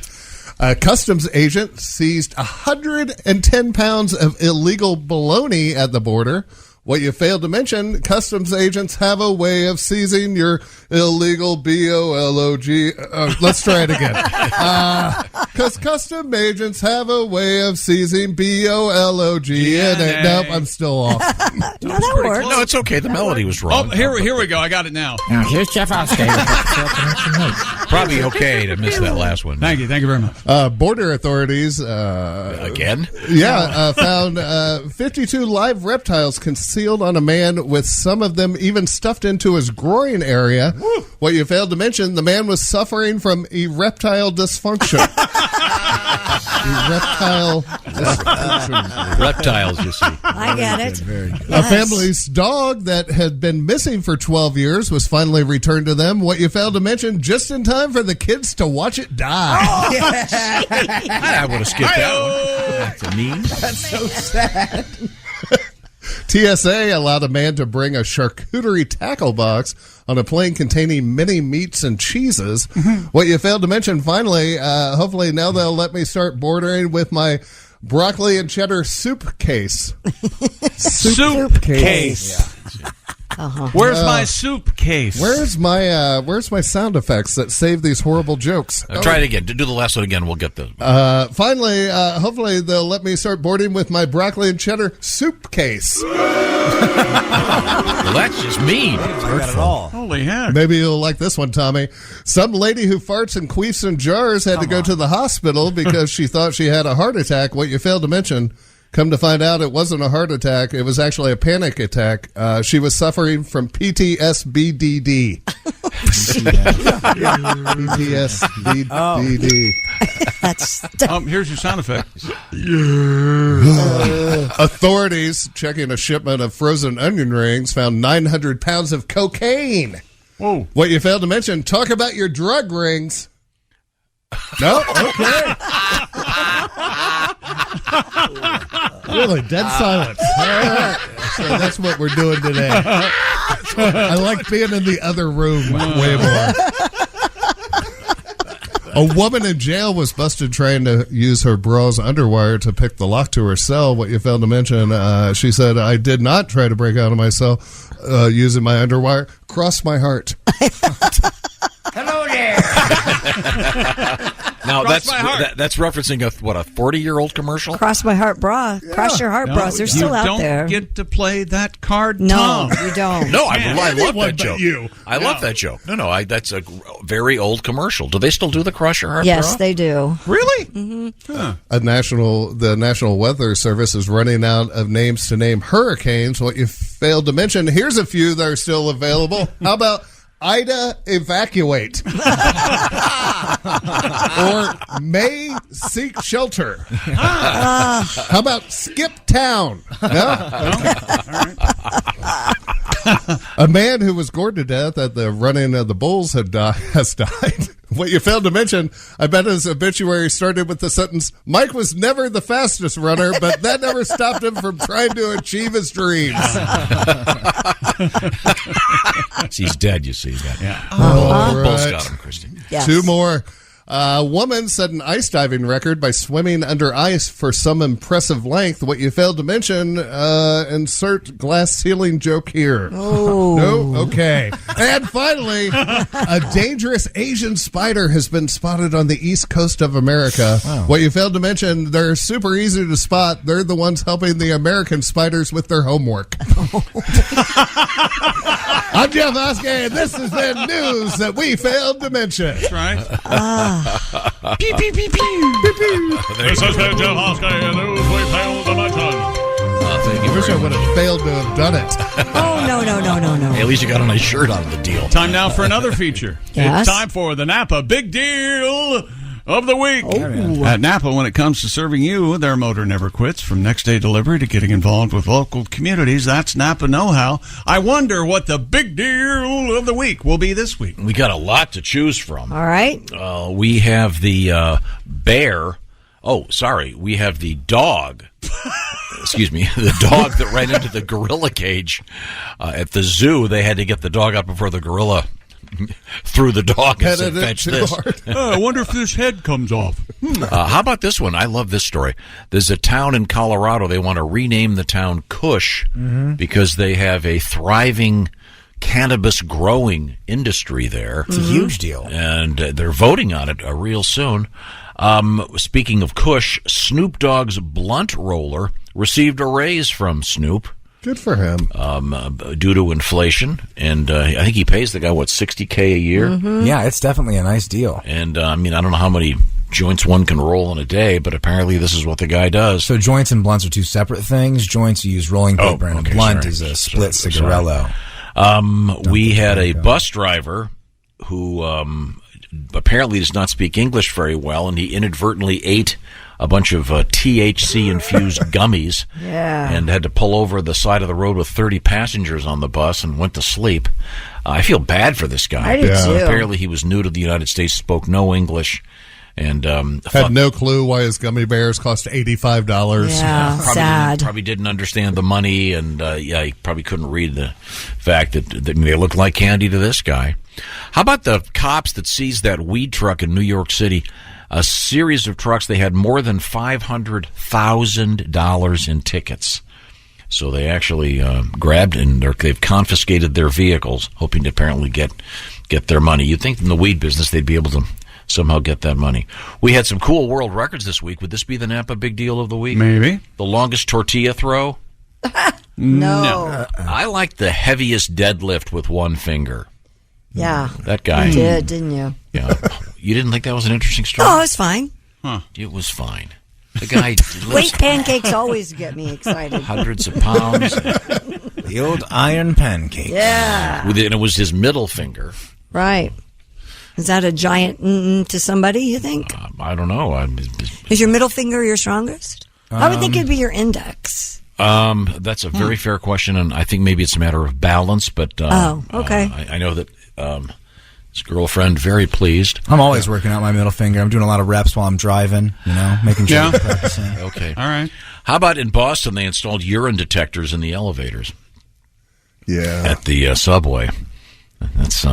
A customs agent seized 110 pounds of illegal bologna at the border. What you failed to mention, customs agents have a way of seizing your illegal B-O-L-O-G. Let's try it again. Because custom agents have a way of seizing B-O-L-O-G. Nope, I'm still off. No, that works. No, it's okay. The melody was wrong. Oh, here we go. I got it now. Now, here's Jeff Hoskey. Probably okay to miss that last one. Thank you very much. Border authorities again? Yeah, found 52 live reptiles concealed on a man, with some of them even stuffed into his groin area. What you failed to mention, the man was suffering from erectile dysfunction. Erectile dysfunction. Reptiles, you see. I get it. A family's dog that had been missing for 12 years was finally returned to them. What you failed to mention, just in time for the kids to watch it die. I would have skipped that one. That's a meme. That's so sad. TSA allowed a man to bring a charcuterie tackle box on a plane containing many meats and cheeses. What you failed to mention, finally, hopefully now they'll let me start bordering with my broccoli and cheddar soup case. Soup case. Yeah. Where's my soup case? Where's my sound effects that save these horrible jokes? Try it again. Do the last one again. We'll get the. Finally, hopefully they'll let me start boarding with my broccoli and cheddar soup case. Well, that's just mean. Got it all. Holy heck. Maybe you'll like this one, Tommy. Some lady who farts and queefs in jars had to go to the hospital because she thought she had a heart attack. What you failed to mention, come to find out, it wasn't a heart attack. It was actually a panic attack. She was suffering from PTSD. PTSD. Here's your sound effect. Authorities checking a shipment of frozen onion rings found 900 pounds of cocaine. Whoa. What you failed to mention, talk about your drug rings. No? Okay. Really, dead silence. All right. So that's what we're doing today. I like being in the other room way more. A woman in jail was busted trying to use her bra's underwire to pick the lock to her cell. What you failed to mention, she said, I did not try to break out of my cell using my underwire. Cross my heart. Hello there. Now that's referencing a 40-year-old commercial. Cross my heart bra. Cross your heart bras. They're still out there. You don't get to play that card. No, you don't. No, I love that joke. You. I love that joke. No, that's a very old commercial. Do they still do the Cross Your Heart? Yes, bra? they do. Really? Mm-hmm. Huh. The National Weather Service is running out of names to name hurricanes. What you failed to mention, here's a few that are still available. How about Ida Evacuate? Or May Seek Shelter? How about Skip Town? No? Okay. All right. A man who was gored to death at the running of the bulls has died. What you failed to mention, I bet his obituary started with the sentence, Mike was never the fastest runner, but that never stopped him from trying to achieve his dreams. He's dead, you see that. Yeah. Bulls got him, Christy. Yes. Two more. A woman set an ice diving record by swimming under ice for some impressive length. What you failed to mention, insert glass ceiling joke here. Oh. No? Okay. And finally, a dangerous Asian spider has been spotted on the east coast of America. Wow. What you failed to mention, they're super easy to spot. They're the ones helping the American spiders with their homework. I'm Jeff Oskey, and this is the news that we failed to mention. That's right. Pew, pew, pew, pew, pew, pew. This has been Jeff Oskey, and news we failed to mention. Thank you. I wish I would have failed to have done it. Oh, no. Hey, at least you got a nice shirt out of the deal. Time now for another feature. Yes? It's time for the Napa Big Deal of the Week. Oh. At Napa, when it comes to serving you, their motor never quits. From next-day delivery to getting involved with local communities, that's Napa know-how. I wonder what the Big Deal of the Week will be this week. We got a lot to choose from. All right. We have the bear. Oh, sorry. We have the dog. Excuse me. The dog that ran into the gorilla cage at the zoo. They had to get the dog out before the gorilla threw the dog and said, fetch this. I wonder if this head comes off. How about this one? I love this story. There's a town in Colorado. They want to rename the town Kush because they have a thriving cannabis growing industry there. It's a huge deal. And they're voting on it real soon. Speaking of Kush, Snoop Dogg's blunt roller received a raise from Snoop. Good for him. Due to inflation. And I think he pays the guy, $60K a year? Yeah, it's definitely a nice deal. And, I don't know how many joints one can roll in a day, but apparently this is what the guy does. So joints and blunts are two separate things. Joints, you use rolling paper, and a blunt is a split cigarello. We had a bus driver who apparently does not speak English very well, and he inadvertently ate a bunch of THC-infused gummies and had to pull over the side of the road with 30 passengers on the bus and went to sleep. I feel bad for this guy. I do too. Apparently he was new to the United States, spoke no English, and had no clue why his gummy bears cost $85. Yeah, sad. Probably didn't understand the money, and he probably couldn't read the fact that they look like candy to this guy. How about the cops that seized that weed truck in New York City? A series of trucks. They had more than $500,000 in tickets. So they actually grabbed and they've confiscated their vehicles, hoping to apparently get their money. You'd think in the weed business they'd be able to somehow get that money. We had some cool world records this week. Would this be the Napa Big Deal of the Week? Maybe. The longest tortilla throw? No. I like the heaviest deadlift with one finger. Yeah. That guy. You did, didn't you? Yeah. You didn't think that was an interesting story? Oh, it was fine. Huh. It was fine. The guy Weight pancakes always get me excited. Hundreds of pounds. The old iron pancake. Yeah. And it was his middle finger. Right. Is that a giant to somebody, you think? I don't know. Is your middle finger your strongest? I would think it'd be your index. That's a very fair question, and I think maybe it's a matter of balance, but okay. I know that his girlfriend very pleased. I'm always working out my middle finger. I'm doing a lot of reps while I'm driving, making sure I'm practicing. Okay. All right. How about in Boston, they installed urine detectors in the elevators? Yeah. At the subway. That's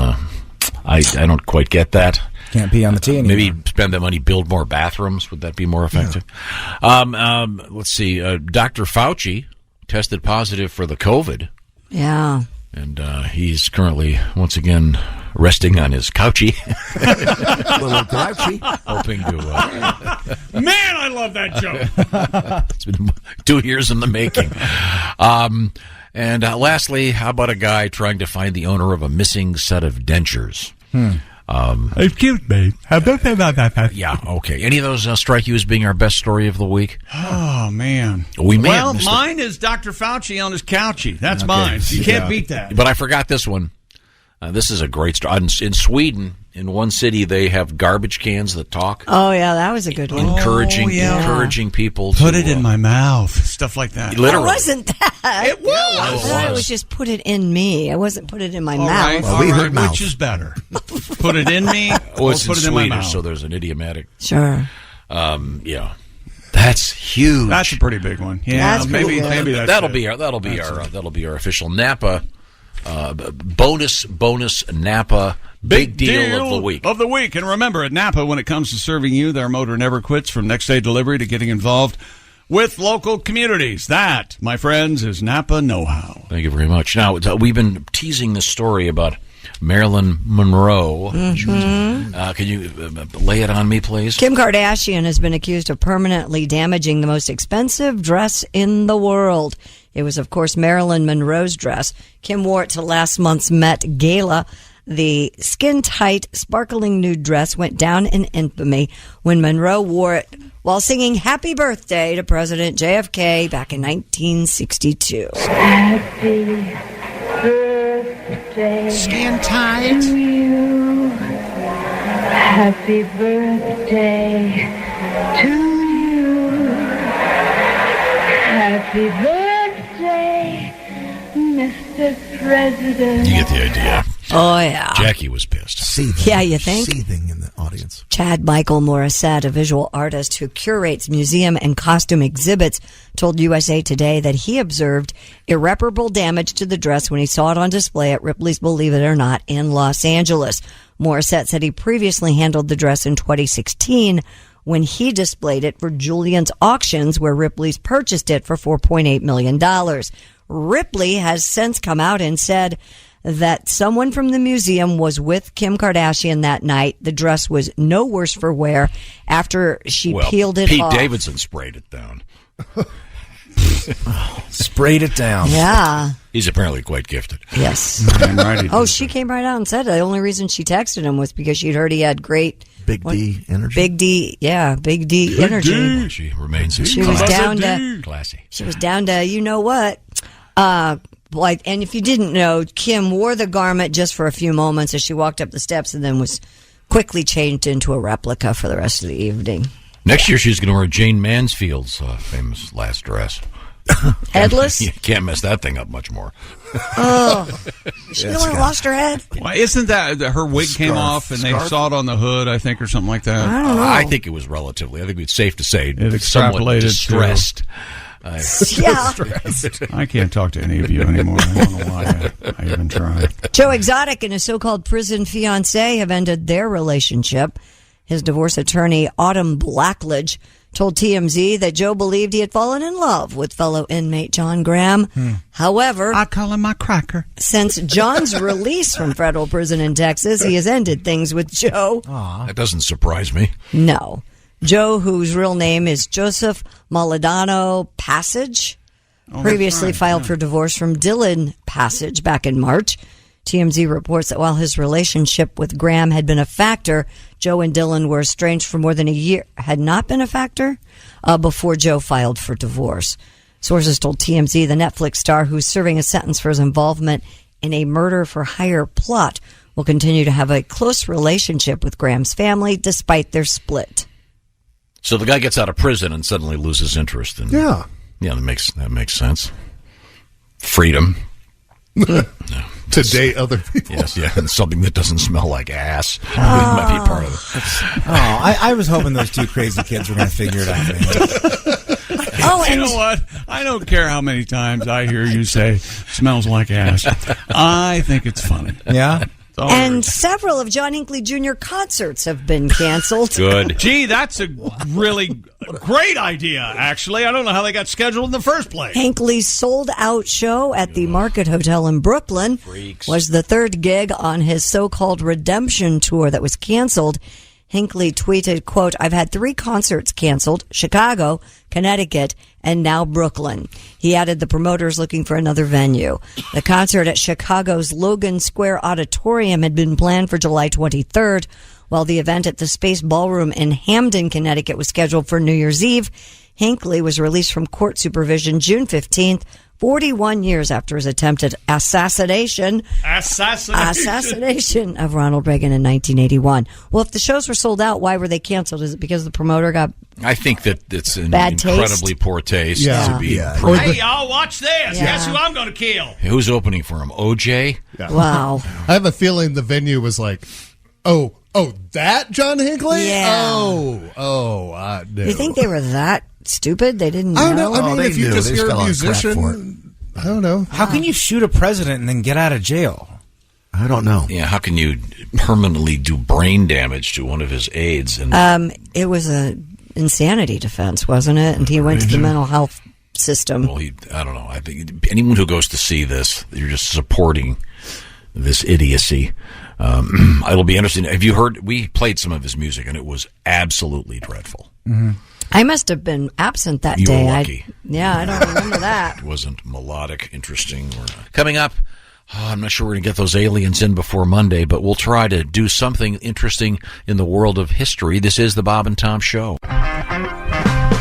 I don't quite get that. Can't pee on the T anymore. Maybe spend that money, build more bathrooms. Would that be more effective? Yeah. Let's see. Dr. Fauci tested positive for the COVID. Yeah. And he's currently, once again, resting on his couchy. Little grouchy. Hoping to... Man, I love that joke. It's been 2 years in the making. And lastly, how about a guy trying to find the owner of a missing set of dentures? Excuse me. Yeah, okay. Any of those strike you as being our best story of the week? Oh, man. Mine is Dr. Fauci on his couchy. That's mine. You can't beat that. But I forgot this one. This is a great story. In Sweden, in one city, they have garbage cans that talk. Oh, yeah, that was a good one. Encouraging people Put to... it in my mouth. Stuff like that. Literally. It wasn't that. It was. It was just put it in me. I wasn't put it in my mouth. Right, well, we heard mouth. Which is better? Put it in me or it's put it in in my Swedish, mouth? so there's an idiomatic... Sure. Yeah. That's huge. That's a pretty big one. Yeah, that's maybe that's that'll be our official Napa bonus Napa big deal of the week. Of the week. And remember, at Napa, when it comes to serving you, their motor never quits. From next day delivery to getting involved with local communities. That, my friends, is Napa know-how. Thank you very much. Now, we've been teasing this story about Marilyn Monroe. Can you lay it on me, please? Kim Kardashian has been accused of permanently damaging the most expensive dress in the world. It was, of course, Marilyn Monroe's dress. Kim wore it to last month's Met Gala. The skin-tight, sparkling nude dress went down in infamy when Monroe wore it while singing Happy Birthday to President JFK back in 1962. Happy birthday. Skin tight. To you. Happy birthday to you. Happy birthday, Mr. President. You get the idea. Oh, yeah. Jackie was pissed. Seething. Yeah, you think? Seething in the audience. Chad Michael Morissette, a visual artist who curates museum and costume exhibits, told USA Today that he observed irreparable damage to the dress when he saw it on display at Ripley's Believe It or Not in Los Angeles. Morissette said he previously handled the dress in 2016 when he displayed it for Julian's Auctions, where Ripley's purchased it for $4.8 million. Ripley has since come out and said that someone from the museum was with Kim Kardashian that night. The dress was no worse for wear after she peeled it off. Pete Davidson sprayed it down. Sprayed it down. Yeah. He's apparently quite gifted. Yes. Oh, she came right out and said the only reason she texted him was because she'd heard he had great Big D energy. Big D, yeah, Big D energy. She remains She was down to classy. She was down to you know what. And if you didn't know, Kim wore the garment just for a few moments as she walked up the steps and then was quickly changed into a replica for the rest of the evening. Next year, she's going to wear Jane Mansfield's famous last dress. Headless? You can't mess that thing up much more. Oh, she lost her head. Why isn't that her wig came off and they saw it on the hood, I think, or something like that? I don't know. I think it was relatively. I think it's safe to say It somewhat extrapolated distressed. I can't talk to any of you anymore. I don't know why I even tried. Joe Exotic and his so-called prison fiancée have ended their relationship. His divorce attorney, Autumn Blackledge, told TMZ that Joe believed he had fallen in love with fellow inmate John Graham. However, I call him my cracker. Since John's release from federal prison in Texas, he has ended things with Joe. That doesn't surprise me. No. Joe, whose real name is Joseph Maladano Passage, previously filed for divorce from Dylan Passage back in March. TMZ reports that while his relationship with Graham had been a factor, Joe and Dylan were estranged for more than a year. Had not been a factor before Joe filed for divorce. Sources told TMZ the Netflix star, who's serving a sentence for his involvement in a murder-for-hire plot, will continue to have a close relationship with Graham's family despite their split. So the guy gets out of prison and suddenly loses interest in. Yeah, that makes sense. Freedom. To date other people. Yes, yeah, and something that doesn't smell like ass might be part of it. I was hoping those two crazy kids were going to figure it out, man. You know what? I don't care how many times I hear you say "smells like ass." I think it's funny. Yeah. And several of John Hinckley Jr. concerts have been canceled. Good. Gee, that's a really great idea, actually. I don't know how they got scheduled in the first place. Hinckley's sold-out show at the Market Hotel in Brooklyn was the third gig on his so-called redemption tour that was canceled. Hinckley tweeted, quote, "I've had 3 concerts canceled, Chicago, Connecticut, and now Brooklyn." He added the promoters looking for another venue. The concert at Chicago's Logan Square Auditorium had been planned for July 23rd, while the event at the Space Ballroom in Hamden, Connecticut was scheduled for New Year's Eve. Hinckley was released from court supervision June 15th, 41 years after his attempted assassination of Ronald Reagan in 1981. Well, if the shows were sold out, why were they canceled? Is it because the promoter got I think that it's an bad incredibly poor taste to be. Hey, y'all, watch this. Guess who I'm going to kill? Who's opening for him? OJ? Yeah. Wow. I have a feeling the venue was like, oh, that John Hinckley? Yeah. No. You think they were that stupid? They didn't know? I don't know. I mean, if you just hear a musician I don't know. How can you shoot a president and then get out of jail? I don't know. Yeah, how can you permanently do brain damage to one of his aides? And It was a insanity defense, wasn't it? And he went to the mental health system. well, I don't know. I think anyone who goes to see this, you're just supporting this idiocy. It'll be interesting. Have you heard? We played some of his music, and it was absolutely dreadful. I must have been absent that You were day. lucky. I don't remember that. It wasn't melodic, interesting. Coming up, I'm not sure we're going to get those aliens in before Monday, but we'll try to do something interesting in the world of history. This is the Bob and Tom Show.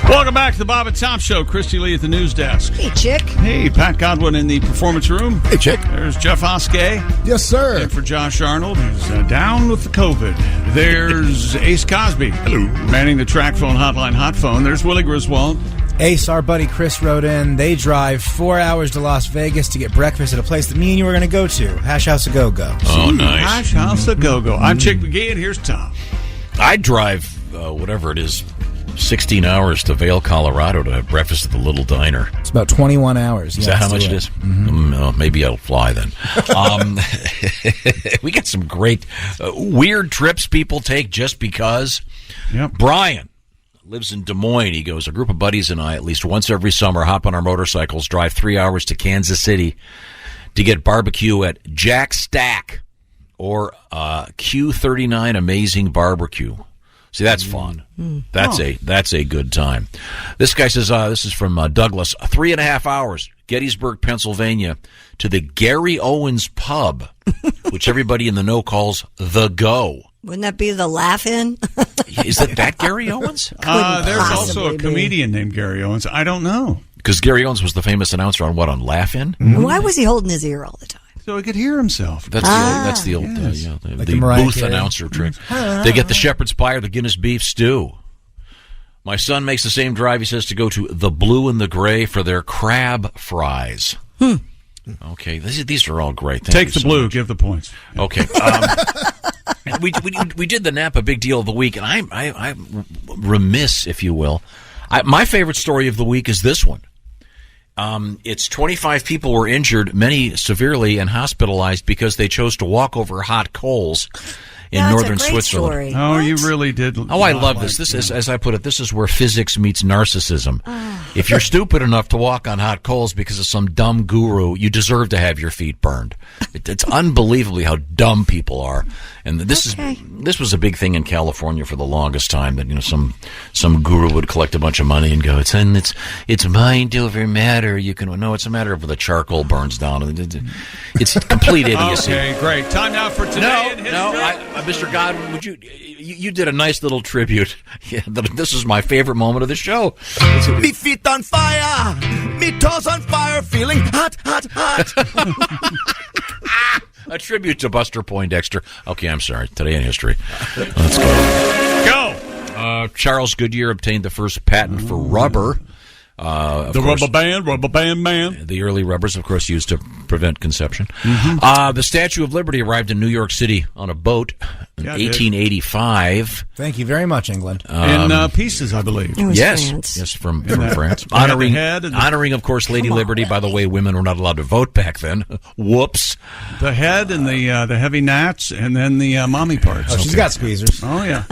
Welcome back to the Bob and Tom Show. Christy Lee at the news desk. Hey, Chick. Hey, Pat Godwin in the performance room. Hey, Chick. There's Jeff Oskay. Yes, sir. And for Josh Arnold, who's down with the COVID. There's Ace Cosby. Hello. Manning the track phone hotline hot phone. There's Willie Griswold. Ace, our buddy Chris wrote in. They drive 4 hours to Las Vegas to get breakfast at a place that me and you were going to go to, Hash House A Go-Go. Oh, nice. Hash House A Go-Go. I'm Chick McGee, and here's Tom. I drive, whatever it is, 16 hours to Vail, Colorado to have breakfast at the Little Diner. It's about 21 hours. Is that how much it is? Maybe I'll fly then. We got some great weird trips people take just because. Yep. Brian lives in Des Moines. He goes, a group of buddies and I, at least once every summer, hop on our motorcycles, drive 3 hours to Kansas City to get barbecue at Jack Stack or Q39 Amazing Barbecue. See, that's fun. That's a good time. This guy says, this is from Douglas, 3.5 hours, Gettysburg, Pennsylvania, to the Gary Owens Pub, which everybody in the know calls The Go. Wouldn't that be the Laugh-In? Is that Gary Owens? There's also a comedian named Gary Owens. I don't know. Because Gary Owens was the famous announcer on Laugh-In? And why was he holding his ear all the time? So he could hear himself. That's the old the booth announcer trick. They get the shepherd's pie or the Guinness beef stew. My son makes the same drive, he says, to go to the Blue and the Gray for their crab fries. Okay, these are all great. Thank Take you the so blue, much. give the points. Okay. We did the Napa Big Deal of the Week, and I'm remiss, if you will. My favorite story of the week is this one. It's 25 people were injured, many severely and hospitalized because they chose to walk over hot coals in northern Switzerland. Story. Oh, you really did. Oh, I love this. This is, as I put it, this is where physics meets narcissism. If you're stupid enough to walk on hot coals because of some dumb guru, you deserve to have your feet burned. It's unbelievably how dumb people are. And this was a big thing in California for the longest time, that some guru would collect a bunch of money and go, it's mind over matter. It's a matter of the charcoal burns down. It's complete idiocy. Okay, great. Time now for today. Mr. Godwin, would you did a nice little tribute. Yeah, this is my favorite moment of the show. Me feet on fire, me toes on fire, feeling hot, hot, hot. A tribute to Buster Poindexter. Okay, I'm sorry. Today in history. Let's go. Go! Charles Goodyear obtained the first patent for rubber. Rubber band man. The early rubbers, of course, used to prevent conception. The Statue of Liberty arrived in New York City on a boat in 1885. Thank you very much, England. In pieces, I believe. Yes, from France. Honoring, of course, Lady Liberty. By the way, women were not allowed to vote back then. Whoops. The head and the heavy gnats, and then the mommy parts. Oh, she's got squeezers. Oh, yeah.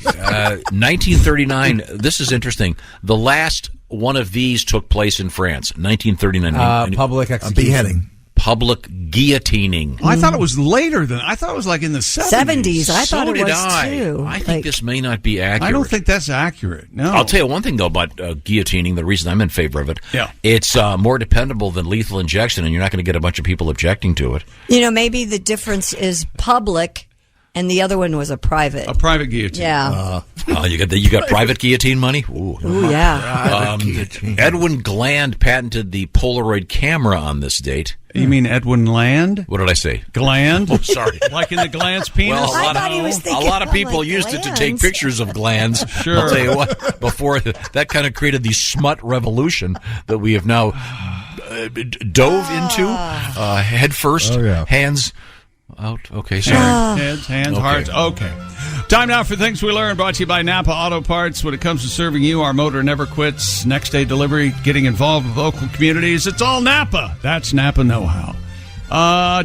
1939. This is interesting. The last one of these took place in France. 1939. Public execution. Beheading. Public guillotining. I thought it was later than. I thought it was like in the 70s. I thought it was too. I think this may not be accurate. I don't think that's accurate. No. I'll tell you one thing though about guillotining. The reason I'm in favor of it. Yeah. It's more dependable than lethal injection, and you're not going to get a bunch of people objecting to it. Maybe the difference is public. And the other one was a private. A private guillotine. Yeah. You got private guillotine money? Ooh yeah. Edwin Gland patented the Polaroid camera on this date. You mean Edwin Land? What did I say? Gland? Oh, sorry. Like in the gland's penis? Well, a lot of people used it to take pictures of glands. Sure. I'll tell you what, before that kind of created the smut revolution that we have now dove into head first, hands out. Okay, sorry. Heads, hands, hearts. Okay. Time now for Things We Learned, brought to you by Napa Auto Parts. When it comes to serving you, our motor never quits. Next day delivery, getting involved with local communities. It's all Napa. That's Napa know-how.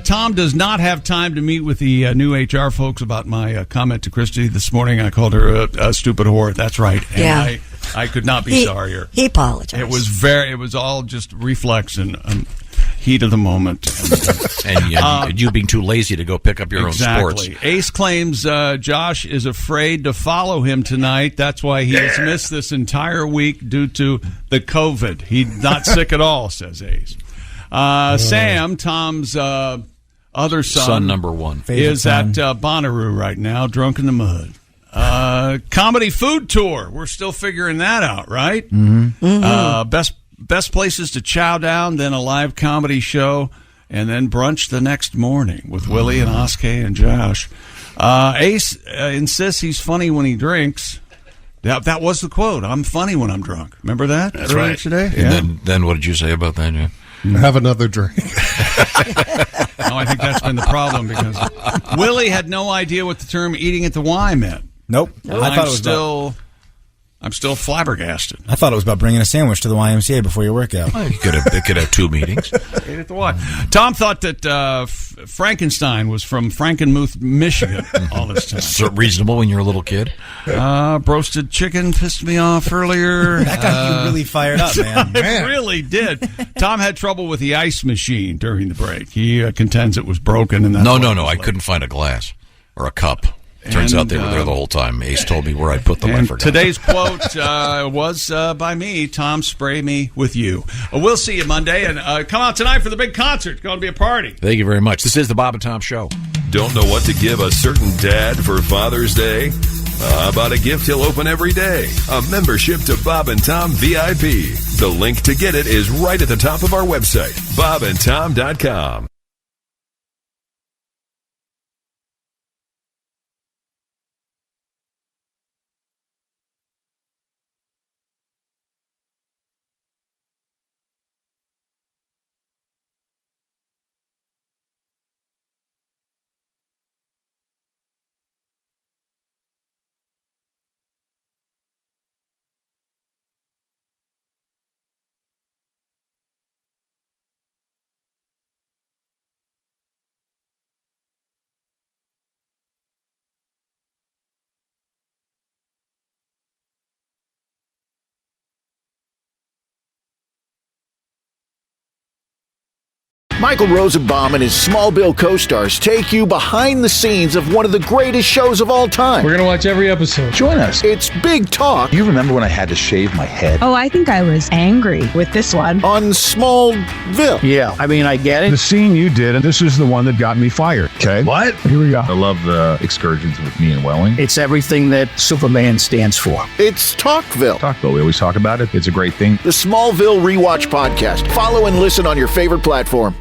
Tom does not have time to meet with the new HR folks about my comment to Christy this morning. I called her a stupid whore. That's right. And Yeah. I could not be sorrier. He apologized. It was all just reflex and heat of the moment. And you being too lazy to go pick up your own sports. Ace claims Josh is afraid to follow him tonight. That's why he has missed this entire week due to the COVID. He's not sick at all, says Ace. Sam, Tom's other son number one, is at Bonnaroo right now, drunk in the mud. Comedy food tour. We're still figuring that out, right? Best places to chow down, then a live comedy show, and then brunch the next morning with Willie and Oskay and Josh. Ace insists he's funny when he drinks. That was the quote. I'm funny when I'm drunk. Remember that? That's earlier right. Today? And then what did you say about that, Jim? Have another drink. No, I think that's been the problem because Willie had no idea what the term "eating at the Y" meant. Nope. I thought it was I'm still flabbergasted. I thought it was about bringing a sandwich to the YMCA before your workout. You could have 2 meetings. Ate at the Y. Tom thought that Frankenstein was from Frankenmuth, Michigan, all this time. So reasonable when you're a little kid. Broasted chicken pissed me off earlier. That got you really fired up, man. It really did. Tom had trouble with the ice machine during the break. He contends it was broken. And No. I couldn't find a glass or a cup. Turns out they were there the whole time. Ace told me where I put them. I forgot. Today's quote was by me. Tom, spray me with you. We'll see you Monday. And come out tonight for the big concert. It's going to be a party. Thank you very much. This is the Bob and Tom Show. Don't know what to give a certain dad for Father's Day? How about a gift he'll open every day? A membership to Bob and Tom VIP. The link to get it is right at the top of our website, bobandtom.com. Michael Rosenbaum and his Smallville co-stars take you behind the scenes of one of the greatest shows of all time. We're going to watch every episode. Join us. It's Big Talk. You remember when I had to shave my head? Oh, I think I was angry with this one. On Smallville. Yeah, I mean, I get it. The scene you did, and this is the one that got me fired. Okay. What? Here we go. I love the excursions with me and Welling. It's everything that Superman stands for. It's Talkville. Talkville. We always talk about it. It's a great thing. The Smallville Rewatch Podcast. Follow and listen on your favorite platform.